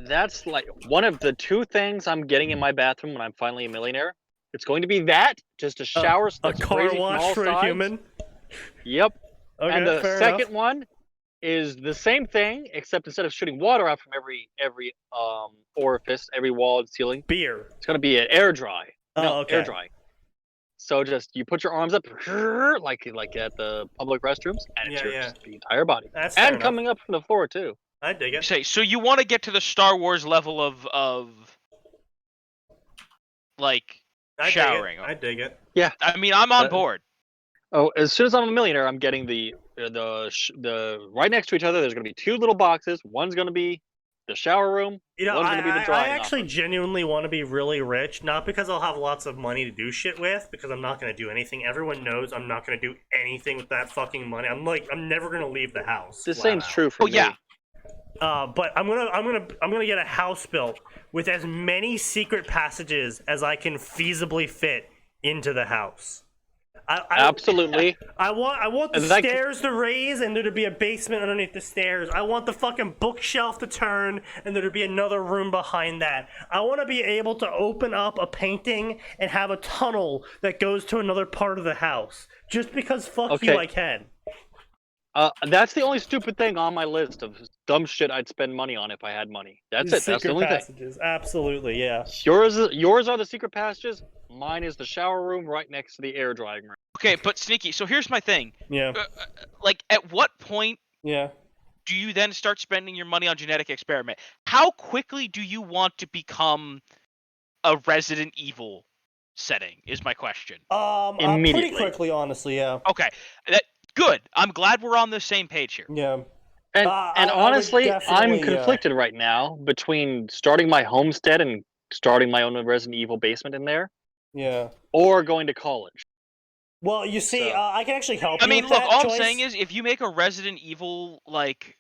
That's like one of the two things I'm getting in my bathroom when I'm finally a millionaire. It's going to be that, just a shower A that's car crazy from wash all for sides. a human. Yep. Okay, And the fair second enough. one is the same thing, except instead of shooting water out from every orifice, every wall and ceiling, Beer. it's going to be an air dry. Oh, No, okay. air dry. So just you put your arms up like at the public restrooms, and it's your just the entire body. That's fair And enough. coming up from the floor too. I dig it. Say, so you want to get to the Star Wars level of like showering? I dig it. Yeah. I mean, I'm on board. Oh, as soon as I'm a millionaire, I'm getting the right next to each other. There's going to be two little boxes. One's going to be the shower room. You know, one's going to be the I drying actually office. genuinely want to be really rich, not because I'll have lots of money to do shit with, because I'm not going to do anything. Everyone knows I'm not going to do anything with that fucking money. I'm never going to leave the house. The flat same's out. true for me. Yeah. But I'm gonna get a house built with as many secret passages as I can feasibly fit into the house. Absolutely. I want the And that- stairs to raise and there to be a basement underneath the stairs. I want the fucking bookshelf to turn and there to be another room behind that. I want to be able to open up a painting and have a tunnel that goes to another part of the house. Just because fuck you, Okay. I can. That's the only stupid thing on my list of dumb shit I'd spend money on if I had money. That's it. That's the Secret only thing. passages, absolutely, yeah. Yours are the secret passages. Mine is the shower room right next to the air drying room. Okay, but Sneaky. So here's my thing. Yeah. Like, at what point Yeah. do you then start spending your money on genetic experiment? How quickly do you want to become a Resident Evil setting? Is my question. Pretty Immediately. quickly, honestly, yeah. Okay, good. I'm glad we're on the same page here. Yeah. And I would honestly, I'm definitely, conflicted right now between starting my homestead and starting my own Resident Evil basement in there, Yeah. or going to college. Well, you see, So- I can actually help I you mean, with look, that all choice. I'm saying is, if you make a Resident Evil like,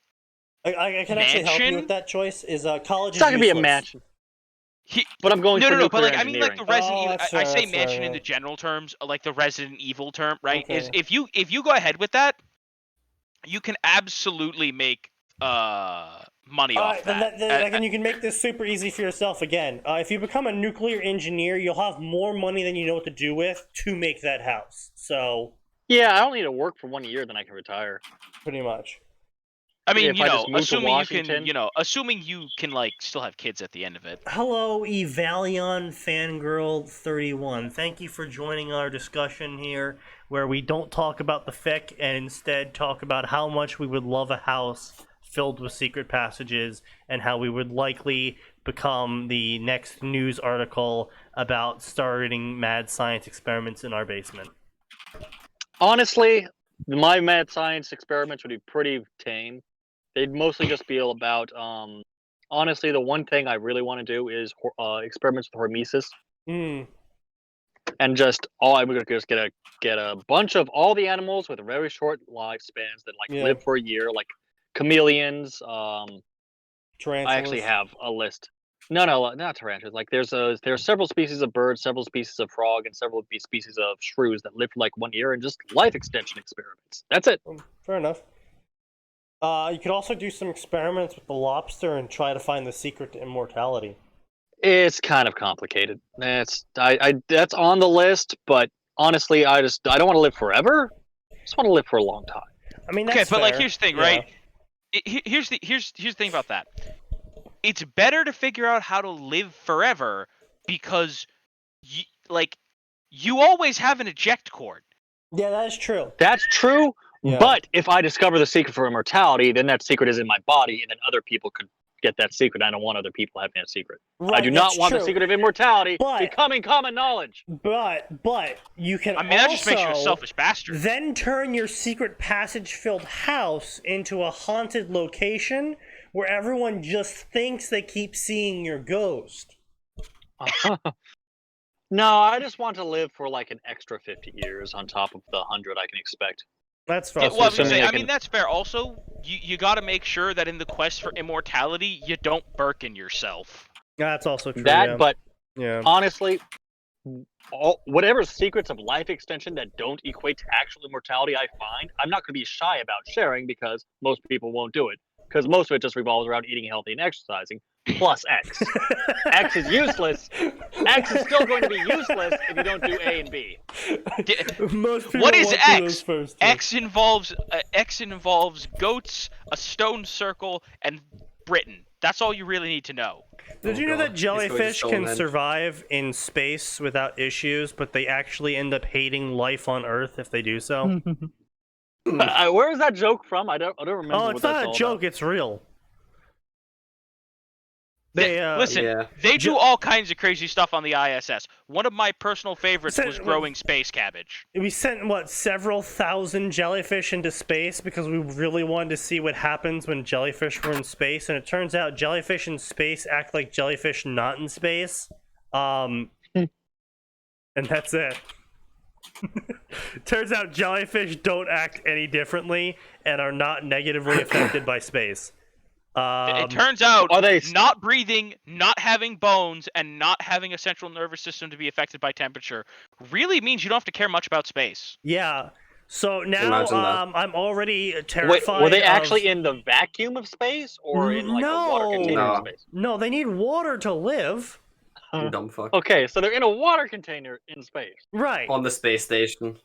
I can actually help you mansion? with that choice. Is college It's is not gonna be a useless. mansion, he, but I'm going for no, nuclear but like I mean, like the engineering. Resident Oh, Evil. that's I fair, say that's fair, mansion in yeah. the general terms, like the Resident Evil term, right? Is Okay. if you go ahead with that, you can absolutely make money off Alright, that. then you can make this super easy for yourself again. If you become a nuclear engineer, you'll have more money than you know what to do with to make that house. So, Yeah, I don't need to work for 1 year, then I can retire. pretty much. I mean, if you I know, just move to assuming you Washington- can, assuming you can like still have kids at the end of it. Hello, Evalion Fangirl 31. Thank you for joining our discussion here, where we don't talk about the fic and instead talk about how much we would love a house filled with secret passages and how we would likely become the next news article about starting mad science experiments in our basement. Honestly, my mad science experiments would be pretty tame. they'd mostly just be about. Honestly, the one thing I really want to do is experiments with hormesis, Mm. and just all I'm gonna just get a bunch of all the animals with very short lifespans that Yeah. live for a year, like chameleons. Tarantulas. I actually have a list. No, not tarantulas. Like there are several species of birds, several species of frog, and several species of shrews that live for like 1 year, and just life extension experiments. That's it. Fair enough. You could also do some experiments with the lobster and try to find the secret to immortality. It's kind of complicated. That's on the list, but honestly, I don't want to live forever. I just want to live for a long time. I mean, that's Okay, but like fair. here's the thing, Yeah. right? Here's the thing about that. It's better to figure out how to live forever because you always have an eject cord. Yeah, that is true. That's true, Yeah. but if I discover the secret for immortality, then that secret is in my body, and then other people could get that secret. I don't want other people having that secret. Right, I do not that's want the true. secret of immortality But- becoming common knowledge. But you can I mean, that just makes you a also selfish bastard. then turn your secret passage-filled house into a haunted location where everyone just thinks they keep seeing your ghost. No, I just want to live for like an extra 50 years on top of the 100 I can expect. That's Yeah, fair. well, I was gonna assuming say, I I mean, can- that's fair. Also, you got to make sure that in the quest for immortality, you don't Birkin yourself. That's also true. That, yeah. but yeah. honestly, whatever secrets of life extension that don't equate to actual immortality I find, I'm not going to be shy about sharing because most people won't do it. Because most of it just revolves around eating healthy and exercising, plus X. X is useless. X is still going to be useless if you don't do A and B. Most people What is won't do X? those first two. X involves goats, a stone circle, and Britain. That's all you really need to know. Did you know God. that He's going to jellyfish can Stonehenge. survive in space without issues, but they actually end up hating life on Earth if they do so? Where is that joke from? I don't remember. Oh, what it's that's not a all joke, about. it's real. They, Listen, Yeah. they do all kinds of crazy stuff on the ISS. One of my personal favorites So- was growing space cabbage. We sent, several thousand jellyfish into space because we really wanted to see what happens when jellyfish were in space, and it turns out jellyfish in space act like jellyfish not in space. And that's it. Turns out jellyfish don't act any differently and are not negatively affected by space. It turns out Are they- not breathing, not having bones, and not having a central nervous system to be affected by temperature really means you don't have to care much about space. Yeah. So now Imagine that. I'm already Wait, terrified. were they of- actually in the vacuum of space or in like a water container No. of space? No, they need water to live. You dumb fuck. Okay, so they're in a water container in space. Right. On the space station.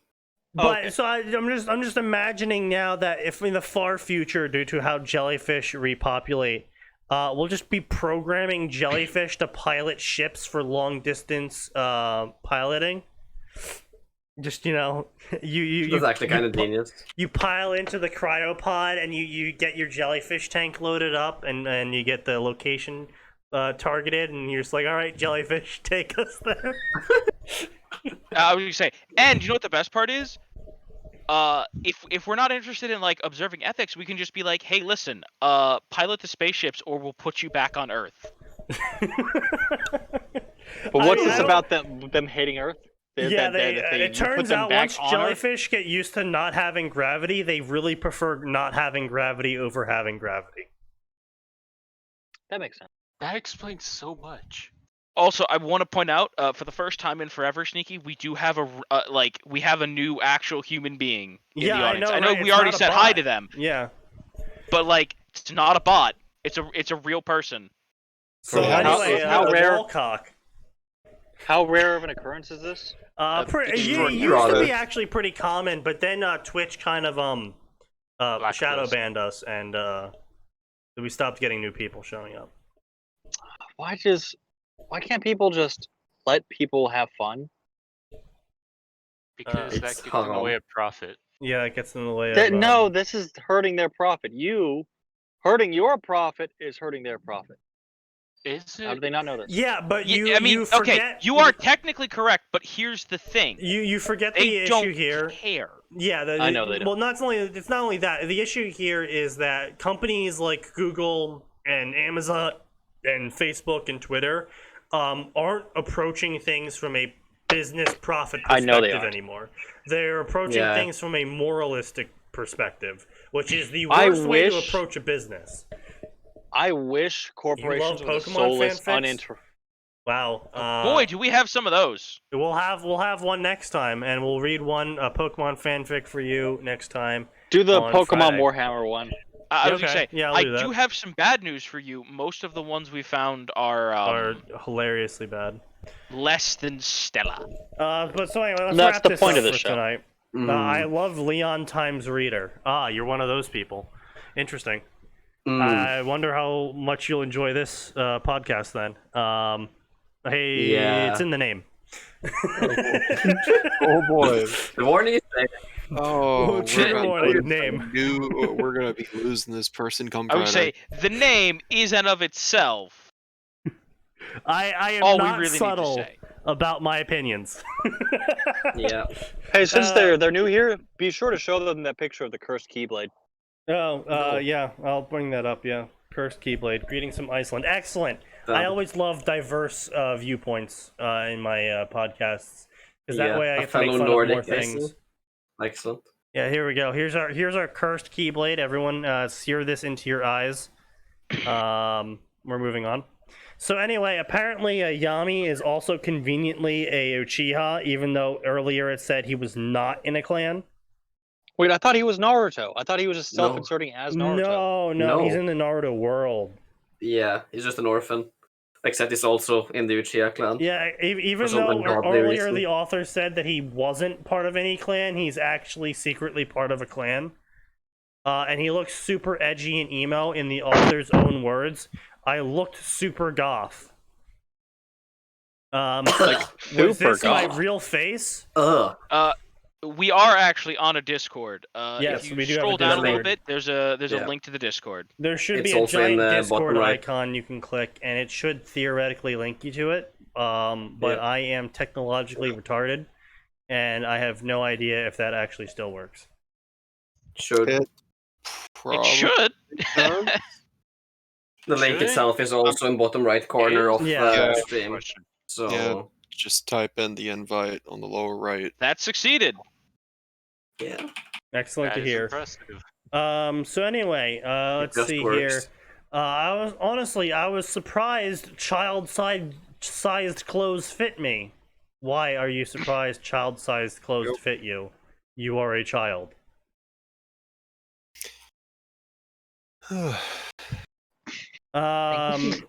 But Okay. so I'm just imagining now that if in the far future, due to how jellyfish repopulate, we'll just be programming jellyfish to pilot ships for long distance piloting. Just you That's actually kind of genius. you pile into the cryopod and you get your jellyfish tank loaded up and you get the location targeted and you're just like, all right, jellyfish, take us there. I was gonna say, and you know what the best part is? If we're not interested in like observing ethics, we can just be like, hey, listen, pilot the spaceships, or we'll put you back on Earth. But what's I this don't- about them hating Earth? Yeah, That it you turns put them out back once on Earth? jellyfish get used to not having gravity, they really prefer not having gravity over having gravity. That makes sense. That explains so much. Also, I want to point out, for the first time in forever, Sneaky, we do have we have a new actual human being in Yeah, the I audience. know, I know right? we It's already not a said hi bot. to them, Yeah. but like it's not a bot. It's a real person. So How- anyway, how rare- Wallcock. How rare of an occurrence is this? It extraordinary. used to be Rather. actually pretty common, but then Twitch kind of Blacklist. shadow banned us, and we stopped getting new people showing up. Why can't people just let people have fun? Because that It's gets in the haram. way of profit. Yeah, it gets in the way of. No, this is hurting their profit. You hurting your profit is hurting their profit. Is How it? do they not know this? Yeah, but I mean, you forget. okay, you are technically correct, but here's the thing. You forget the They issue don't here. care. Yeah, I know they don't. Well, it's not only that. The issue here is that companies like Google and Amazon and Facebook and Twitter aren't approaching things from a business profit I know they perspective aren't. anymore. They're approaching Yeah. things from a moralistic perspective, which is the I worst way to wish- approach a business. I wish corporations love were the Pokemon soulless, fanfics? uninterested. Wow. Boy, do we have some of those. We'll have one next time, and we'll read a Pokemon fanfic for you next time. Do the On Pokemon Friday. Warhammer one. I was gonna Okay, say, yeah, I'll I do that. do have some bad news for you. Most of the ones we found are Hilariously bad. less than stellar. But so anyway, let's That's wrap the this point up of the for show. tonight. I love Leon Times Reader. You're one of those people. Interesting. I wonder how much you'll enjoy this podcast then. Hey, Yeah. it's in the name. Oh boy. The warning is there. Oh, Trigger warning, name. We're gonna be losing this person come I would Friday. say the name is and of itself I am all we not really need subtle to say. about my opinions. Yeah. Hey, since Uh, they're new here, be sure to show them that picture of the cursed Keyblade. Yeah, I'll bring that up, yeah. Cursed Keyblade. Greetings from Iceland. Excellent. I always love diverse viewpoints in my podcasts. Because that way I get to make fun of more things. Excellent. Yeah, here we go. Here's our cursed Keyblade. Everyone, sear this into your eyes. We're moving on. So anyway, apparently Yami is also conveniently a Uchiha, even though earlier it said he was not in a clan. Wait, I thought he was Naruto. I thought he was just self-inserting as Naruto. No, he's No. in the Naruto world. Yeah, he's just an orphan. Except he's also in the Uchiha clan. Yeah, even For some though ungodly earlier reason. the author said that he wasn't part of any clan, he's actually secretly part of a clan. And he looks super edgy and emo in the author's own words. I looked super goth. Was this my goth. real face? Ugh. We are actually on a Discord. Yes, if you we do have a scroll down a little Discord. bit, there's a Yeah. link to the Discord. There should It's be a also in giant the Discord bottom right. icon you can click, and it should theoretically link you to it. But Yeah. I am technologically retarded, and I have no idea if that actually still works. Should. It It should. does. The link Should? itself is also in bottom right corner of Yeah. Yeah. the stream. So Yeah. Just type in the invite on the lower right. That succeeded. yeah. Excellent That to is hear. impressive. So anyway, let's just see works. here. I was surprised child-sized clothes fit me. Why are you surprised child-sized clothes fit you? You are a child.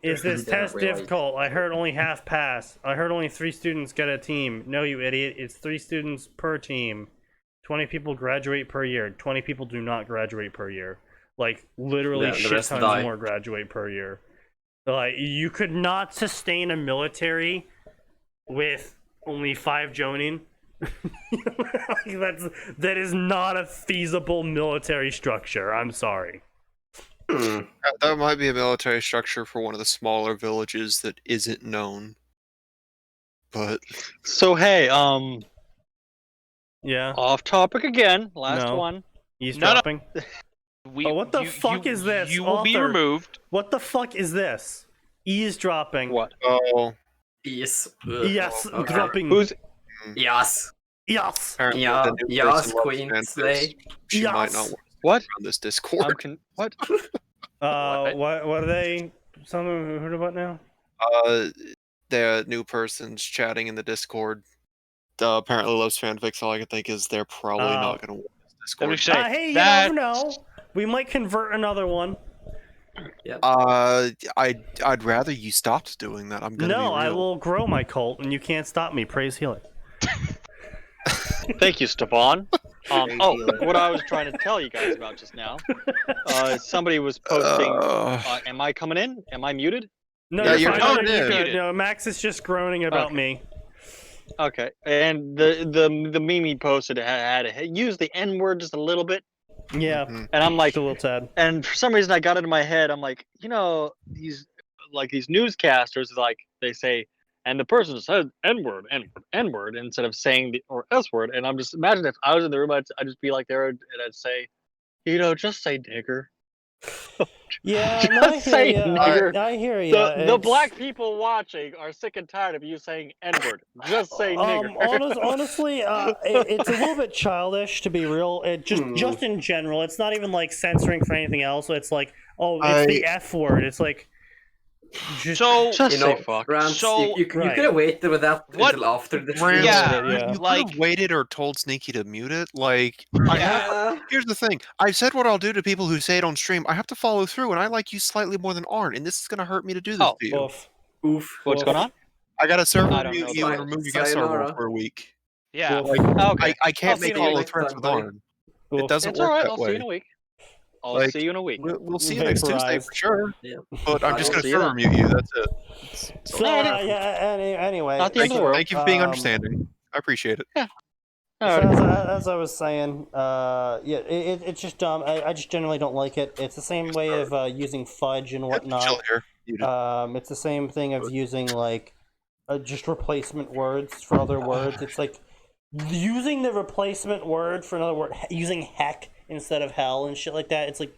Is this Don't test realize. difficult? I heard only half pass. I heard only 3 students get a team. No, you idiot. It's 3 students per team. 20 people graduate per year. 20 people do not graduate per year. Like, literally Yeah, the shit rest tons die. more graduate per year. Like, you could not sustain a military with only 5 joining. That is not a feasible military structure. I'm sorry. That might be a military structure for one of the smaller villages that isn't known. But So hey, Yeah. off topic again. Last No. one. Eavesdropping. We, What the fuck is this, You will be author? removed. What the fuck is this? Eavesdropping. What? oh, Yes. Yes, Okay. dropping. Who's? Yes. Yes. apparently Yeah, the new yes, person loves Queen fanfics. Slay. She might Yes. not want to What? on this Discord. What? What are they? Someone heard about now? The new person's chatting in the Discord. Apparently loves fanfics. All I can think is they're probably Oh. not going to watch this Let me Discord. say Hey, you that. never know. We might convert another one. I'd rather you stopped doing that. I'm gonna be No, real. I will grow my cult, and you can't stop me. Praise healing. Thank you, Stefan. Very Oh, healing. what I was trying to tell you guys about just now. Somebody was posting. Am I coming in? Am I muted? No, Yeah, you're you're fine. coming No, you're in. good. No, Max is just groaning about Okay. me. Okay. And the meme he posted had used the N word just a little bit, Yeah, Mhm. and I'm like, it's a little sad. and for some reason I got it in my head. I'm like, you know, these like these newscasters, like they say, and the person said N-word, N-word, N-word instead of saying or S-word, and I'm just imagine if I was in the room, I'd just be like there and I'd say, just say nigger. Yeah, Just no, I hear say you. nigger. I hear you. The black people watching are sick and tired of you saying N-word. Just say nigger. Honestly, it's a little bit childish, to be real. It just in general, it's not even like censoring for anything else. It's like, it's the F word. It's like, just say fuck. Rants, So- you could have waited with that until after the stream. Rants, you like- could have waited or told Sneaky to mute it. Like, Yeah. here's the thing. I've said what I'll do to people who say it on stream. I have to follow through, and I like you slightly more than Arn, and this is going to hurt me to do this to you. Oof. What's going on? I got to server I don't mute know you and that. remove your guest server Sayonara. for a week. Yeah. Like, Okay. I can't I'll make see you follow next threats time, with buddy. Arn. It doesn't It's work alright. that I'll way. see you in a week. I'll Like, see you in a week. We'll see you next Tuesday Vaporized. for sure. Yeah. But I'm just I'll going to see you server then. mute you. That's it. So anyway, Not the end of the world. Thank you for being understanding. I appreciate it. Yeah. So Alright. as I was saying, it's just dumb. I just generally don't like it. It's the same way of using fudge and Chill whatnot. here. Muted. It's the same thing of using like just replacement words for other words. It's like using the replacement word for another word, using heck instead of hell and shit like that. It's like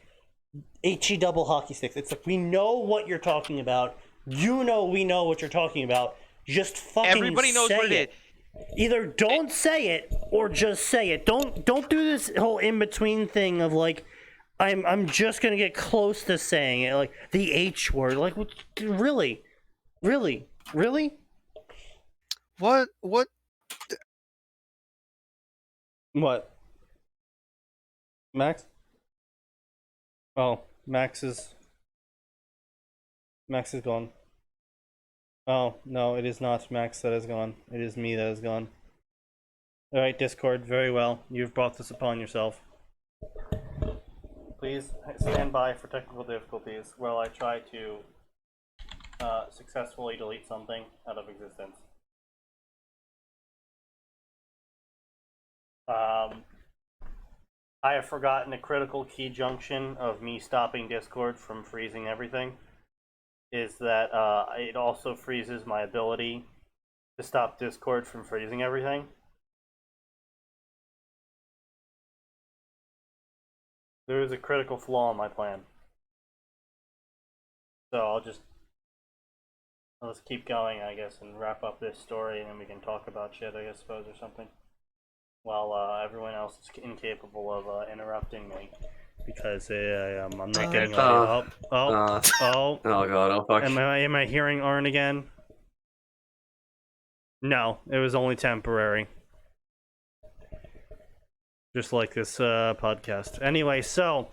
HE double hockey sticks. It's like, we know what you're talking about. You know we know what you're talking about. Just fucking Everybody knows say what it is. Either don't say it or just say it. Don't do this whole in between thing of like, I'm just gonna get close to saying it, like the H word. Like, really? What? What? Max? Oh, Max is gone. Oh, no, it is not Max that is gone. It is me that is gone. Alright, Discord, very well. You've brought this upon yourself. Please stand by for technical difficulties while I try to successfully delete something out of existence. I have forgotten a critical key junction of me stopping Discord from freezing everything. Is that it also freezes my ability to stop Discord from freezing everything. There is a critical flaw in my plan. So I'll just keep going, I guess, and wrap up this story, and then we can talk about shit, I suppose, or something. While everyone else is incapable of interrupting me, because I'm not getting audio. Oh god, oh fuck. Am I hearing Arn again? No, it was only temporary. Just like this podcast. Anyway, so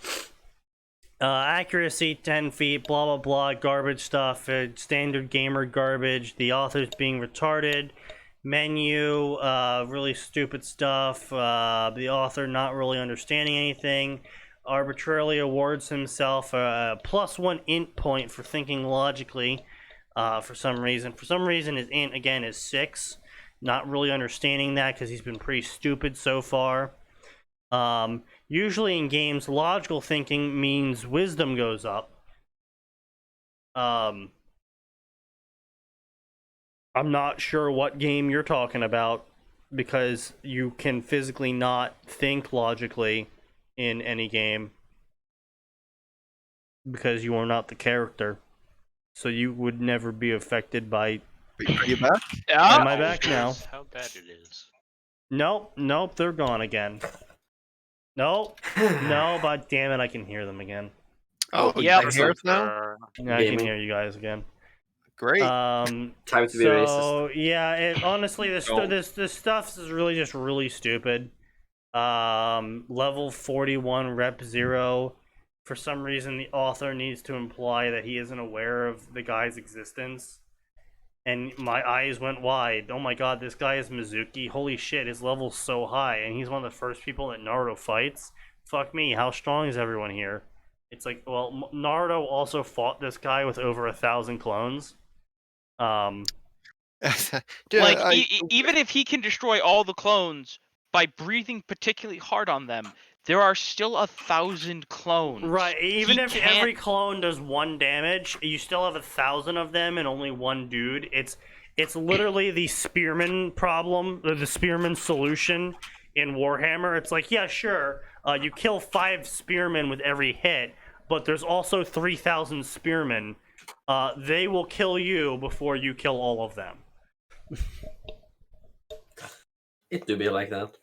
accuracy 10 feet, blah blah blah, garbage stuff, standard gamer garbage. The author's being retarded. Menu, really stupid stuff. The author not really understanding anything. Arbitrarily awards himself a +1 int point for thinking logically. For some reason. For some reason, his int again is 6. Not really understanding that because he's been pretty stupid so far. Usually in games, logical thinking means wisdom goes up. I'm not sure what game you're talking about, because you can physically not think logically in any game because you are not the character. So you would never be affected by... Are you back? Am I back now? How bad it is. Nope, they're gone again. Nope, no, but damn it, I can hear them again. Oh, yeah. you can hear us now? Yeah, I can hear you guys again. Great. Time to be racist. So yeah, honestly, this stuff is really just really stupid. Level 41, rep 0. For some reason, the author needs to imply that he isn't aware of the guy's existence. And my eyes went wide. Oh my god, this guy is Mizuki. Holy shit, his level's so high, and he's one of the first people that Naruto fights. Fuck me, how strong is everyone here? It's like, well, Naruto also fought this guy with over 1,000 clones. Even if he can destroy all the clones by breathing particularly hard on them, there are still 1,000 clones. Right, even He if can't- every clone does 1 damage, you still have 1,000 of them and only one dude. It's literally the spearman problem, or the spearman solution in Warhammer. It's like, yeah, sure, you kill 5 spearmen with every hit, but there's also 3,000 spearmen. They will kill you before you kill all of them. It do be like that.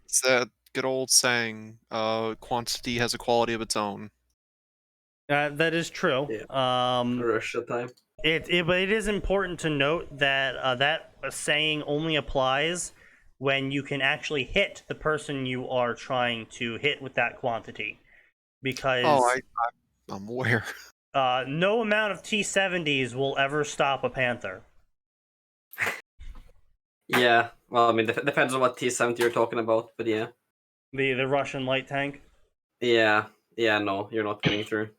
It's that good old saying, quantity has a quality of its own. That is true. Yeah. Russia time. But it is important to note that that saying only applies when you can actually hit the person you are trying to hit with that quantity, because I'm aware. no amount of T-70s will ever stop a Panther. Yeah, well, I mean, depends on what T-70 you're talking about, but yeah. The Russian light tank. Yeah, no, you're not getting through.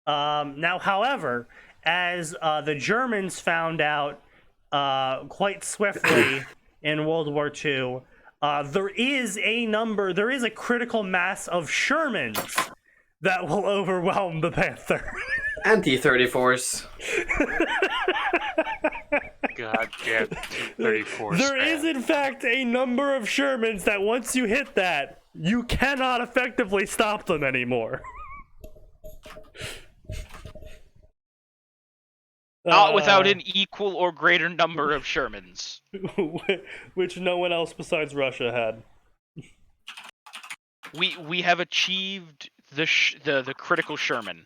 Now, however, as the Germans found out quite swiftly in World War II, there is a critical mass of Shermans that will overwhelm the Panther. And T-34s. Goddamn T-34 There spam. is, in fact, a number of Shermans that once you hit that, you cannot effectively stop them anymore. Not without an equal or greater number of Shermans. Which no one else besides Russia had. We have achieved the critical Sherman.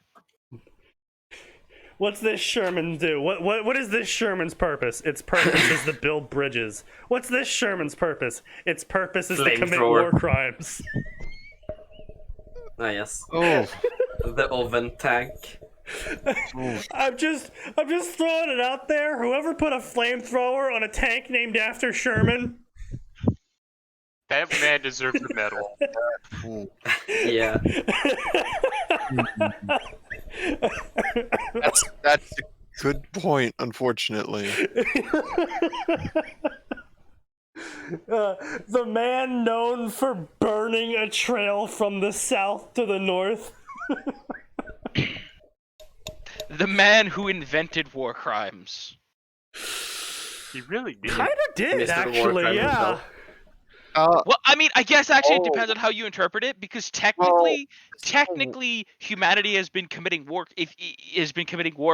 What's this Sherman do? What is this Sherman's purpose? Its purpose is to build bridges. What's this Sherman's purpose? Its purpose is to commit war crimes. Ah, yes. Oh. The oven tank. I'm just throwing it out there. Whoever put a flamethrower on a tank named after Sherman, That man deserves a medal. Yeah. That's a good point, unfortunately. The man known for burning a trail from the south to the north. The man who invented war crimes. He really did. Kind of did, Mr. actually, Warcrime yeah. himself. Well, I mean, I guess actually it depends on how you interpret it, because technically, humanity has been committing war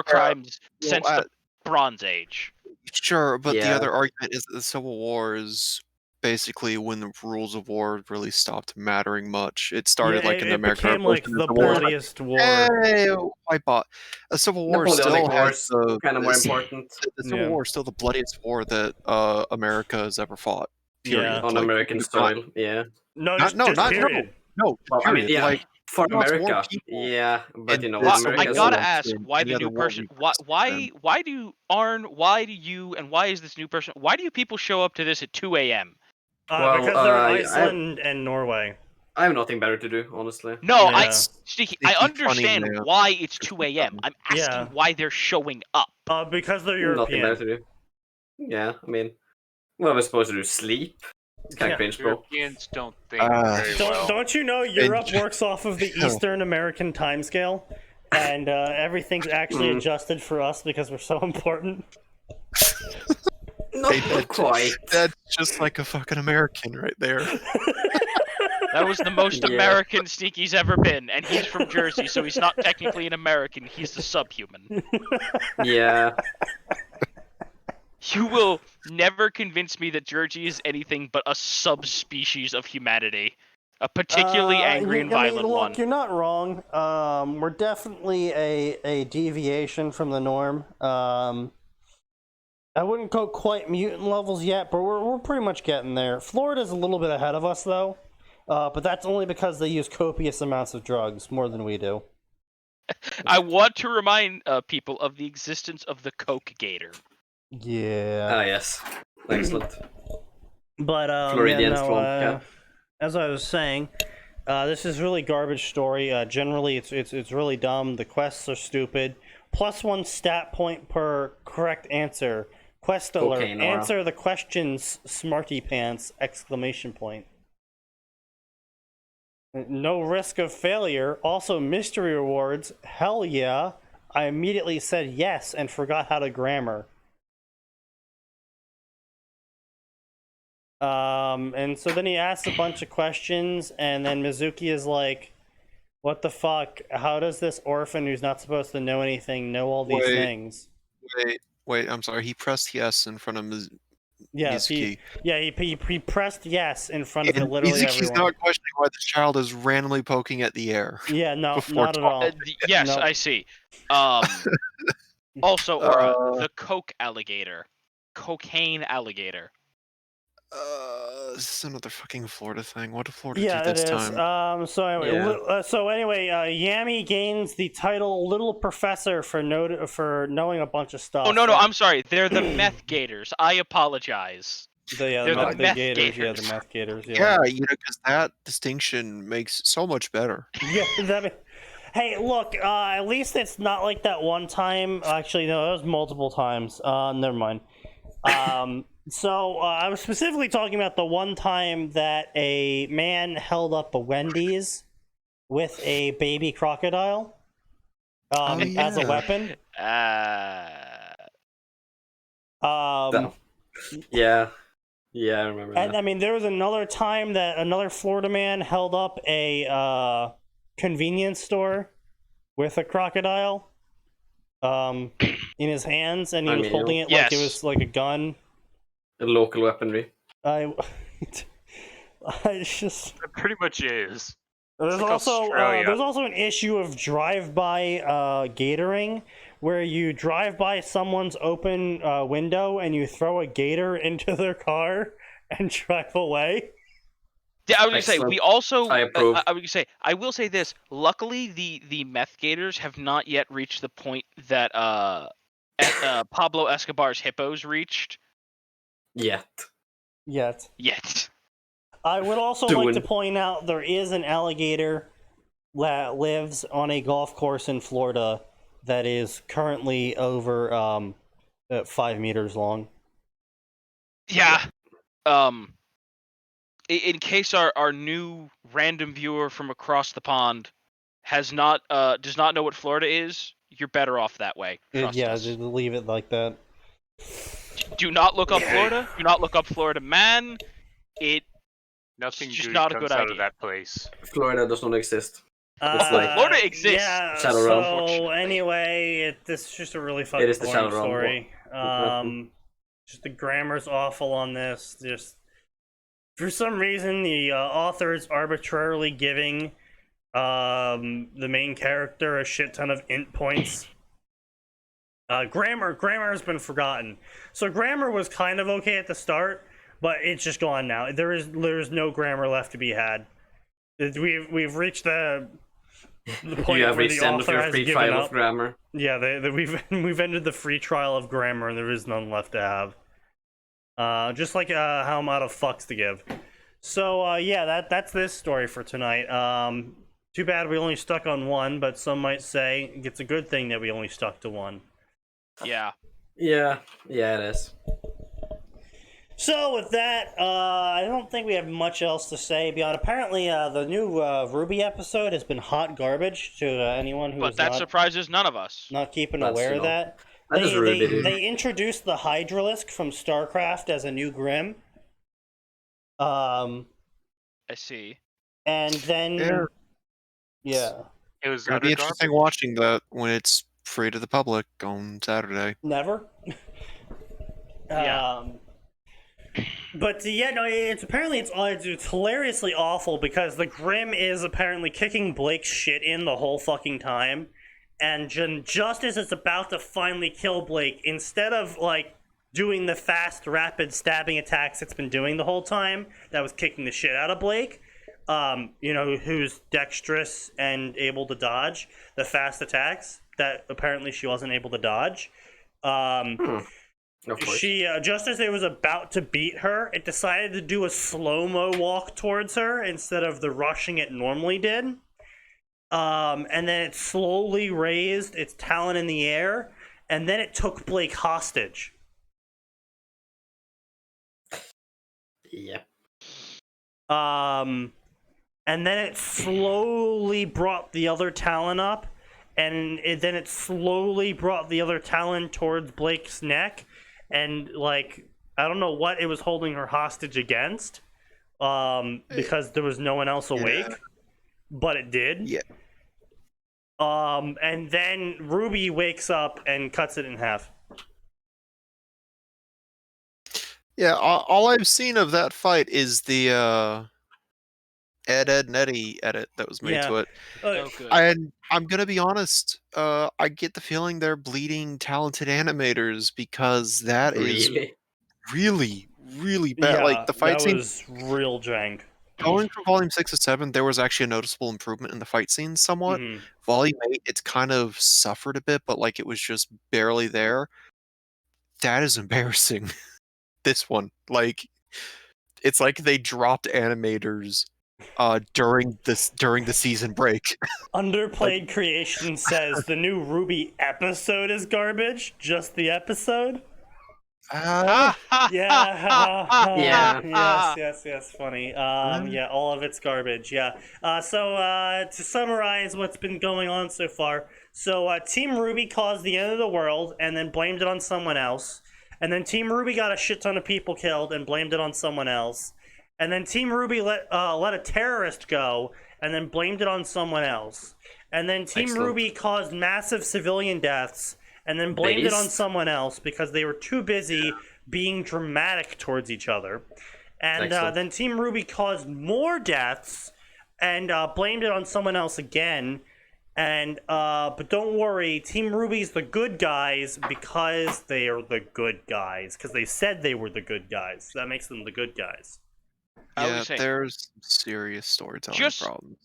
crimes since the Bronze Age. Sure, but the Yeah. other argument is that the Civil War is basically when the rules of war really stopped mattering much. It started Yeah, like in the it American became like Revolution, the war. bloodiest war. Hey, I bought a Civil War Napoleonic still has Wars, the kind of more important. The Civil Yeah. War is still the bloodiest war that America has ever fought. Period. Yeah. On Like, American it's soil, yeah. No, Not- no, just not- period. No, Well, I mean, period. yeah, Like, for lots more America, people yeah, but in you know, this I America's gotta war ask than why any the other new war person. we've Why do you Arn? Why do you and why is this new person? Why do you people show up to this at 2 a.m.? Well, Because they're in I- Iceland and Norway. I have nothing better to do, honestly. No, Yeah. Sneaky, They I keep funny understand now. why it's 2 a.m. I'm asking Yeah. why they're showing up. Because they're Nothing better European. to do. Yeah, I mean, what am I supposed to do? Sleep? It's kind Yeah. of cringe, bro. Europeans don't think very Don't, well. don't you know Europe works off of the Eastern American timescale? And everything's actually adjusted for us because we're so important. Not Hey, quite. That's just like a fucking American right there. That was the most Yeah. American Sneaky's ever been, and he's from Jersey, so he's not technically an American. He's the subhuman. Yeah. You will never convince me that Jersey is anything but a subspecies of humanity. A particularly angry and violent look, one. You're not wrong. We're definitely a deviation from the norm. I wouldn't go quite mutant levels yet, but we're pretty much getting there. Florida's a little bit ahead of us, though. But that's only because they use copious amounts of drugs, more than we do. I want to remind people of the existence of the Coke Gator. Yeah. Ah, yes. Excellent. But Floridian yeah, no, swamp cat. as I was saying, this is really garbage story. Generally, it's really dumb. The quests are stupid. +1 stat point per correct answer. Quest alert. Cocaine, Nora. Answer the questions, smarty pants! ! No risk of failure. Also, mystery rewards. Hell yeah. I immediately said yes and forgot how to grammar. And so then he asks a bunch of questions, and then Mizuki is like, what the fuck? How does this orphan who's not supposed to know anything know all these things? Wait, I'm sorry. He pressed yes in front of Yes, Mizuki. he pressed yes in front of literally Mizuki's everyone. not questioning why the child is randomly poking at the air. Yeah, no, before not at all. Yes, Nope. I see. Also, Aura, the coke alligator. Cocaine alligator. This is another fucking Florida thing. What did Florida Yeah, do it this is. time? So anyway, Yami gains the title Little Professor for knowing a bunch of stuff. Oh no, I'm sorry. They're the meth gators. I apologize. They're the meth gators. Yeah, gators. the meth gators. Yeah, because that distinction makes so much better. Yeah, hey, look. At least it's not like that one time. Actually, no, it was multiple times. Never mind. So I was specifically talking about the one time that a man held up a Wendy's with a baby crocodile as a weapon. Yeah, I remember And that. I mean, there was another time that another Florida man held up a convenience store with a crocodile in his hands, and he was holding it like it was like a gun. A local weaponry. I just. It pretty much is. There's like also an issue of drive-by gatoring, where you drive by someone's open window and you throw a gator into their car and drive away. Yeah, I was gonna say we also. I approve. I was gonna say I will say this. Luckily, the meth gators have not yet reached the point that Pablo Escobar's hippos reached. Yet. Yet. I would also like to point out there is an alligator that lives on a golf course in Florida that is currently over 5 meters long. Yeah. In case our new random viewer from across the pond does not know what Florida is, you're better off that way. Trust us. Just leave it like that. Do not look up Florida. Do not look up Florida man. Nothing just good not a comes good out idea. of that place. Florida does not exist. It's like Florida exists. Yeah, Shadow Realm. so anyway, this is just a really fucking It is the boring Shadow Realm. story. Just the grammar's awful on this. Just for some reason, the author is arbitrarily giving the main character a shit ton of int points. Grammar has been forgotten. So grammar was kind of okay at the start, but it's just gone now. There's no grammar left to be had. We've reached the point you have where reached the the end of author your has free given trial up. of grammar. Yeah, we've ended the free trial of grammar, and there is none left to have. Just like how I'm out of fucks to give. So yeah, that's this story for tonight. Too bad we only stuck on one, but some might say it's a good thing that we only stuck to one. Yeah. Yeah, it is. So with that, I don't think we have much else to say beyond. Apparently, the new Ruby episode has been hot garbage to anyone who But is that not surprises none of us. not keeping That's, aware you of know, that. that is Ruby, dude. They introduced the Hydralisk from StarCraft as a new Grim. I see. And then Yeah. It was It'll be interesting watching that when it's free to the public on Saturday. Never. Yeah. But yeah, no, it's hilariously awful because the Grim is apparently kicking Blake's shit in the whole fucking time, and just as it's about to finally kill Blake, instead of like doing the fast, rapid stabbing attacks it's been doing the whole time, that was kicking the shit out of Blake. Who's dexterous and able to dodge the fast attacks that apparently she wasn't able to dodge. She just as it was about to beat her, it decided to do a slow-mo walk towards her instead of the rushing it normally did. And then it slowly raised its talon in the air, and then it took Blake hostage. Yeah. and then it slowly brought the other talon up, and then it slowly brought the other talon towards Blake's neck, and like I don't know what it was holding her hostage against, because there was no one else awake, but it did. Yeah. And then Ruby wakes up and cuts it in half. Yeah, all I've seen of that fight is the Ed and Eddie edit that was made to it. Oh, good. And I'm gonna be honest, I get the feeling they're bleeding talented animators because that is Really? really, really bad. Like the fight that scene was real jank. going from volume 6 to 7, there was actually a noticeable improvement in the fight scenes somewhat. Mhm. Volume 8, it's kind of suffered a bit, but like it was just barely there. That is embarrassing. This one, like, it's like they dropped animators during the season break. Underplayed Creation says the new Ruby episode is garbage. Just the episode. Yeah. Yes. Funny. Yeah, all of it's garbage. Yeah. So to summarize what's been going on so far, so Team Ruby caused the end of the world and then blamed it on someone else, and then Team Ruby got a shit ton of people killed and blamed it on someone else, and then Team Ruby let a terrorist go and then blamed it on someone else, and then Team Excellent. Ruby caused massive civilian deaths and then blamed it on someone else because they were too busy being dramatic towards each other. And then Team Ruby caused more deaths and blamed it on someone else again. And but don't worry, Team Ruby's the good guys because they are the good guys. Because they said they were the good guys. So that makes them the good guys. Yeah, there's serious storytelling problems.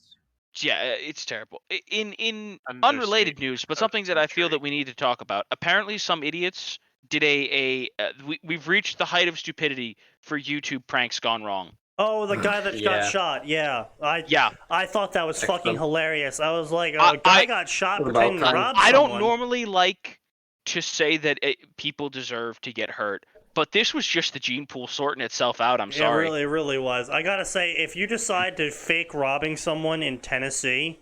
Yeah, it's terrible. In unrelated news, but something that I feel that we need to talk about. Apparently, some idiots did we've reached the height of stupidity for YouTube pranks gone wrong. Oh, the guy that got shot. Yeah, I thought that was fucking hilarious. I was like, a guy got shot pretending to rob someone. I don't normally like to say that people deserve to get hurt, but this was just the gene pool sorting itself out. I'm sorry. It really was. I gotta say, if you decide to fake robbing someone in Tennessee...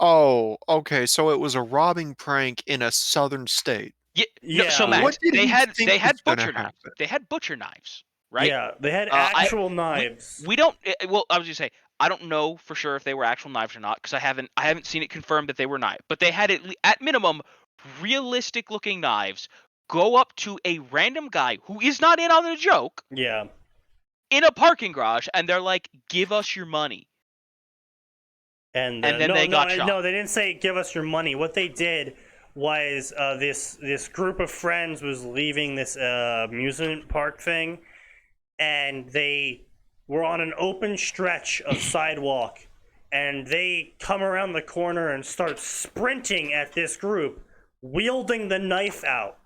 Oh, okay, so it was a robbing prank in a southern state. Yeah. No, so Max, they had butcher knives. They had butcher knives, right? Yeah, they had actual knives. We don't. Well, I was gonna say I don't know for sure if they were actual knives or not because I haven't seen it confirmed that they were knives. But they had at minimum realistic looking knives. Go up to a random guy who is not in on the joke. Yeah. In a parking garage, and they're like, "Give us your money." And then they got shot. No, they didn't say, "Give us your money." What they did was this group of friends was leaving this amusement park thing, and they were on an open stretch of sidewalk, and they come around the corner and start sprinting at this group, wielding the knife out.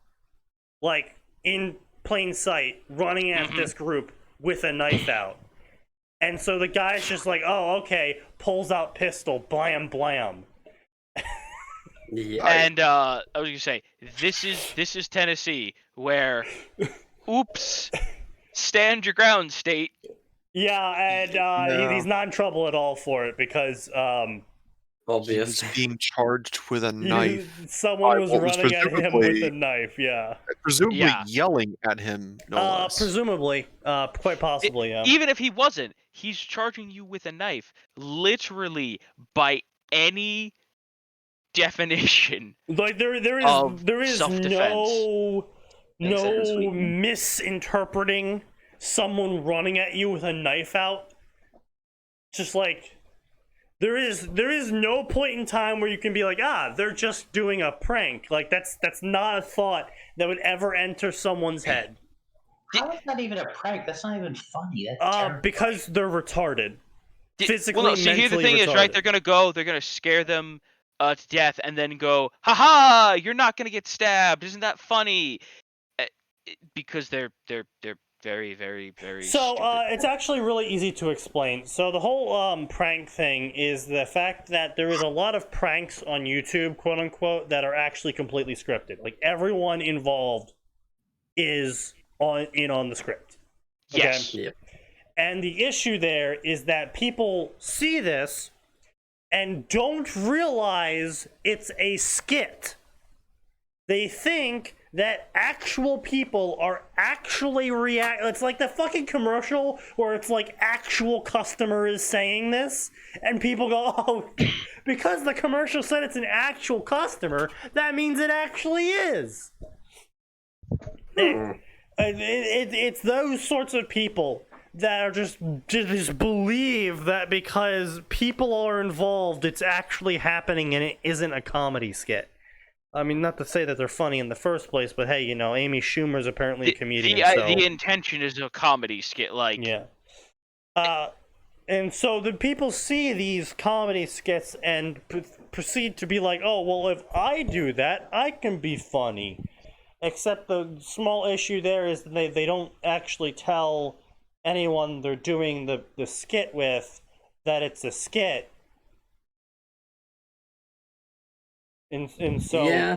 Like, in plain sight, running at this group with a knife out. And so the guy's just like, oh, okay, pulls out pistol, blam, blam. Yeah. And I was gonna say, this is Tennessee, where, oops, stand your ground, state. Yeah, and he's not in trouble at all for it because obvious. He was being charged with a knife. Someone was running at him with a knife, yeah. Presumably yelling at him, no less. Presumably. Quite possibly, yeah. Even if he wasn't, he's charging you with a knife. Literally, by any definition. Like, there is no misinterpreting someone running at you with a knife out. Just like... There is no point in time where you can be like, they're just doing a prank. Like, that's not a thought that would ever enter someone's head. How is that even a prank? That's not even funny. That's terrible. Because they're retarded. Physically, well, no, see, here the thing retarded. is, right, they're gonna scare them to death and then go, haha, you're not gonna get stabbed. Isn't that funny? Because they're very, very, very So, stupid. it's actually really easy to explain. So the whole prank thing is the fact that there is a lot of pranks on YouTube, quote-unquote, that are actually completely scripted. Like, everyone involved is on the script. Okay? Yes. Yep. And the issue there is that people see this and don't realize it's a skit. They think that actual people are actually it's like the fucking commercial where it's like actual customer is saying this, and people go, oh, because the commercial said it's an actual customer, that means it actually is. It's those sorts of people that are just believe that because people are involved, it's actually happening and it isn't a comedy skit. I mean, not to say that they're funny in the first place, but hey, you know, Amy Schumer's apparently a comedian. The intention is a comedy skit, like... Yeah. And so the people see these comedy skits and proceed to be like, oh, well, if I do that, I can be funny. Except the small issue there is that they don't actually tell anyone they're doing the skit with that it's a skit. And so, Yeah.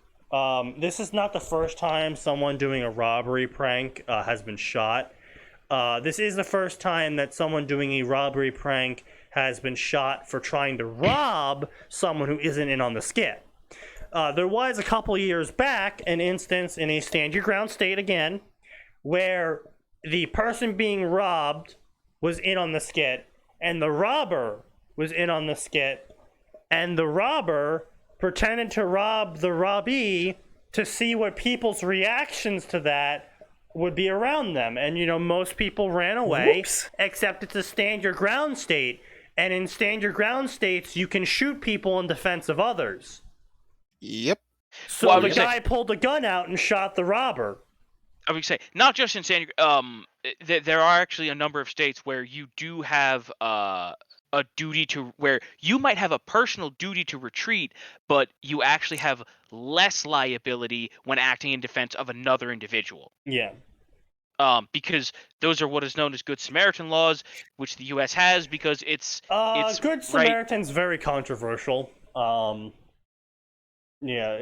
This is not the first time someone doing a robbery prank has been shot. This is the first time that someone doing a robbery prank has been shot for trying to rob someone who isn't in on the skit. There was a couple years back an instance in a stand your ground state again, where the person being robbed was in on the skit, and the robber was in on the skit, and the robber pretended to rob the robbee to see what people's reactions to that would be around them. And, you know, most people ran away. Whoops. Except it's a stand your ground state. And in stand your ground states, you can shoot people in defense of others. Yep. So Well, the guy pulled a gun out and shot the robber. I would say, not just in San there are actually a number of states where you do have a duty to, where you might have a personal duty to retreat, but you actually have less liability when acting in defense of another individual. Yeah. Because those are what is known as Good Samaritan laws, which the U.S. has because it's Good Samaritan's very controversial. Yeah,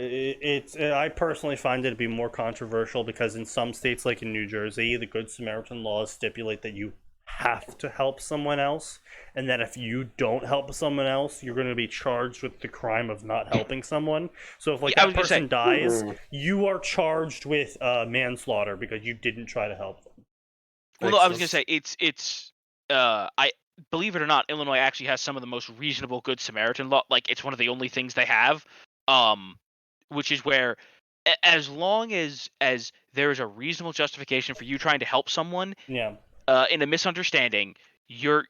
I personally find it to be more controversial because in some states, like in New Jersey, the Good Samaritan laws stipulate that you have to help someone else, and that if you don't help someone else, you're going to be charged with the crime of not helping someone. So if that person dies, you are charged with manslaughter because you didn't try to help them. Well, no, I was going to say it's I believe it or not, Illinois actually has some of the most reasonable Good Samaritan law. Like, it's one of the only things they have. Which is where, as long as there is a reasonable justification for you trying to help someone, yeah, in a misunderstanding, you're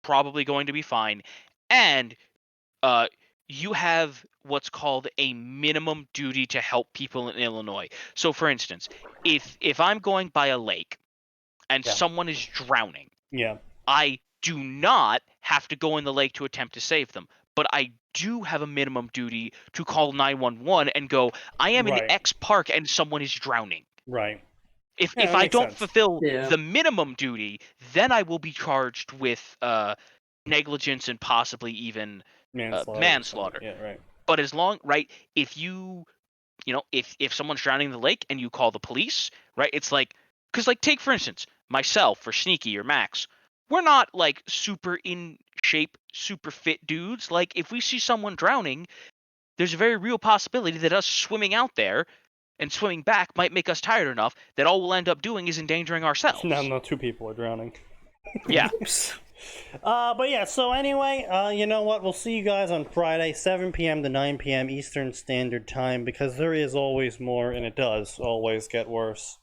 probably going to be fine, and you have what's called a minimum duty to help people in Illinois. So, for instance, if I'm going by a lake and someone is drowning, I do not have to go in the lake to attempt to save them, but I do have a minimum duty to call 911 and go, I am in X park and someone is drowning. Right. If I don't fulfill the minimum duty, then I will be charged with negligence and possibly even manslaughter. Yeah, right. But as long, if if someone's drowning in the lake and you call the police, it's like, because take for instance, myself or Sneaky or Max, we're not like super in shape, super fit dudes. Like, if we see someone drowning, there's a very real possibility that us swimming out there and swimming back might make us tired enough that all we'll end up doing is endangering ourselves. No, 2 people are drowning. Yeah. But yeah, so anyway, you know what? We'll see you guys on Friday, 7 p.m. to 9 p.m. Eastern Standard Time, because there is always more, and it does always get worse.